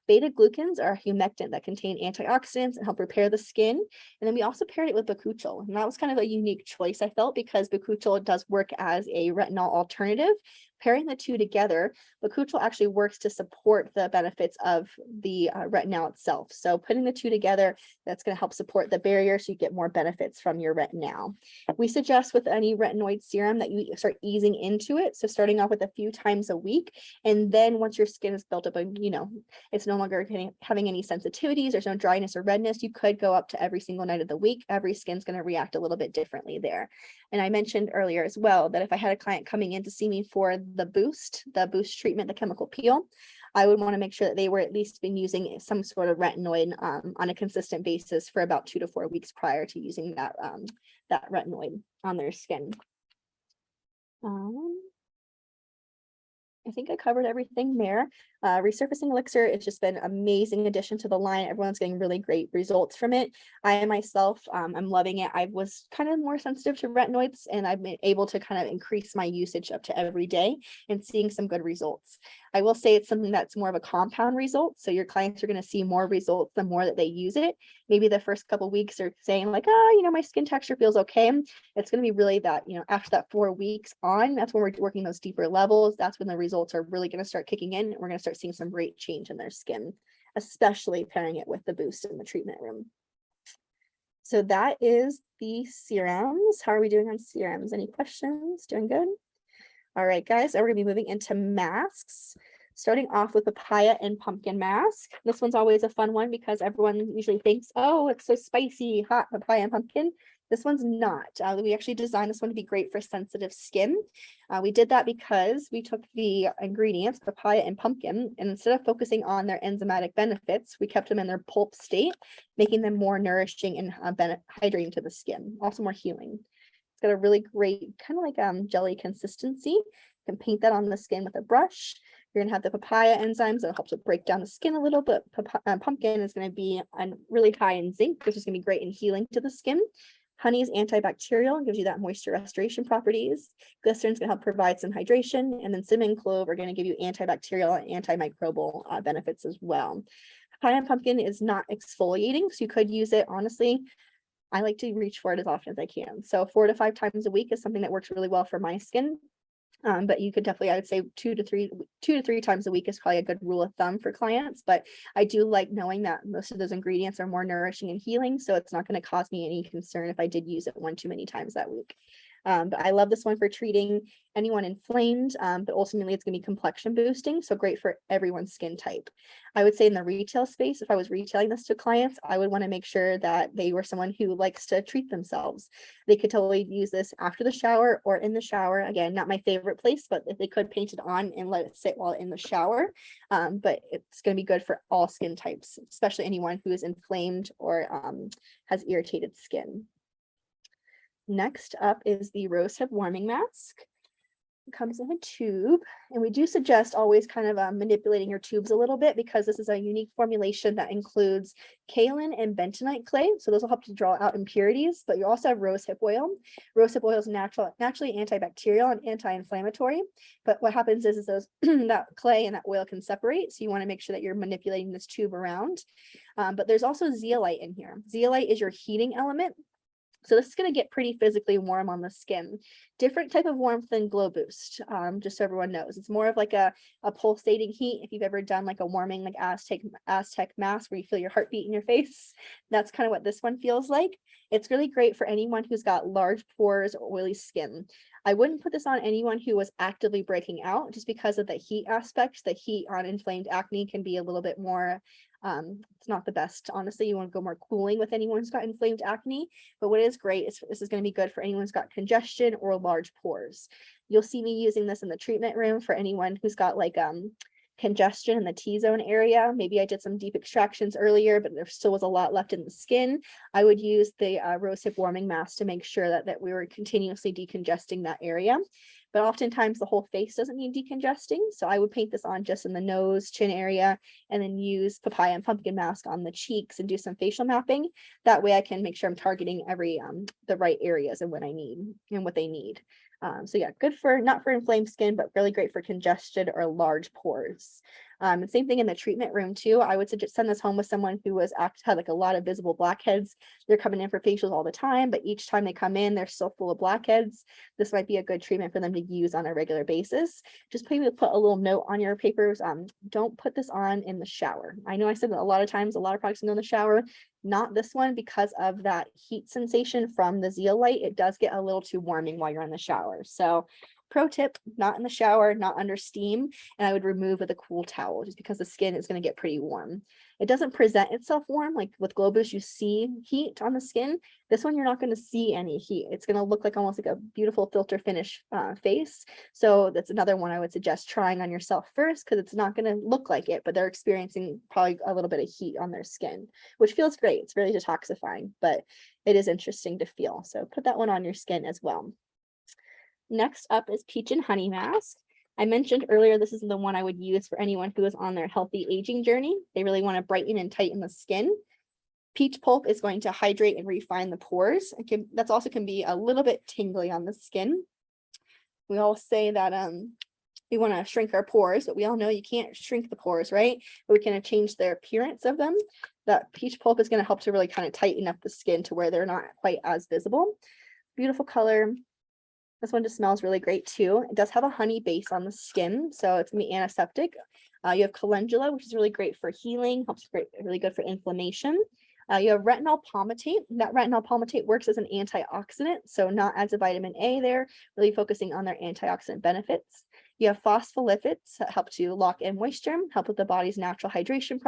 Beta glucans are a humectant that contain antioxidants and help repair the skin. And then we also paired it with bakuchiol. And that was kind of a unique choice, I felt, because bakuchiol does work as a retinol alternative. Pairing the two together, bakuchiol actually works to support the benefits of the retinol itself. So putting the two together, that's going to help support the barrier so you get more benefits from your retinol. We suggest with any retinoid serum that you start easing into it. So starting off with a few times a week, and then once your skin is built up and it's no longer having any sensitivities, there's no dryness or redness, you could go up to every single night of the week. Every skin's going to react a little bit differently there. And I mentioned earlier as well that if I had a client coming in to see me for the boost treatment, the chemical peel, I would want to make sure that they were at least been using some sort of retinoid on a consistent basis for about 2 to 4 weeks prior to using that retinoid on their skin. I think I covered everything there. Resurfacing elixir, it's just been an amazing addition to the line. Everyone's getting really great results from it. I myself, I'm loving it. I was kind of more sensitive to retinoids, and I've been able to kind of increase my usage up to every day and seeing some good results. I will say it's something that's more of a compound result. So your clients are going to see more results the more that they use it. Maybe the first couple of weeks are saying like, my skin texture feels okay. It's going to be really that, after that 4 weeks on, that's when we're working those deeper levels. That's when the results are really going to start kicking in. We're going to start seeing some great change in their skin, especially pairing it with the boost in the treatment room. So that is the serums. How are we doing on serums? Any questions? Doing good? All right, guys, so we're gonna be moving into masks. Starting off with papaya and pumpkin mask. This one's always a fun one because everyone usually thinks, oh, it's so spicy, hot papaya and pumpkin. This one's not. We actually designed this one to be great for sensitive skin. We did that because we took the ingredients, papaya and pumpkin, and instead of focusing on their enzymatic benefits, we kept them in their pulp state, making them more nourishing and hydrating to the skin, also more healing. It's got a really great kind of like jelly consistency. You can paint that on the skin with a brush. You're gonna have the papaya enzymes that help to break down the skin a little bit. Pumpkin is gonna be really high in zinc, which is gonna be great in healing to the skin. Honey is antibacterial and gives you that moisture restoration properties. Glycerin is gonna help provide some hydration, and then cinnamon and clove are gonna give you antibacterial and antimicrobial benefits as well. Papaya and pumpkin is not exfoliating, so you could use it honestly. I like to reach for it as often as I can. So 4 to 5 times a week is something that works really well for my skin. But you could definitely, I would say 2 to 3 times a week is probably a good rule of thumb for clients. But I do like knowing that most of those ingredients are more nourishing and healing. So it's not going to cause me any concern if I did use it one too many times that week. But I love this one for treating anyone inflamed, but ultimately it's going to be complexion boosting. So great for everyone's skin type. I would say in the retail space, if I was retailing this to clients, I would want to make sure that they were someone who likes to treat themselves. They could totally use this after the shower or in the shower. Again, not my favorite place, but if they could paint it on and let it sit while in the shower. But it's going to be good for all skin types, especially anyone who is inflamed or has irritated skin. Next up is the rosehip warming mask. It comes in a tube, and we do suggest always kind of manipulating your tubes a little bit because this is a unique formulation that includes kaolin and bentonite clay. So those will help to draw out impurities, but you also have rosehip oil. Rosehip oil is naturally antibacterial and anti-inflammatory. But what happens is those that clay and that oil can separate. So you want to make sure that you're manipulating this tube around. But there's also zeolite in here. Zeolite is your heating element. So this is going to get pretty physically warm on the skin. Different type of warmth than Glow Boost, just so everyone knows. It's more of like a pulsating heat. If you've ever done like a warming like Aztec mask where you feel your heartbeat in your face, that's kind of what this one feels like. It's really great for anyone who's got large pores or oily skin. I wouldn't put this on anyone who was actively breaking out just because of the heat aspect. The heat on inflamed acne can be a little bit more it's not the best. Honestly, you want to go more cooling with anyone who's got inflamed acne. But what is great is this is going to be good for anyone who's got congestion or large pores. You'll see me using this in the treatment room for anyone who's got like congestion in the T-zone area. Maybe I did some deep extractions earlier, but there still was a lot left in the skin. I would use the rosehip warming mask to make sure that we were continuously decongesting that area. But oftentimes the whole face doesn't need decongesting. So I would paint this on just in the nose, chin area, and then use papaya and pumpkin mask on the cheeks and do some facial mapping. That way I can make sure I'm targeting every the right areas and what I need and what they need. So yeah, good for not for inflamed skin, but really great for congested or large pores. And same thing in the treatment room too. I would suggest send this home with someone who had like a lot of visible blackheads. They're coming in for facials all the time, but each time they come in, they're still full of blackheads. This might be a good treatment for them to use on a regular basis. Just maybe put a little note on your papers. Don't put this on in the shower. I know I said that a lot of times, a lot of products can go in the shower. Not this one because of that heat sensation from the zeolite. It does get a little too warming while you're in the shower. So pro tip, not in the shower, not under steam, and I would remove with a cool towel just because the skin is going to get pretty warm. It doesn't present itself warm. Like with Glow Boost, you see heat on the skin. This one, you're not going to see any heat. It's going to look like almost like a beautiful filter finish face. So that's another one I would suggest trying on yourself first because it's not going to look like it, but they're experiencing probably a little bit of heat on their skin, which feels great. It's really detoxifying, but it is interesting to feel. So put that one on your skin as well. Next up is Peach and Honey Mask. I mentioned earlier, this is the one I would use for anyone who is on their healthy aging journey. They really want to brighten and tighten the skin. Peach pulp is going to hydrate and refine the pores. That's also can be a little bit tingly on the skin. We all say that we want to shrink our pores, but we all know you can't shrink the pores, right? But we can change the appearance of them. That peach pulp is going to help to really kind of tighten up the skin to where they're not quite as visible. Beautiful color. This one just smells really great too. It does have a honey base on the skin, so it's gonna be antiseptic. You have calendula, which is really great for healing, helps really good for inflammation. You have retinol palmitate. That retinol palmitate works as an antioxidant, so not as a vitamin A there, really focusing on their antioxidant benefits. You have phospholipids that help to lock in moisture, help with the body's natural hydration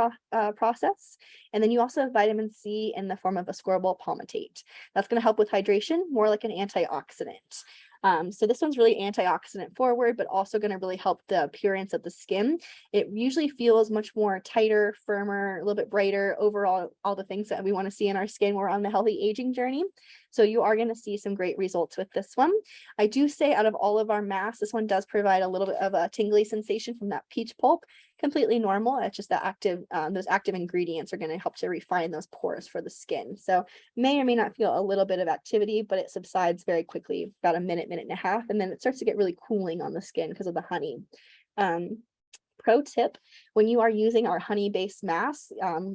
process. And then you also have vitamin C in the form of ascorbyl palmitate. That's going to help with hydration, more like an antioxidant. So this one's really antioxidant forward, but also going to really help the appearance of the skin. It usually feels much more tighter, firmer, a little bit brighter, overall, all the things that we want to see in our skin when we're on the healthy aging journey. So you are going to see some great results with this one. I do say out of all of our masks, this one does provide a little bit of a tingly sensation from that peach pulp. Completely normal. It's just that those active ingredients are going to help to refine those pores for the skin. So may or may not feel a little bit of activity, but it subsides very quickly, about a minute and a half, and then it starts to get really cooling on the skin because of the honey. Pro tip, when you are using our honey-based mask,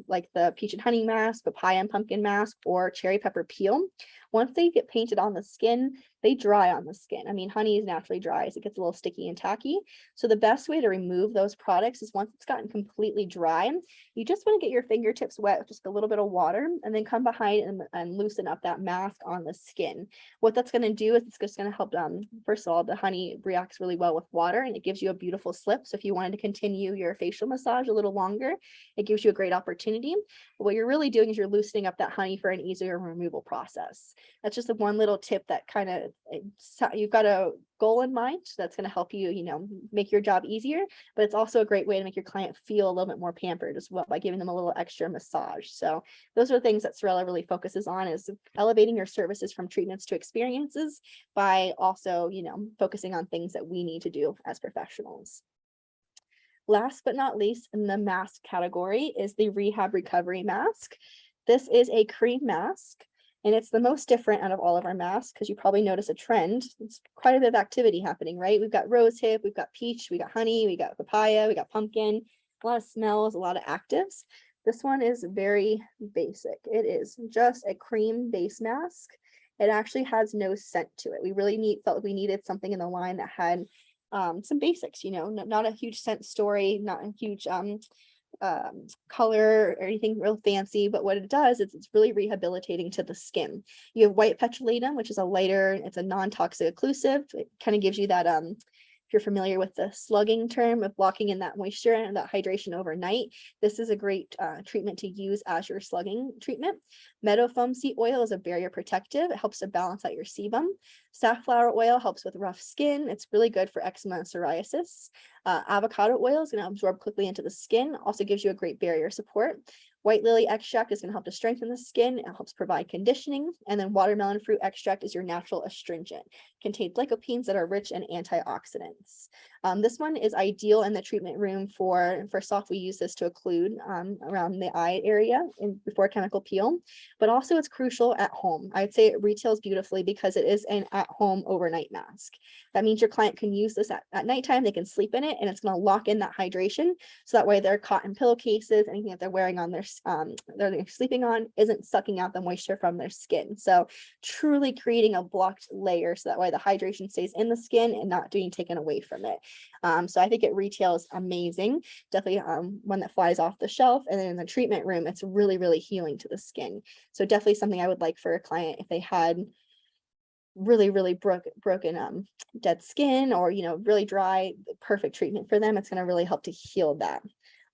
like the peach and honey mask, papaya and pumpkin mask, or cherry pepper peel, once they get painted on the skin, they dry on the skin. I mean, honey is naturally dry, so it gets a little sticky and tacky. So the best way to remove those products is once it's gotten completely dry, you just want to get your fingertips wet with just a little bit of water, and then come behind and loosen up that mask on the skin. What that's going to do is it's just going to help, first of all, the honey reacts really well with water, and it gives you a beautiful slip. So if you wanted to continue your facial massage a little longer, it gives you a great opportunity. But what you're really doing is you're loosening up that honey for an easier removal process. That's just the one little tip that kind of, you've got a goal in mind that's going to help you, make your job easier, but it's also a great way to make your client feel a little bit more pampered as well by giving them a little extra massage. So those are the things that Sorella really focuses on, is elevating your services from treatments to experiences by also, focusing on things that we need to do as professionals. Last but not least, in the mask category is the Rehab Recovery Mask. This is a cream mask, and it's the most different out of all of our masks because you probably notice a trend. It's quite a bit of activity happening, right? We've got rose hip, we've got peach, we got honey, we got papaya, we got pumpkin, a lot of smells, a lot of actives. This one is very basic. It is just a cream base mask. It actually has no scent to it. We really felt like we needed something in the line that had some basics, not a huge scent story, not a huge color or anything real fancy, but what it does is it's really rehabilitating to the skin. You have white petrolatum, which is it's a non-toxic occlusive. It kind of gives you that if you're familiar with the slugging term of blocking in that moisture and that hydration overnight, this is a great treatment to use as your slugging treatment. Meadow foam seed oil is a barrier protective. It helps to balance out your sebum. Safflower oil helps with rough skin. It's really good for eczema and psoriasis. Avocado oil is going to absorb quickly into the skin, also gives you a great barrier support. White lily extract is going to help to strengthen the skin. It helps provide conditioning. And then watermelon fruit extract is your natural astringent. Contains lycopenes that are rich in antioxidants. This one is ideal in the treatment room first off, we use this to occlude around the eye area before chemical peel, but also it's crucial at home. I'd say it retails beautifully because it is an at-home overnight mask. That means your client can use this at nighttime, they can sleep in it, and it's going to lock in that hydration. So that way their cotton pillowcases, anything that they're wearing on they're sleeping on, isn't sucking out the moisture from their skin. So truly creating a blocked layer so that way the hydration stays in the skin and not being taken away from it. So I think it retails amazing, definitely one that flies off the shelf. And then in the treatment room, it's really, really healing to the skin. So definitely something I would like for a client if they had really, really broken dead skin or, really dry, perfect treatment for them. It's going to really help to heal that.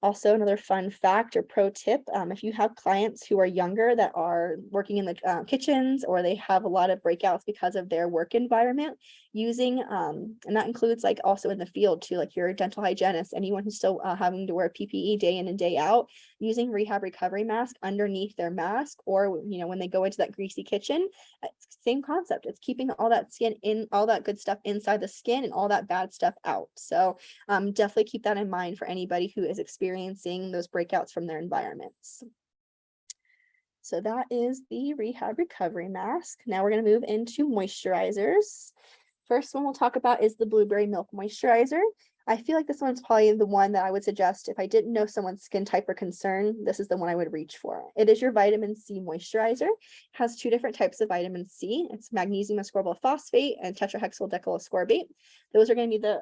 Also, another fun fact or pro tip, if you have clients who are younger that are working in the kitchens or they have a lot of breakouts because of their work environment, using, and that includes like also in the field too, like your dental hygienist, anyone who's still having to wear PPE day in and day out, using Rehab Recovery Mask underneath their mask, or, when they go into that greasy kitchen, same concept. It's keeping all that skin in, all that good stuff inside the skin and all that bad stuff out. So definitely keep that in mind for anybody who is experiencing those breakouts from their environments. So that is the Rehab Recovery Mask. Now we're going to move into moisturizers. First one we'll talk about is the Blueberry Milk Moisturizer. I feel like this one's probably the one that I would suggest if I didn't know someone's skin type or concern, this is the one I would reach for. It is your vitamin C moisturizer. It has two different types of vitamin C. It's magnesium ascorbyl phosphate and tetrahexyl ascorbate. Those are going to be the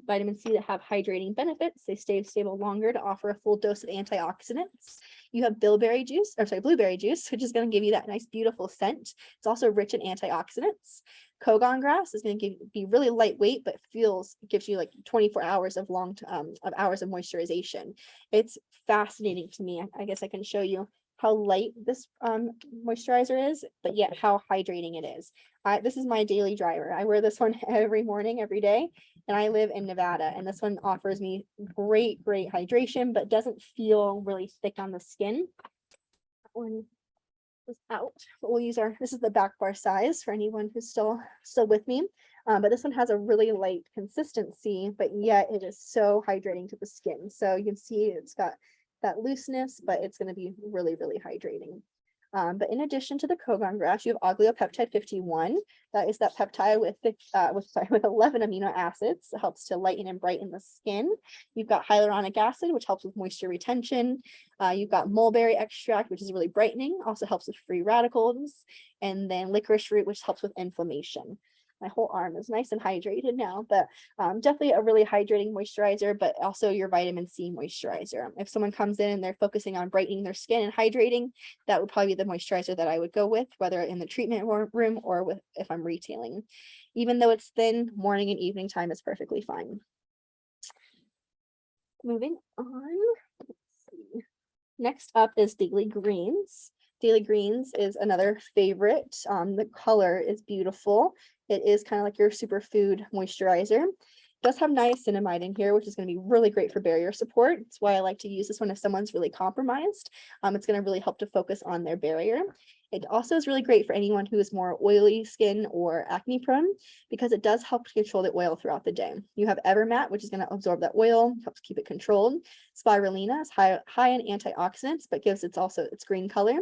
vitamin C that have hydrating benefits. They stay stable longer to offer a full dose of antioxidants. You have blueberry juice, which is going to give you that nice, beautiful scent. It's also rich in antioxidants. Kogon grass is going to be really lightweight, but gives you like 24 hours of hours of moisturization. It's fascinating to me. I guess I can show you how light this moisturizer is, but yet how hydrating it is. This is my daily driver. I wear this one every morning, every day, and I live in Nevada, and this one offers me great hydration, but doesn't feel really thick on the skin. That one is out, but we'll use this is the back bar size for anyone who's still with me. But this one has a really light consistency, but yet it is so hydrating to the skin. So you can see it's got that looseness, but it's going to be really hydrating. But in addition to the Kogon grass, you have oligopeptide 51. That is that peptide with 11 amino acids. It helps to lighten and brighten the skin. You've got hyaluronic acid, which helps with moisture retention. You've got mulberry extract, which is really brightening, also helps with free radicals. And then licorice root, which helps with inflammation. My whole arm is nice and hydrated now, but definitely a really hydrating moisturizer, but also your vitamin C moisturizer. If someone comes in and they're focusing on brightening their skin and hydrating, that would probably be the moisturizer that I would go with, whether in the treatment room or if I'm retailing. Even though it's thin, morning and evening time is perfectly fine. Moving on, let's see. Next up is Daily Greens. Daily Greens is another favorite. The color is beautiful. It is kind of like your superfood moisturizer. It does have niacinamide in here, which is going to be really great for barrier support. That's why I like to use this one if someone's really compromised. It's going to really help to focus on their barrier. It also is really great for anyone who is more oily skin or acne prone, because it does help to control the oil throughout the day. You have Evermatte, which is going to absorb that oil, helps keep it controlled. Spirulina is high in antioxidants, but gives its green color.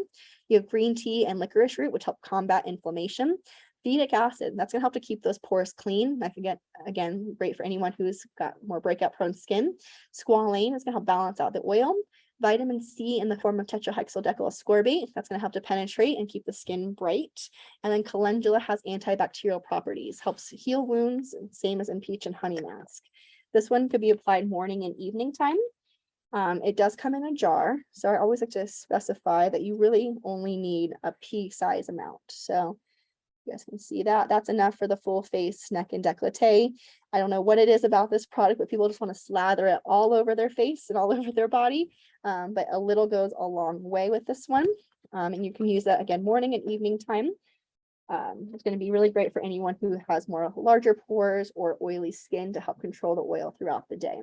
You have green tea and licorice root, which help combat inflammation. Phytic acid, that's going to help to keep those pores clean. That can again, great for anyone who's got more breakout prone skin. Squalane is going to help balance out the oil. Vitamin C in the form of tetrahexyldecyl-ascorbate, that's going to help to penetrate and keep the skin bright. And then calendula has antibacterial properties, helps heal wounds, same as in peach and honey mask. This one could be applied morning and evening time. It does come in a jar, so I always like to specify that you really only need a pea size amount. So you guys can see that. That's enough for the full face, neck, and décolleté. I don't know what it is about this product, but people just want to slather it all over their face and all over their body. But a little goes a long way with this one. And you can use that again morning and evening time. It's going to be really great for anyone who has more larger pores or oily skin to help control the oil throughout the day.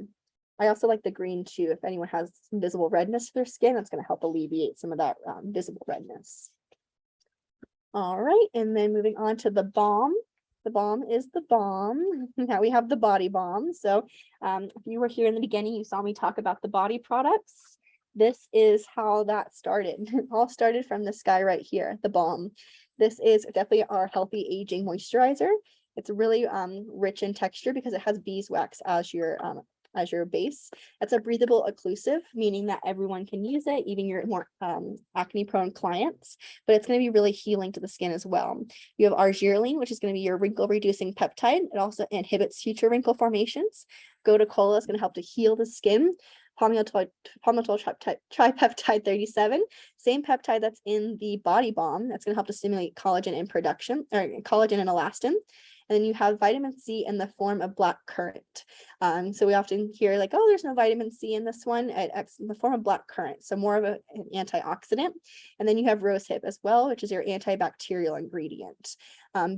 I also like the green too. If anyone has some visible redness to their skin, that's going to help alleviate some of that visible redness. All right, and then moving on to the balm. The balm is the balm. Now we have the body balm. So if you were here in the beginning, you saw me talk about the body products. This is how that started. It all started from this guy right here, the balm. This is definitely our healthy aging moisturizer. It's really rich in texture because it has beeswax as your base. It's a breathable occlusive, meaning that everyone can use it, even your more acne prone clients, but it's going to be really healing to the skin as well. You have arginine, which is going to be your wrinkle reducing peptide. It also inhibits future wrinkle formations. Gotu kola is going to help to heal the skin. Palmitoyl tripeptide 37, same peptide that's in the body balm. That's going to help to stimulate collagen in production, or collagen and elastin. And then you have vitamin C in the form of black currant. So we often hear like, oh, there's no vitamin C in this one. It's in the form of black currant, so more of an antioxidant. And then you have rosehip as well, which is your antibacterial ingredient.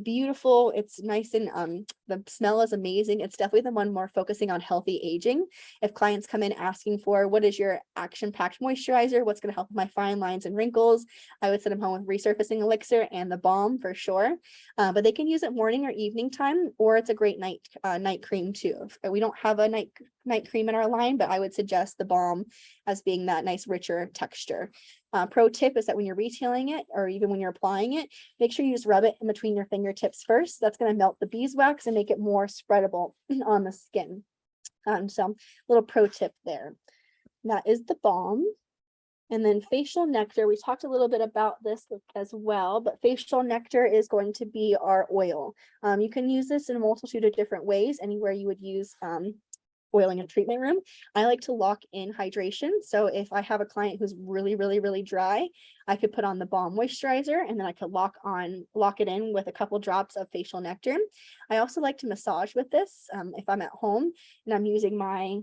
Beautiful. It's nice and the smell is amazing. It's definitely the one more focusing on healthy aging. If clients come in asking for what is your action-packed moisturizer, what's going to help with my fine lines and wrinkles, I would send them home with resurfacing elixir and the balm for sure. But they can use it morning or evening time, or it's a great night cream too. We don't have a night cream in our line, but I would suggest the balm as being that nice richer texture. Pro tip is that when you're retailing it, or even when you're applying it, make sure you just rub it in between your fingertips first. That's going to melt the beeswax and make it more spreadable on the skin. So little pro tip there. That is the balm. And then facial nectar, we talked a little bit about this as well, but facial nectar is going to be our oil. You can use this in a multitude of different ways, anywhere you would use oiling in a treatment room, I like to lock in hydration. So if I have a client who's really dry, I could put on the balm moisturizer, and then I could lock it in with a couple drops of facial nectar. I also like to massage with this if I'm at home and I'm using my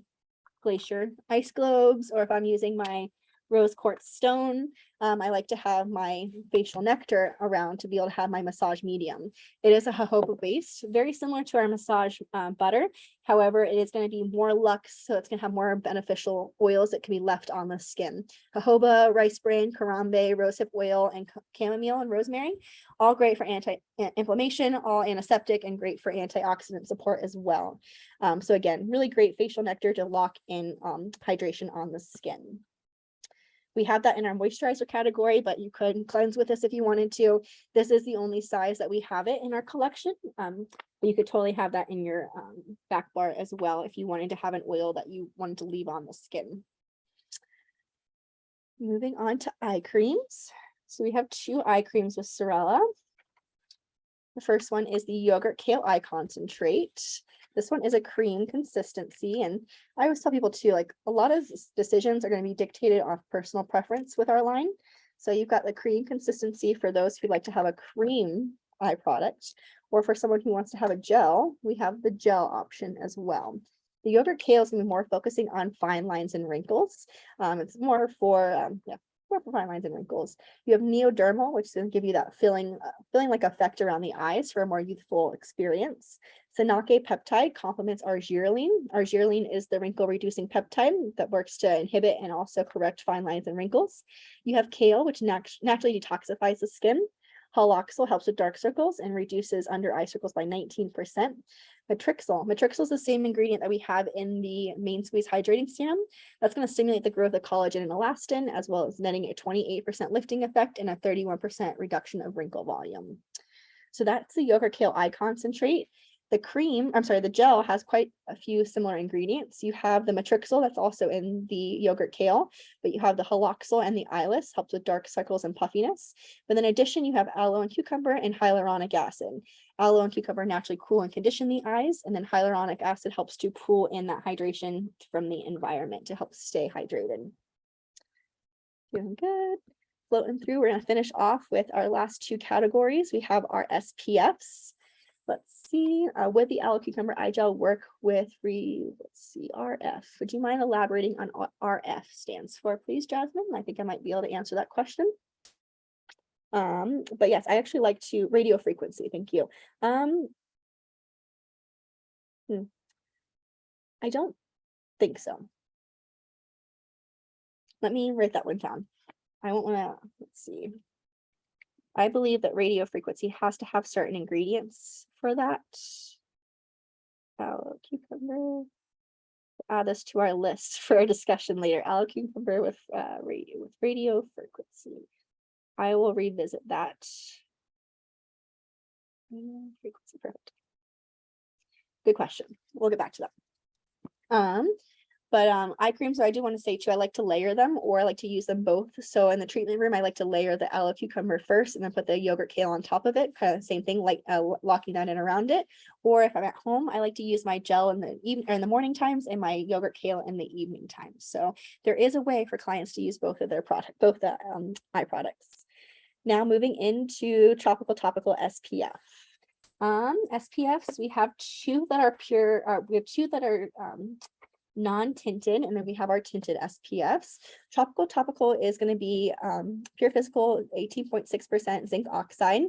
Glacier ice globes, or if I'm using my rose quartz stone, I like to have my facial nectar around to be able to have my massage medium. It is a jojoba based, very similar to our massage butter. However, it is going to be more luxe, so it's going to have more beneficial oils that can be left on the skin. Jojoba, rice bran, karambe, rosehip oil, and chamomile and rosemary, all great for anti-inflammation, all antiseptic, and great for antioxidant support as well. So again, really great facial nectar to lock in hydration on the skin. We have that in our moisturizer category, but you could cleanse with this if you wanted to. This is the only size that we have it in our collection. But you could totally have that in your back bar as well if you wanted to have an oil that you wanted to leave on the skin. Moving on to eye creams. So we have 2 eye creams with Sorella. The first one is the Yogurt Kale Eye Concentrate. This one is a cream consistency, and I always tell people too, like, a lot of decisions are going to be dictated off personal preference with our line. So you've got the cream consistency for those who like to have a cream eye product, or for someone who wants to have a gel, we have the gel option as well. The Yogurt Kale is going to be more focusing on fine lines and wrinkles. It's more for more for fine lines and wrinkles. You have Neodermal, which is going to give you that feeling like effect around the eyes for a more youthful experience. Sanake peptide complements argireline. Argireline is the wrinkle reducing peptide that works to inhibit and also correct fine lines and wrinkles. You have kale, which naturally detoxifies the skin. Haloxyl helps with dark circles and reduces under eye circles by 19%. Matrixyl is the same ingredient that we have in the Main Squeeze Hydrating Serum. That's going to stimulate the growth of collagen and elastin, as well as netting a 28% lifting effect and a 31% reduction of wrinkle volume. So that's the Yogurt Kale Eye Concentrate. The gel has quite a few similar ingredients. You have the matrixyl that's also in the Yogurt Kale, but you have the haloxyl and the eyeless, helps with dark circles and puffiness. But in addition, you have aloe and cucumber and hyaluronic acid. Aloe and cucumber naturally cool and condition the eyes, and then hyaluronic acid helps to pull in that hydration from the environment to help stay hydrated. Doing good. Floating through, we're going to finish off with our last 2 categories. We have our SPFs. Let's see, would the aloe cucumber eye gel work with RF? Would you mind elaborating on what RF stands for, please, Jasmine? I think I might be able to answer that question. But yes, I actually like to radio frequency. Thank you. I don't think so. Let me write that one down. I won't want to, let's see. I believe that radio frequency has to have certain ingredients for that. Aloe cucumber. Add this to our list for a discussion later. Aloe cucumber with radio frequency. I will revisit that. Frequency, perfect. Good question. We'll get back to that. But eye creams, I do want to say too, I like to layer them, or I like to use them both. So in the treatment room, I like to layer the aloe cucumber first and then put the yogurt kale on top of it, kind of the same thing, like locking that in around it. Or if I'm at home, I like to use my gel in the evening or in the morning times and my yogurt kale in the evening times. So there is a way for clients to use both of their both the eye products. Now moving into tropical topical SPF. SPFs, we have 2 that are pure, we have 2 that are non-tinted, and then we have our tinted SPFs. Tropical topical is going to be Pure Physical 18.6% zinc oxide.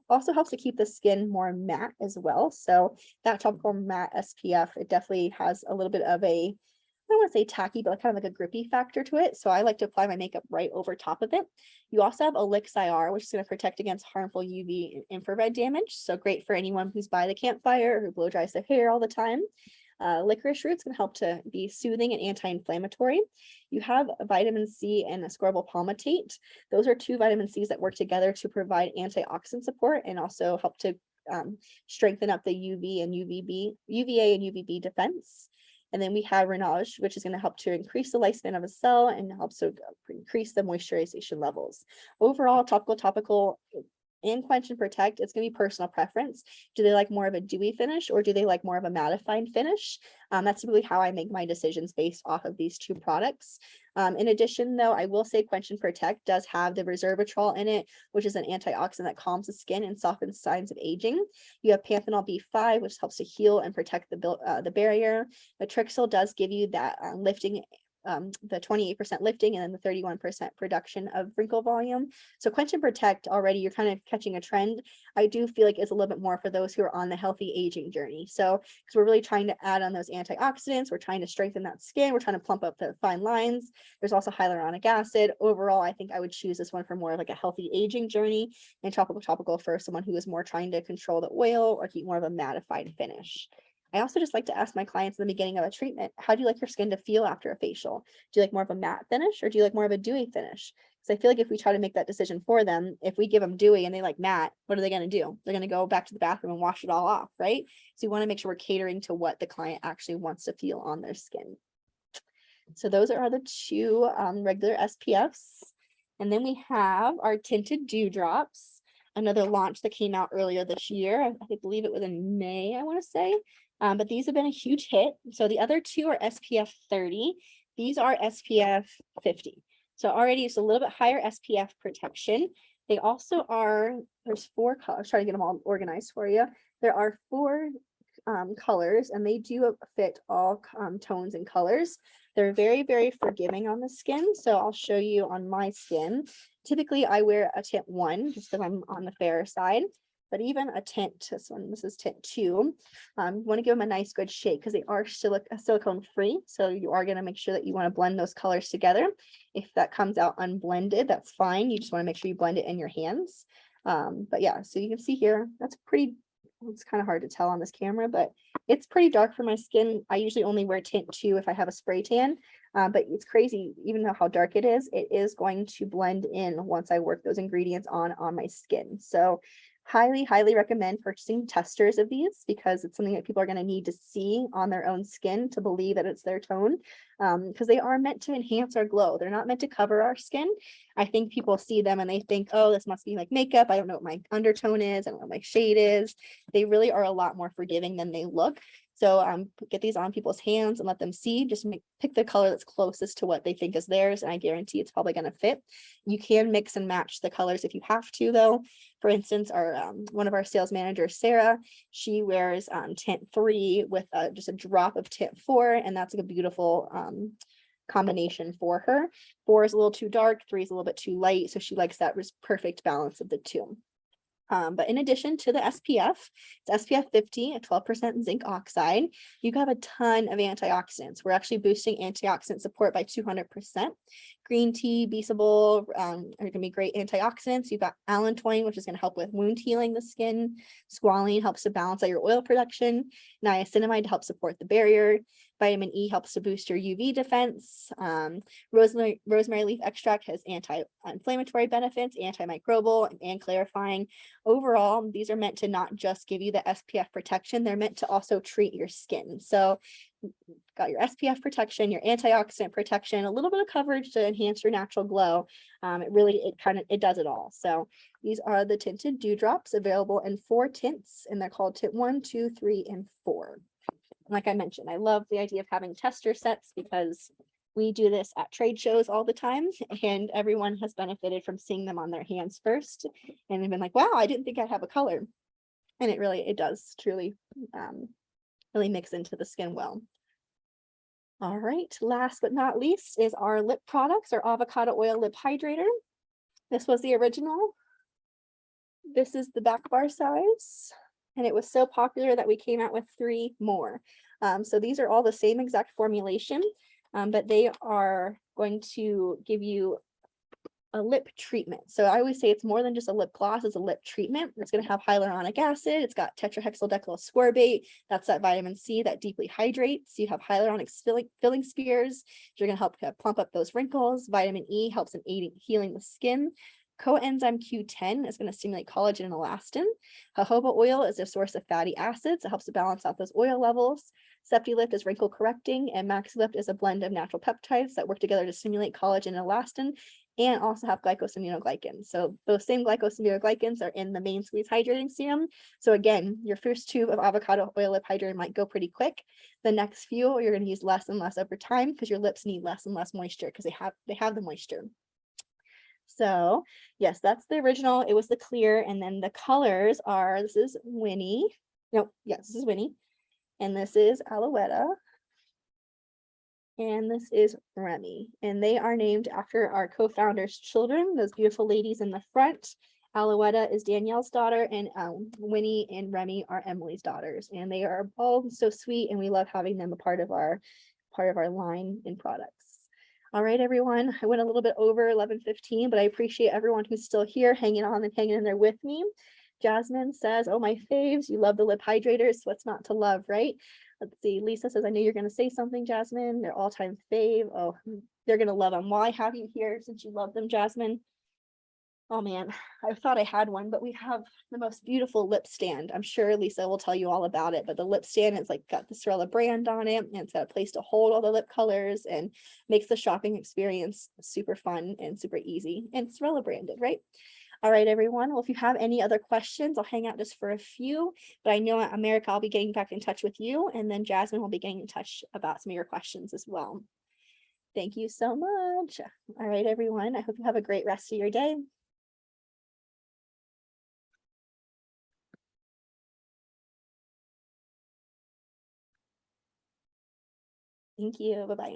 Also helps to keep the skin more matte as well. So that tropical matte SPF, it definitely has a little bit of a, I don't want to say tacky, but kind of like a grippy factor to it. So I like to apply my makeup right over top of it. You also have Elix IR, which is going to protect against harmful UV and infrared damage. So great for anyone who's by the campfire or who blow dries their hair all the time. Licorice root's going to help to be soothing and anti-inflammatory. You have vitamin C and ascorbyl palmitate. Those are 2 vitamin C's that work together to provide antioxidant support and also help to strengthen up the UVA and UVB defense. And then we have Renage, which is going to help to increase the lifespan of a cell and helps to increase the moisturization levels. Overall, topical And Quench and Protect, it's going to be personal preference. Do they like more of a dewy finish or do they like more of a mattified finish? That's typically how I make my decisions based off of these two products. In addition, though, I will say Quench and Protect does have the resveratrol in it, which is an antioxidant that calms the skin and softens signs of aging. You have panthenol B5, which helps to heal and protect the barrier. Matrixyl does give you that lifting, the 28% lifting and then the 31% production of wrinkle volume. So Quench and Protect, already you're kind of catching a trend. I do feel like it's a little bit more for those who are on the healthy aging journey. So because we're really trying to add on those antioxidants, we're trying to strengthen that skin, we're trying to plump up the fine lines. There's also hyaluronic acid. Overall, I think I would choose this one for more of like a healthy aging journey, and topical for someone who is more trying to control the oil or keep more of a mattified finish. I also just like to ask my clients in the beginning of a treatment, how do you like your skin to feel after a facial? Do you like more of a matte finish or do you like more of a dewy finish? Because I feel like if we try to make that decision for them, if we give them dewy and they like matte, what are they going to do? They're going to go back to the bathroom and wash it all off, right? So you want to make sure we're catering to what the client actually wants to feel on their skin. So those are the two regular SPFs. And then we have our tinted dewdrops, another launch that came out earlier this year. I believe it was in May, I want to say. But these have been a huge hit. So the other two are SPF 30. These are SPF 50. So already it's a little bit higher SPF protection. They also are, there's 4 colors, try to get them all organized for you. There are 4 colors and they do fit all tones and colors. They're very, very forgiving on the skin. So I'll show you on my skin. Typically I wear a tint 1 just because I'm on the fairer side. But even a tint, this is tint 2, you want to give them a nice good shake because they are silicone free. So you are going to make sure that you want to blend those colors together. If that comes out unblended, that's fine. You just want to make sure you blend it in your hands. But yeah, so you can see here, that's pretty, it's kind of hard to tell on this camera, but it's pretty dark for my skin. I usually only wear tint 2 if I have a spray tan. But it's crazy, even though how dark it is going to blend in once I work those ingredients on my skin. So highly recommend purchasing testers of these because it's something that people are going to need to see on their own skin to believe that it's their tone, because they are meant to enhance our glow. They're not meant to cover our skin. I think people see them and they think, oh, this must be like makeup. I don't know what my undertone is. I don't know what my shade is. They really are a lot more forgiving than they look. So get these on people's hands and let them see, just pick the color that's closest to what they think is theirs. And I guarantee it's probably going to fit. You can mix and match the colors if you have to, though. For instance, our one of our sales managers, Sarah, she wears tint 3 with just a drop of tint 4. And that's like a beautiful combination for her. 4 is a little too dark, 3 is a little bit too light. So she likes that perfect balance of the two. But in addition to the SPF, it's SPF 50 at 12% zinc oxide. You have a ton of antioxidants. We're actually boosting antioxidant support by 200%. Green tea, beeseable are going to be great antioxidants. You've got allantoin, which is going to help with wound healing the skin. Squalene helps to balance out your oil production. Niacinamide to help support the barrier. Vitamin E helps to boost your UV defense. Rosemary leaf extract has anti-inflammatory benefits, antimicrobial, and clarifying. Overall, these are meant to not just give you the SPF protection, they're meant to also treat your skin. So got your SPF protection, your antioxidant protection, a little bit of coverage to enhance your natural glow. It does it all. So these are the tinted dewdrops available in 4 tints, and they're called tint 1, 2, 3, and 4. Like I mentioned, I love the idea of having tester sets because we do this at trade shows all the time and everyone has benefited from seeing them on their hands first. And they've been like, wow, I didn't think I'd have a color. And it does truly really mix into the skin well. All right, last but not least is our lip products, our avocado oil lip hydrator. This was the original. This is the back bar size. And it was so popular that we came out with 3 more. So these are all the same exact formulation, but they are going to give you a lip treatment. So I always say it's more than just a lip gloss, it's a lip treatment. It's going to have hyaluronic acid. It's got tetrahexyldecylascorbate. That's that vitamin C that deeply hydrates. You have hyaluronic filling spheres. You're going to help plump up those wrinkles. Vitamin E helps in healing the skin. Coenzyme Q10 is going to stimulate collagen and elastin. Jojoba oil is a source of fatty acids. It helps to balance out those oil levels. SeptiLift is wrinkle correcting, and MaxiLift is a blend of natural peptides that work together to stimulate collagen and elastin and also have glycosaminoglycans. So those same glycosaminoglycans are in the main squeeze hydrating serum. So again, your first tube of avocado oil lip hydrator might go pretty quick. The next few, you're going to use less and less over time because your lips need less and less moisture because they have the moisture. So yes, that's the original. It was the clear, and then the colors are, this is Winnie. No, yes, this is Winnie. And this is Alouetta. And this is Remy. And they are named after our co-founders' children, those beautiful ladies in the front. Alouetta is Danielle's daughter, and Winnie and Remy are Emily's daughters. And they are all so sweet, and we love having them a part of our line and products. All right, everyone. I went a little bit over 11:15, but I appreciate everyone who's still here hanging on and hanging in there with me. Jasmine says, oh, my faves, you love the lip hydrators. What's not to love, right? Let's see. Lisa says, I knew you're going to say something, Jasmine. They're all-time fave. Oh, they're going to love them. Well, I have you here since you love them, Jasmine. Oh man, I thought I had one, but we have the most beautiful lip stand. I'm sure Lisa will tell you all about it, but the lip stand is like got the Sorella brand on it, and it's got a place to hold all the lip colors and makes the shopping experience super fun and super easy, and Sorella branded, right? All right, everyone. Well, if you have any other questions, I'll hang out just for a few, but I know America, I'll be getting back in touch with you, and then Jasmine will be getting in touch about some of your questions as well. Thank you so much. All right, everyone. I hope you have a great rest of your day. Thank you. Bye-bye.